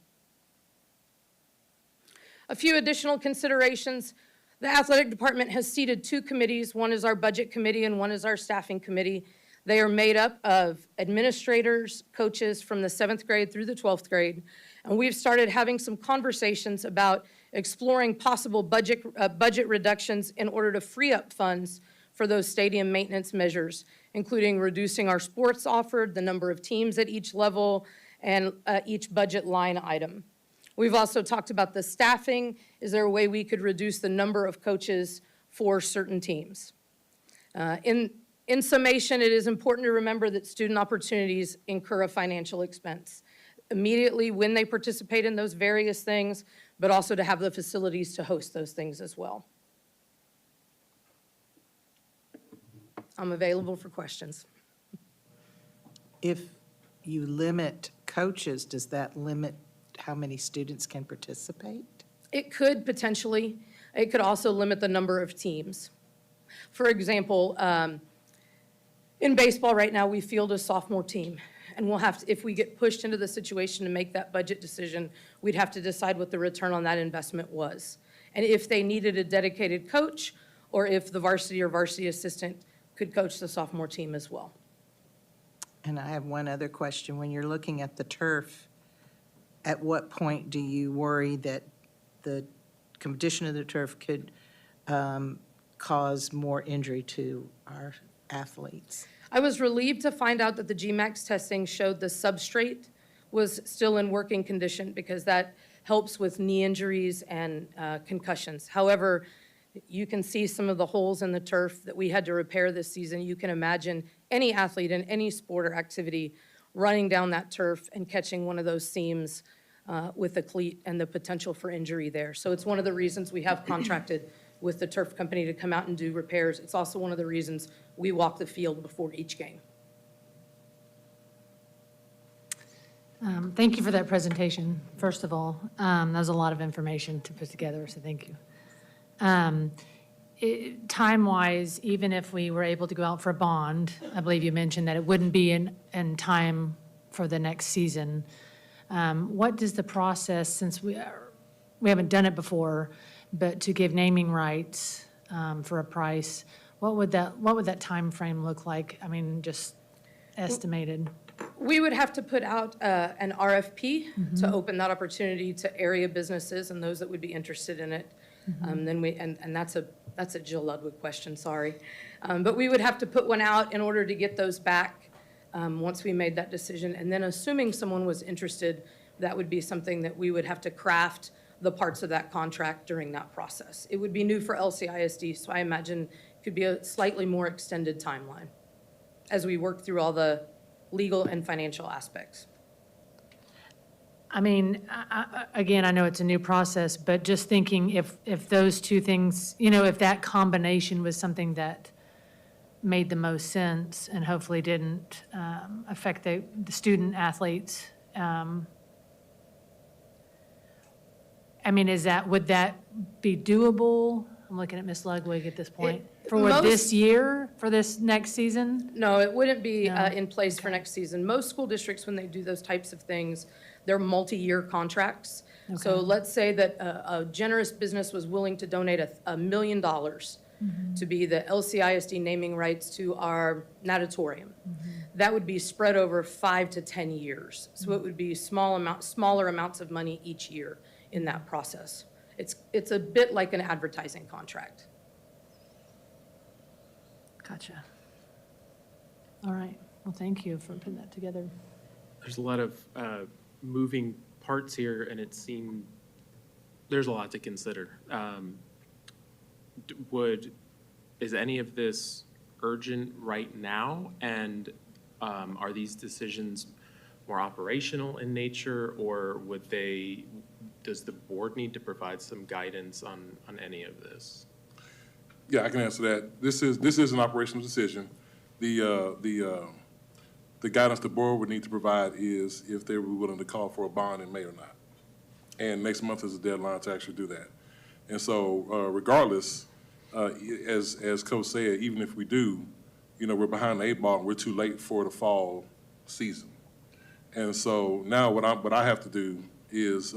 Speaker 10: A few additional considerations. The athletic department has seated 2 committees. One is our budget committee and one is our staffing committee. They are made up of administrators, coaches from the 7th grade through the 12th grade, and we've started having some conversations about exploring possible budget reductions in order to free up funds for those stadium maintenance measures, including reducing our sports offered, the number of teams at each level, and each budget line item. We've also talked about the staffing. Is there a way we could reduce the number of coaches for certain teams? In summation, it is important to remember that student opportunities incur a financial expense immediately when they participate in those various things, but also to have the facilities to host those things as well. I'm available for questions.
Speaker 12: If you limit coaches, does that limit how many students can participate?
Speaker 10: It could potentially. It could also limit the number of teams. For example, in baseball right now, we field a sophomore team, and we'll have to, if we get pushed into the situation to make that budget decision, we'd have to decide what the return on that investment was. And if they needed a dedicated coach, or if the varsity or varsity assistant could coach the sophomore team as well.
Speaker 12: And I have one other question. When you're looking at the turf, at what point do you worry that the condition of the turf could cause more injury to our athletes?
Speaker 10: I was relieved to find out that the GMAX testing showed the substrate was still in working condition because that helps with knee injuries and concussions. However, you can see some of the holes in the turf that we had to repair this season. You can imagine any athlete in any sport or activity running down that turf and catching one of those seams with a cleat and the potential for injury there. So it's one of the reasons we have contracted with the turf company to come out and do repairs. It's also one of the reasons we walk the field before each game.
Speaker 13: Thank you for that presentation, first of all. That was a lot of information to put together, so thank you. Time-wise, even if we were able to go out for a bond, I believe you mentioned that it wouldn't be in time for the next season. What does the process, since we haven't done it before, but to give naming rights for a price, what would that time frame look like? I mean, just estimated.
Speaker 10: We would have to put out an RFP to open that opportunity to area businesses and those that would be interested in it. Then that's a Jill Ludwig question, sorry. But we would have to put one out in order to get those back once we made that decision. And then assuming someone was interested, that would be something that we would have to craft the parts of that contract during that process. It would be new for LCISD, so I imagine it could be a slightly more extended timeline as we work through all the legal and financial aspects.
Speaker 13: I mean, again, I know it's a new process, but just thinking if those two things, you know, if that combination was something that made the most sense and hopefully didn't affect the student athletes. I mean, would that be doable? I'm looking at Ms. Ludwig at this point. For this year, for this next season?
Speaker 10: No, it wouldn't be in place for next season. Most school districts, when they do those types of things, they're multi-year contracts. So
Speaker 13: Okay.
Speaker 10: let's say that a generous business was willing to donate $1 million to be the LCISD naming rights to our natatorium. That would be spread over 5 to 10 years. So it would be smaller amounts of money each year in that process. It's a bit like an advertising contract.
Speaker 13: Gotcha. All right. Well, thank you for putting that together.
Speaker 1: There's a lot of moving parts here, and it seemed there's a lot to consider. Is any of this urgent right now? And are these decisions more operational in nature, or does the board need to provide some guidance on any of this?
Speaker 3: Yeah, I can answer that. This is an operational decision. The guidance the board would need to provide is if they were willing to call for a bond in May or not. And next month is the deadline to actually do that. And so regardless, as Coach said, even if we do, you know, we're behind the 8 ball and we're too late for the fall season. And so now what I have to do is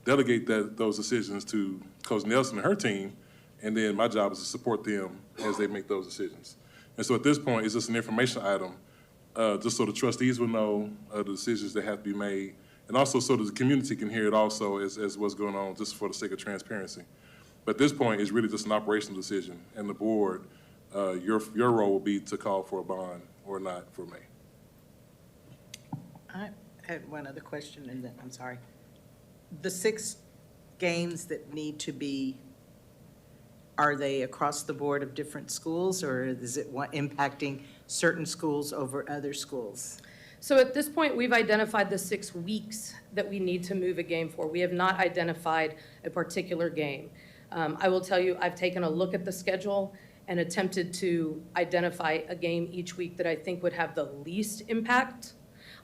Speaker 3: delegate those decisions to Coach Nelson and her team, and then my job is to support them as they make those decisions. And so at this point, it's just an information item, just so the trustees will know the decisions that have to be made, and also so that the community can hear it also as what's going on, just for the sake of transparency. But at this point, it's really just an operational decision, and the board, your role will be to call for a bond or not for May.
Speaker 12: I had one other question, and then, I'm sorry. The 6 games that need to be, are they across the board of different schools, or is it impacting certain schools over other schools?
Speaker 10: So at this point, we've identified the 6 weeks that we need to move a game for. We have not identified a particular game. I will tell you, I've taken a look at the schedule and attempted to identify a game each week that I think would have the least impact.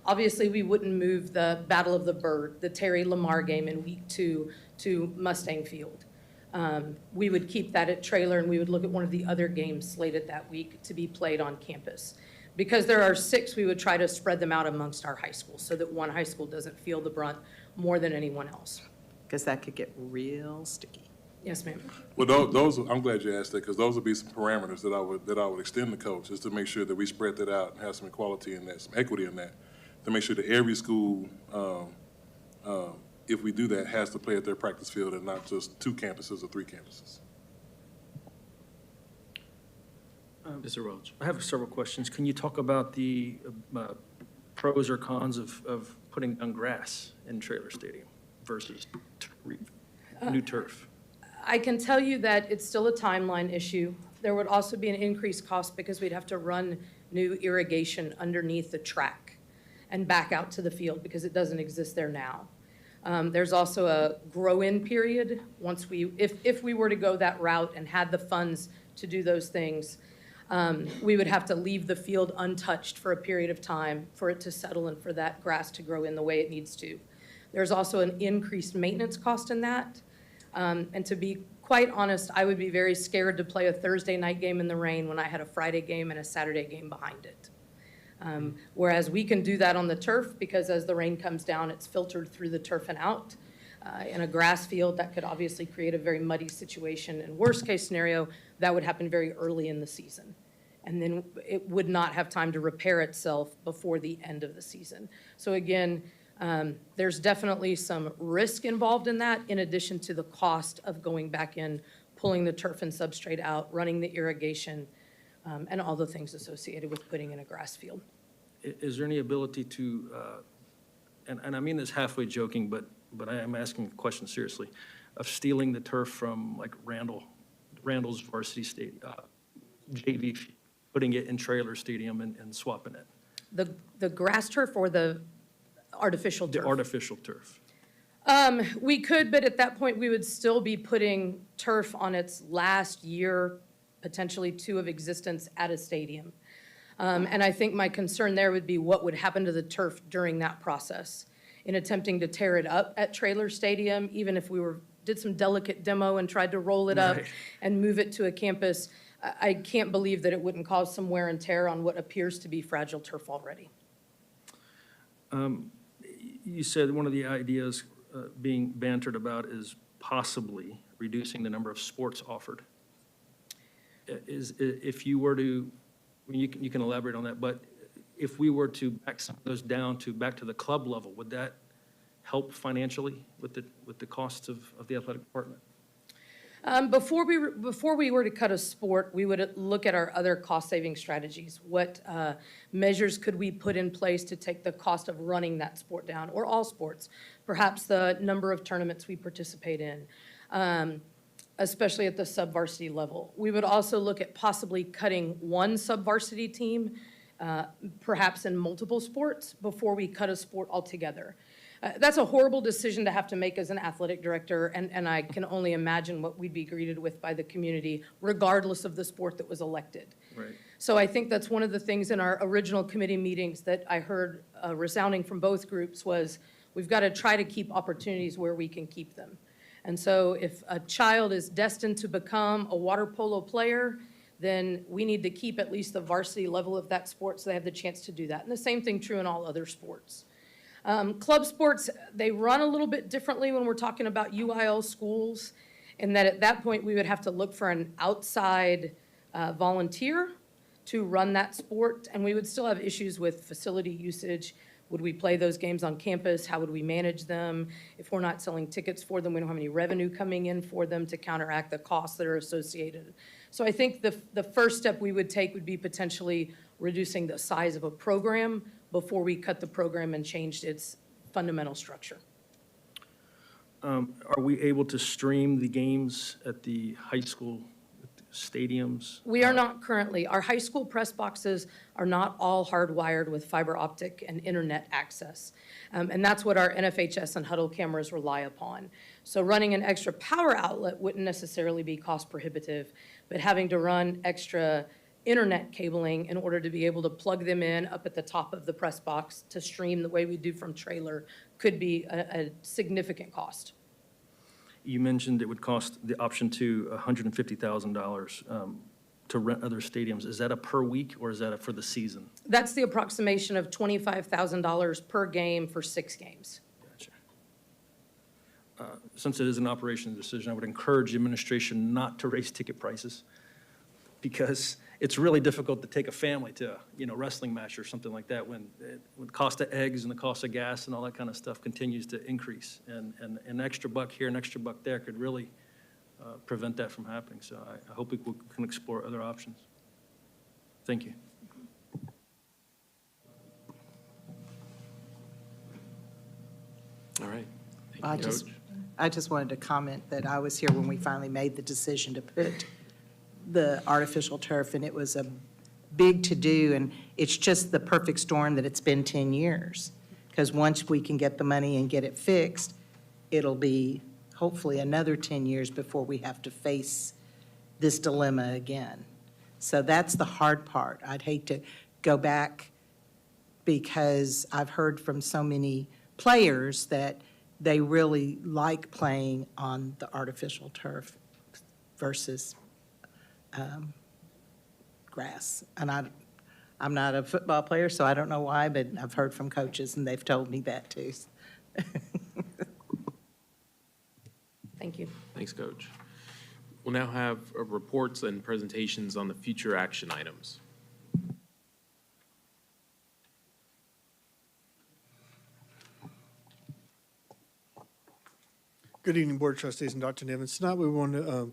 Speaker 10: Obviously, we wouldn't move the Battle of the Bird, the Terry Lamar game in week 2 to Mustang Field. We would keep that at trailer, and we would look at one of the other games slated that week to be played on campus. Because there are 6, we would try to spread them out amongst our high schools so that one high school doesn't feel the brunt more than anyone else.
Speaker 12: Because that could get real sticky.
Speaker 10: Yes, ma'am.
Speaker 3: Well, those I'm glad you asked that, because those would be some parameters that I would extend to coach, is to make sure that we spread that out and have some equality in that, some equity in that, to make sure that every school, if we do that, has to play at their practice field and not just 2 campuses or 3 campuses.
Speaker 1: Mr. Welch.
Speaker 11: I have several questions. Can you talk about the pros or cons of putting down grass in Trailer Stadium versus new turf?
Speaker 10: I can tell you that it's still a timeline issue. There would also be an increased cost because we'd have to run new irrigation underneath the track and back out to the field because it doesn't exist there now. There's also a grow-in period once if we were to go that route and had the funds to do those things, we would have to leave the field untouched for a period of time for it to settle and for that grass to grow in the way it needs to. There's also an increased maintenance cost in that. And to be quite honest, I would be very scared to play a Thursday night game in the rain when I had a Friday game and a Saturday game behind it. Whereas we can do that on the turf because as the rain comes down, it's filtered through the turf and out. In a grass field, that could obviously create a very muddy situation. And worst case scenario, that would happen very early in the season. And then it would not have time to repair itself before the end of the season. So again, there's definitely some risk involved in that, in addition to the cost of going back in, pulling the turf and substrate out, running the irrigation, and all the things associated with putting in a grass field.
Speaker 11: Is there any ability to, and I mean this halfway joking, but but I am asking the question seriously, of stealing the turf from like Randall's varsity JV, putting it in trailer stadium and swapping it.
Speaker 10: The grass turf or the artificial
Speaker 11: The
Speaker 10: turf?
Speaker 11: artificial turf.
Speaker 10: We could, but at that point, we would still be putting turf on its last year, potentially 2 of existence at a stadium. And I think my concern there would be what would happen to the turf during that process. In attempting to tear it up at Trailer Stadium, even if we did some delicate demo and tried to roll it up
Speaker 11: Right.
Speaker 10: and move it to a campus, I can't believe that it wouldn't cause some wear and tear on what appears to be fragile turf already.
Speaker 11: You said one of the ideas being bantered about is possibly reducing the number of sports offered. If you were to, I mean, you can elaborate on that, but if we were to back some of those down back to the club level, would that help financially with the costs of the athletic department?
Speaker 10: Before we were to cut a sport, we would look at our other cost-saving strategies. What measures could we put in place to take the cost of running that sport down, or all sports? Perhaps the number of tournaments we participate in, especially at the sub-varsity level. We would also look at possibly cutting one sub-varsity team, perhaps in multiple sports, before we cut a sport altogether. That's a horrible decision to have to make as an athletic director, and I can only imagine what we'd be greeted with by the community, regardless of the sport that was elected.
Speaker 11: Right.
Speaker 10: So I think that's one of the things in our original committee meetings that I heard resounding from both groups was, we've got to try to keep opportunities where we can keep them. And so if a child is destined to become a water polo player, then we need to keep at least the varsity level of that sport so they have the chance to do that. And the same thing true in all other sports. Club sports, they run a little bit differently when we're talking about UIL schools, in that at that point, we would have to look for an outside volunteer to run that sport, and we would still have issues with facility usage. Would we play those games on campus? How would we manage them? If we're not selling tickets for them, we don't have any revenue coming in for them to counteract the costs that are associated. So I think the first step we would take would be potentially reducing the size of a program before we cut the program and changed its fundamental structure.
Speaker 11: Are we able to stream the games at the high school stadiums?
Speaker 10: We are not currently. Our high school press boxes are not all hardwired with fiber optic and internet access. And that's what our NFHS and huddle cameras rely upon. So running an extra power outlet wouldn't necessarily be cost prohibitive, but having to run extra internet cabling in order to be able to plug them in up at the top of the press box to stream the way we do from trailer could be a significant cost.
Speaker 11: You mentioned it would cost the option to $150,000 to rent other stadiums. Is that a per week or is that for the season?
Speaker 10: That's the approximation of $25,000 per game for 6 games.
Speaker 11: Gotcha. Since it is an operational decision, I would encourage the administration not to raise ticket prices, because it's really difficult to take a family to a wrestling match or something like that when the cost of eggs and the cost of gas and all that kind of stuff continues to increase. And an extra buck here, an extra buck there could really prevent that from happening. So I hope we can explore other options. Thank you.
Speaker 1: All right. Thank you, Coach.
Speaker 12: I just wanted to comment that I was here when we finally made the decision to put the artificial turf, and it was a big to-do, and it's just the perfect storm that it's been 10 years. Because once we can get the money and get it fixed, it'll be hopefully another 10 years before we have to face this dilemma again. So that's the hard part. I'd hate to go back, because I've heard from so many players that they really like playing on the artificial turf versus grass. And I'm not a football player, so I don't know why, but I've heard from coaches, and they've told me that too.
Speaker 10: Thank you.
Speaker 1: Thanks, Coach. We'll now have reports and presentations on the future action items.
Speaker 17: Good evening, Board of Trustees and Dr. Nivens. Tonight we want to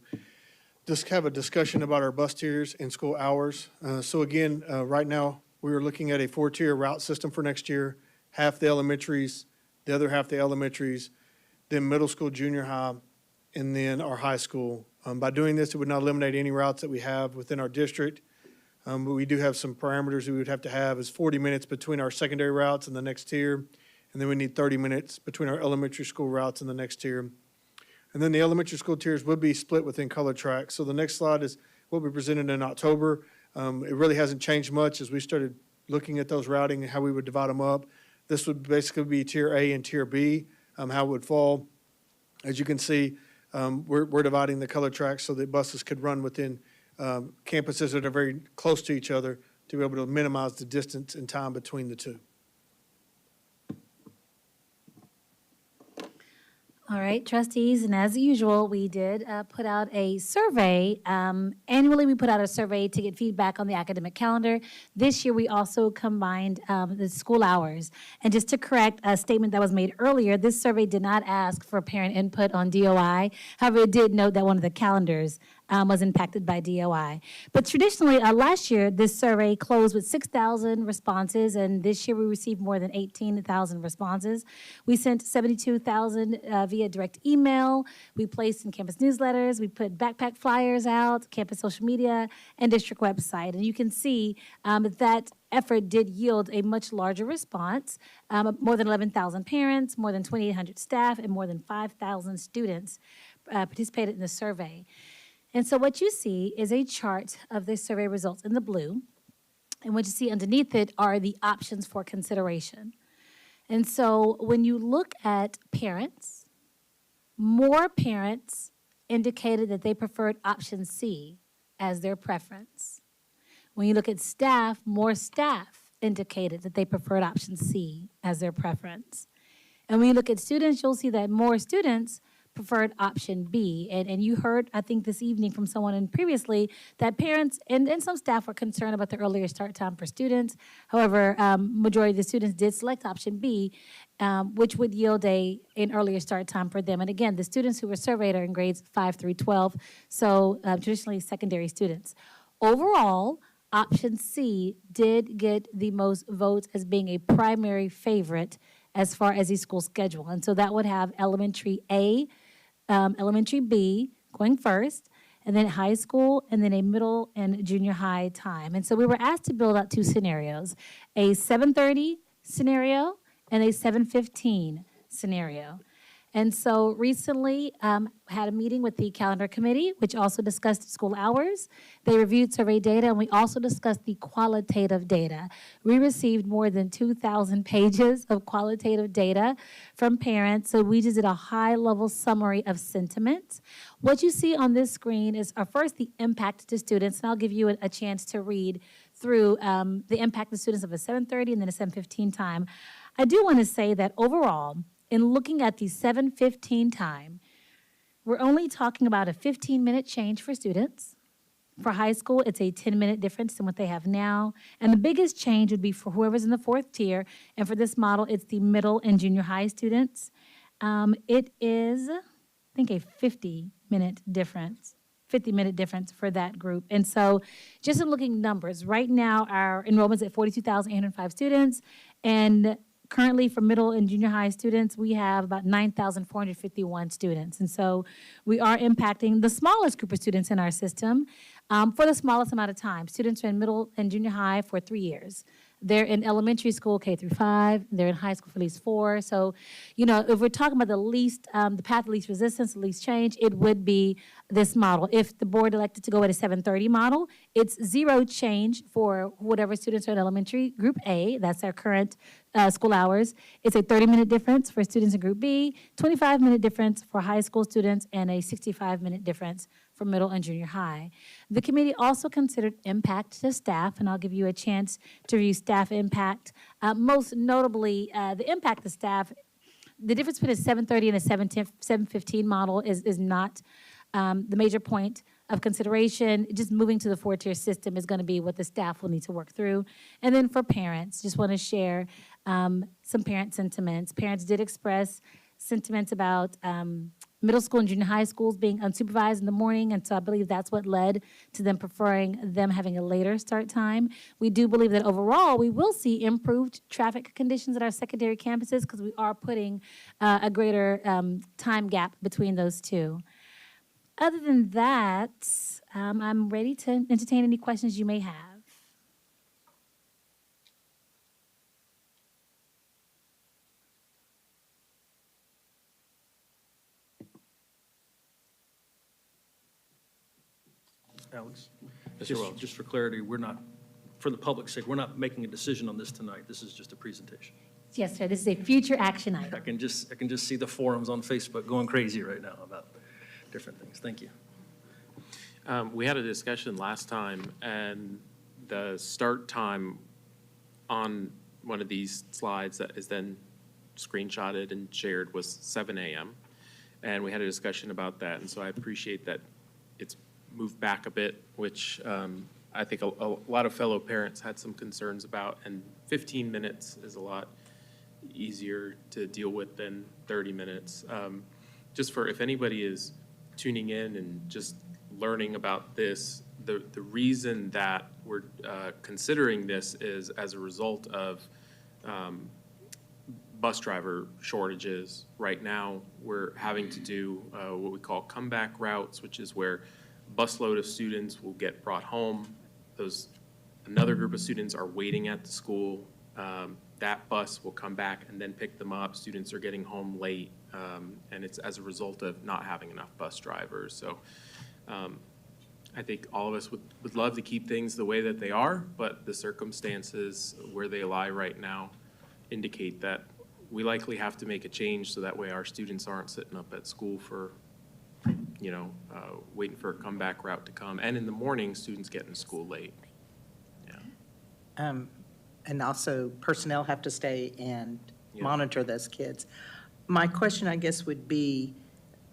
Speaker 17: just have a discussion about our bus tiers and school hours. So again, right now, we are looking at a 4-tier route system for next year, half the elementaries, the other half the elementaries, then middle school, junior high, and then our high school. By doing this, it would not eliminate any routes that we have within our district. But we do have some parameters that we would have to have is 40 minutes between our secondary routes and the next tier. And then we need 30 minutes between our elementary school routes and the next tier. And then the elementary school tiers would be split within color tracks. So the next slide is what we presented in October. It really hasn't changed much as we started looking at those routing and how we would divide them up. This would basically be tier A and tier B, how it would fall. As you can see, we're dividing the color tracks so that buses could run within campuses that are very close to each other to be able to minimize the distance and time between the two.
Speaker 4: All right, trustees, and as usual, we did put out a survey. Annually, we put out a survey to get feedback on the academic calendar. This year, we also combined the school hours. And just to correct a statement that was made earlier, this survey did not ask for parent input on DOI. However, it did note that one of the calendars was impacted by DOI. But traditionally, last year, this survey closed with 6,000 responses, and this year we received more than 18,000 responses. We sent 72,000 via direct email. We placed in campus newsletters. We put backpack flyers out, campus social media, and district website. And you can see that effort did yield a much larger response. More than 11,000 parents, more than 2,800 staff, and more than 5,000 students participated in the survey. And so what you see is a chart of the survey results in the blue. And what you see underneath it are the options for consideration. And so when you look at parents, more parents indicated that they preferred option C as their preference. When you look at staff, more staff indicated that they preferred option C as their preference. And when you look at students, you'll see that more students preferred option B. And you heard, I think, this evening from someone and previously that parents and some staff were concerned about the earlier start time for students. However, majority of the students did select option B, which would yield an earlier start time for them. And again, the students who were surveyed are in grades 5 through 12, so traditionally secondary students. Overall, option C did get the most votes as being a primary favorite as far as the school schedule. And so that would have elementary A, elementary B going first, and then high school, and then a middle and junior high time. And so we were asked to build out two scenarios, a 7:30 scenario and a 7:15 scenario. And so recently had a meeting with the calendar committee, which also discussed school hours. They reviewed survey data, and we also discussed the qualitative data. We received more than 2,000 pages of qualitative data from parents, so we just did a high-level summary of sentiment. What you see on this screen is first the impact to students, and I'll give you a chance to read through the impact to students of a 7:30 and then a 7:15 time. I do want to say that overall, in looking at the 7:15 time, we're only talking about a 15-minute change for students. For high school, it's a 10-minute difference than what they have now. And the biggest change would be for whoever's in the fourth tier. And for this model, it's the middle and junior high students. It is, I think, a 50-minute difference. 50-minute difference for that group. And so just in looking numbers, right now our enrollment's at 42,805 students, and currently, for middle and junior high students, we have about 9,451 students. And so we are impacting the smallest group of students in our system for the smallest amount of time. Students are in middle and junior high for 3 years. They're in elementary school K through 5. They're in high school for at least 4. So, you know, if we're talking about the path of least resistance, the least change, it would be this model. If the board elected to go at a 7:30 model, it's 0 change for whatever students are in elementary group A. That's our current school hours. It's a 30-minute difference for students in group B, 25-minute difference for high school students, and a 65-minute difference for middle and junior high. The committee also considered impact to staff, and I'll give you a chance to review staff impact. Most notably, the impact to staff, the difference between a 7:30 and a 7:15 model is not the major point of consideration. Just moving to the 4-tier system is going to be what the staff will need to work through. And then for parents, just want to share some parent sentiments. Parents did express sentiments about middle school and junior high schools being unsupervised in the morning, and so I believe that's what led to them preferring them having a later start time. We do believe that overall, we will see improved traffic conditions at our secondary campuses because we are putting a greater time gap between those two. Other than that, I'm ready to entertain any questions you may have.
Speaker 11: Alex?
Speaker 1: Mr. Welch.
Speaker 11: Just for clarity, we're not, for the public's sake, we're not making a decision on this tonight. This is just a presentation.
Speaker 4: Yes, sir, this is a future action item.
Speaker 11: I can just see the forums on Facebook going crazy right now about different things. Thank you.
Speaker 1: We had a discussion last time, and the start time on one of these slides that is then screenshotted and shared was 7 a.m. And we had a discussion about that, and so I appreciate that it's moved back a bit, which I think a lot of fellow parents had some concerns about, and 15 minutes is a lot easier to deal with than 30 minutes. Just for if anybody is tuning in and just learning about this, the reason that we're considering this is as a result of bus driver shortages. Right now, we're having to do what we call comeback routes, which is where a busload of students will get brought home. Another group of students are waiting at the school. That bus will come back and then pick them up. Students are getting home late, and it's as a result of not having enough bus drivers. So I think all of us would love to keep things the way that they are, but the circumstances where they lie right now indicate that we likely have to make a change so that way our students aren't sitting up at school for, waiting for a comeback route to come. And in the morning, students get in school late.
Speaker 12: And also personnel have to stay and monitor those kids. My question, I guess, would be,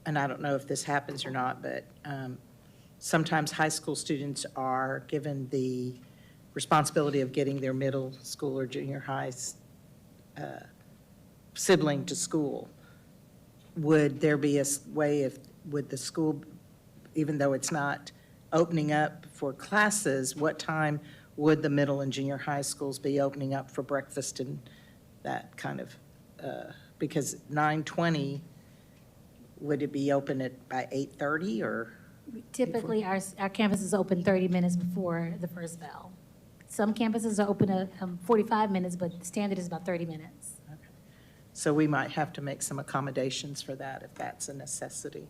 Speaker 12: and I don't know if this happens or not, but sometimes high school students are given the responsibility of getting their middle school or junior high sibling to school. Would there be a way would the school, even though it's not opening up for classes, what time would the middle and junior high schools be opening up for breakfast and that kind of, because 9:20, would it be open by 8:30 or?
Speaker 4: Typically, our campus is open 30 minutes before the first bell. Some campuses are open at 45 minutes, but the standard is about 30 minutes.
Speaker 12: Okay. So we might have to make some accommodations for that if that's a necessity.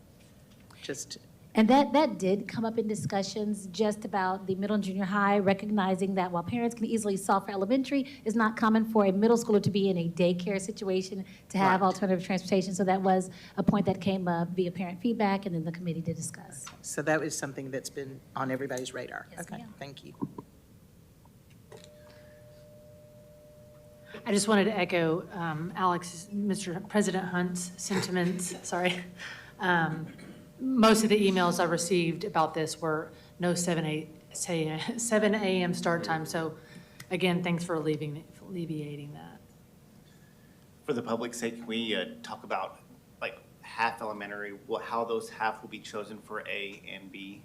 Speaker 4: And that did come up in discussions just about the middle and junior high, recognizing that while parents can easily solve for elementary, it's not common for a middle schooler to be in a daycare situation to have alternative transportation. So that was a point that came up via parent feedback, and then the committee did discuss.
Speaker 12: So that was something that's been on everybody's radar.
Speaker 4: Yes,
Speaker 12: okay,
Speaker 4: ma'am.
Speaker 12: Thank you.
Speaker 13: I just wanted to echo Mr. President Hunt's sentiments, sorry. Most of the emails I received about this were no 7 a.m. start time. So again, thanks for alleviating that.
Speaker 14: For the public's sake, can we talk about like half elementary, how those half will be chosen for A and B?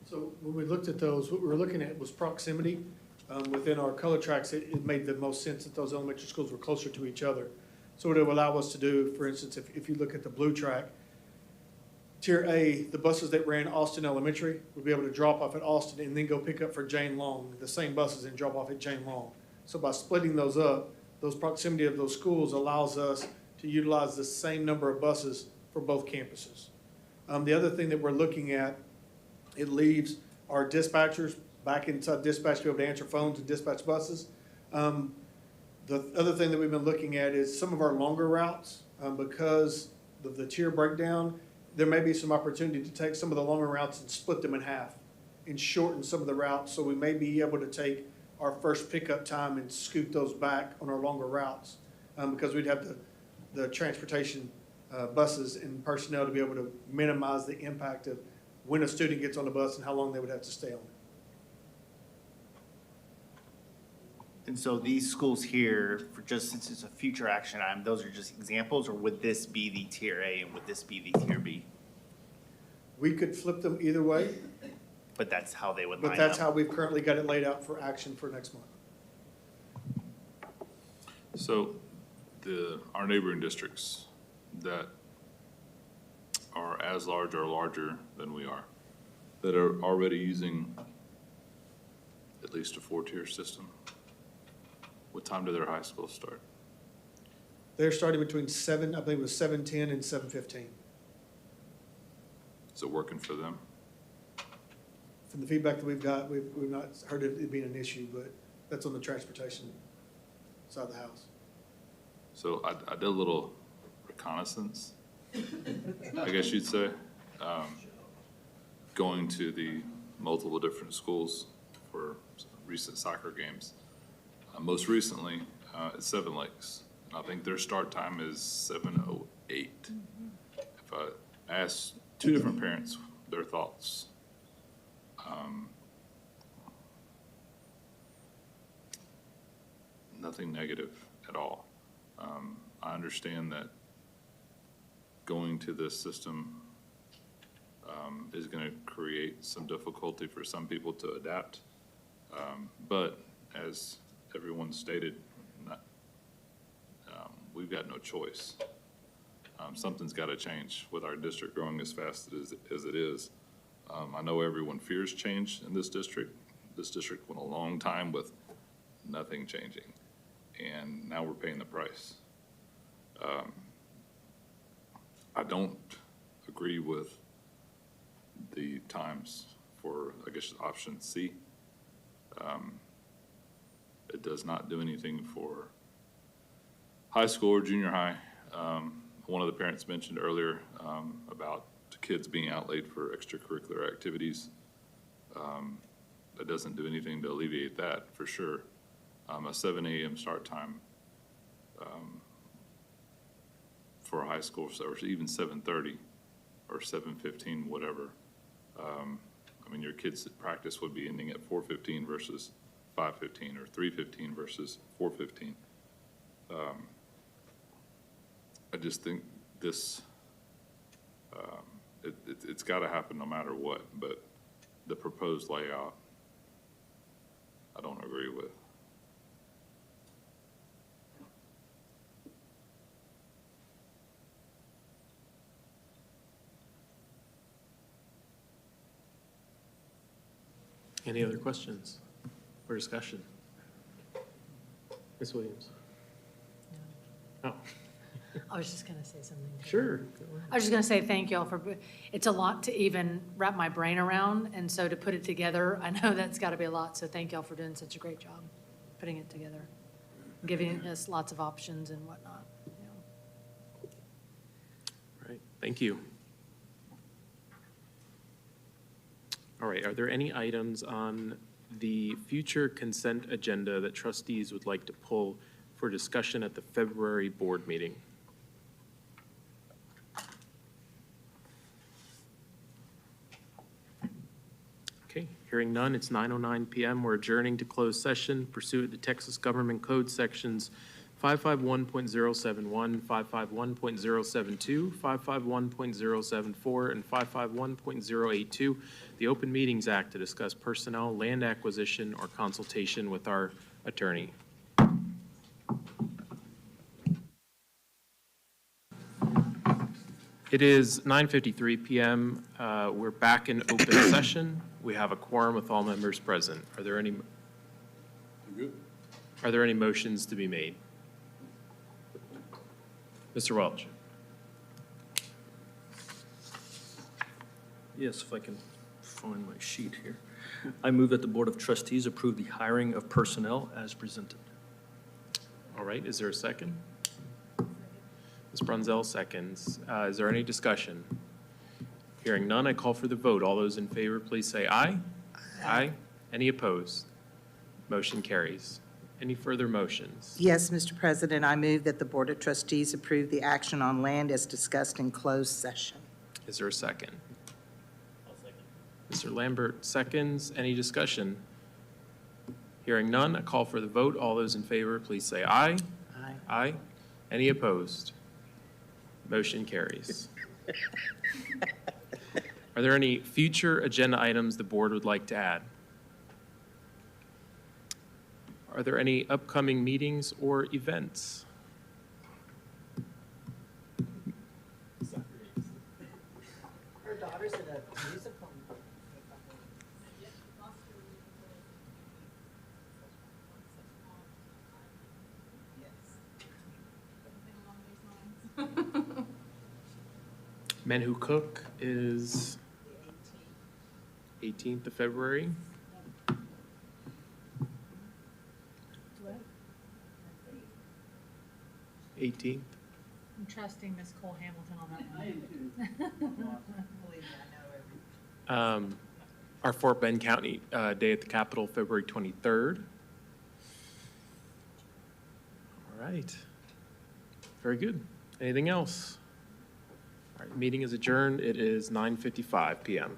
Speaker 17: So when we looked at those, what we were looking at was proximity. Within our color tracks, it made the most sense that those elementary schools were closer to each other. So what it would allow us to do, for instance, if you look at the blue track, Tier A, the buses that ran Austin Elementary would be able to drop off at Austin and then go pick up for Jane Long, the same buses, and drop off at Jane Long. So by splitting those up, those proximity of those schools allows us to utilize the same number of buses for both campuses. The other thing that we're looking at, it leaves our dispatchers back inside dispatch to be able to answer phones and dispatch buses. The other thing that we've been looking at is some of our longer routes, because of the tier breakdown, there may be some opportunity to take some of the longer routes and split them in half and shorten some of the routes. So we may be able to take our first pickup time and scoot those back on our longer routes, because we'd have the transportation buses and personnel to be able to minimize the impact of when a student gets on the bus and how long they would have to stay on it.
Speaker 14: And so these schools here, for just since it's a future action item, those are just examples, or would this be the tier A and would this be the tier B?
Speaker 17: We could flip them either way,
Speaker 14: But that's how they would line
Speaker 17: but
Speaker 14: up.
Speaker 17: that's how we've currently got it laid out for action for next month.
Speaker 16: So our neighboring districts that are as large or larger than we are, that are already using at least a 4-tier system, what time do their high schools start?
Speaker 17: They're starting between 7, I believe it was 7:10 and 7:15.
Speaker 16: Is it working for them?
Speaker 17: From the feedback that we've got, we've not heard it being an issue, but that's on the transportation side of the house.
Speaker 16: So I did a little reconnaissance, I guess you'd say, going to the multiple different schools for recent soccer games. Most recently, at Seven Lakes, and I think their start time is 7:08. If I asked 2 different parents their thoughts, nothing negative at all. I understand that going to this system is going to create some difficulty for some people to adapt. But as everyone stated, we've got no choice. Something's got to change with our district growing as fast as it is. I know everyone fears change in this district. This district went a long time with nothing changing, and now we're paying the price. I don't agree with the times for, I guess, option C. It does not do anything for high school or junior high. One of the parents mentioned earlier about the kids being out late for extracurricular activities. That doesn't do anything to alleviate that, for sure. A 7 a.m. start time for a high school, or even 7:30 or 7:15, whatever. I mean, your kids' practice would be ending at 4:15 versus 5:15, or 3:15 versus 4:15. I just think this, it's got to happen no matter what, but the proposed layout, I don't agree with.
Speaker 1: Any other questions or discussion? Ms. Williams? Oh,
Speaker 13: I was just going to say something.
Speaker 1: sure.
Speaker 13: I was just going to say thank y'all for, it's a lot to even wrap my brain around, and so to put it together, I know that's got to be a lot, so thank y'all for doing such a great job putting it together, giving us lots of options and whatnot.
Speaker 1: Right, thank you. All right, are there any items on the future consent agenda that trustees would like to pull for discussion at the February board meeting? Okay, hearing none, it's 9:09 p.m. We're adjourning to closed session pursuant to Texas Government Code Sections 551.071, 551.072, 551.074, and 551.082, the Open Meetings Act, to discuss personnel, land acquisition, or consultation with our attorney. It is 9:53 p.m. We're back in open session. We have a quorum with all members present. Are there any motions to be made? Mr. Welch.
Speaker 11: Yes, if I can find my sheet here. I move that the Board of Trustees approve the hiring of personnel as presented.
Speaker 1: All right, is there a second? Ms. Brunzell seconds. Is there any discussion? Hearing none, I call for the vote. All those in favor, please say aye. Aye. Any opposed? Motion carries. Any further motions?
Speaker 12: Yes, Mr. President, I move that the Board of Trustees approve the action on land as discussed in closed session.
Speaker 1: Is there a second? I'll second. Mr. Lambert seconds. Any discussion? Hearing none, I call for the vote. All those in favor, please say aye.
Speaker 12: Aye.
Speaker 1: Aye. Any opposed? Motion carries. Are there any future agenda items the board would like to add? Are there any upcoming meetings or events?
Speaker 12: Her daughter's in a musical.
Speaker 1: Men Who Cook is 18th of February.
Speaker 13: What?
Speaker 1: 18th.
Speaker 13: I'm trusting Miss Cole Hamilton on that one.
Speaker 1: Our Fort Bend County Day at the Capitol, February 23rd. All right. Very good. Anything else? All right, meeting is adjourned. It is 9:55 p.m.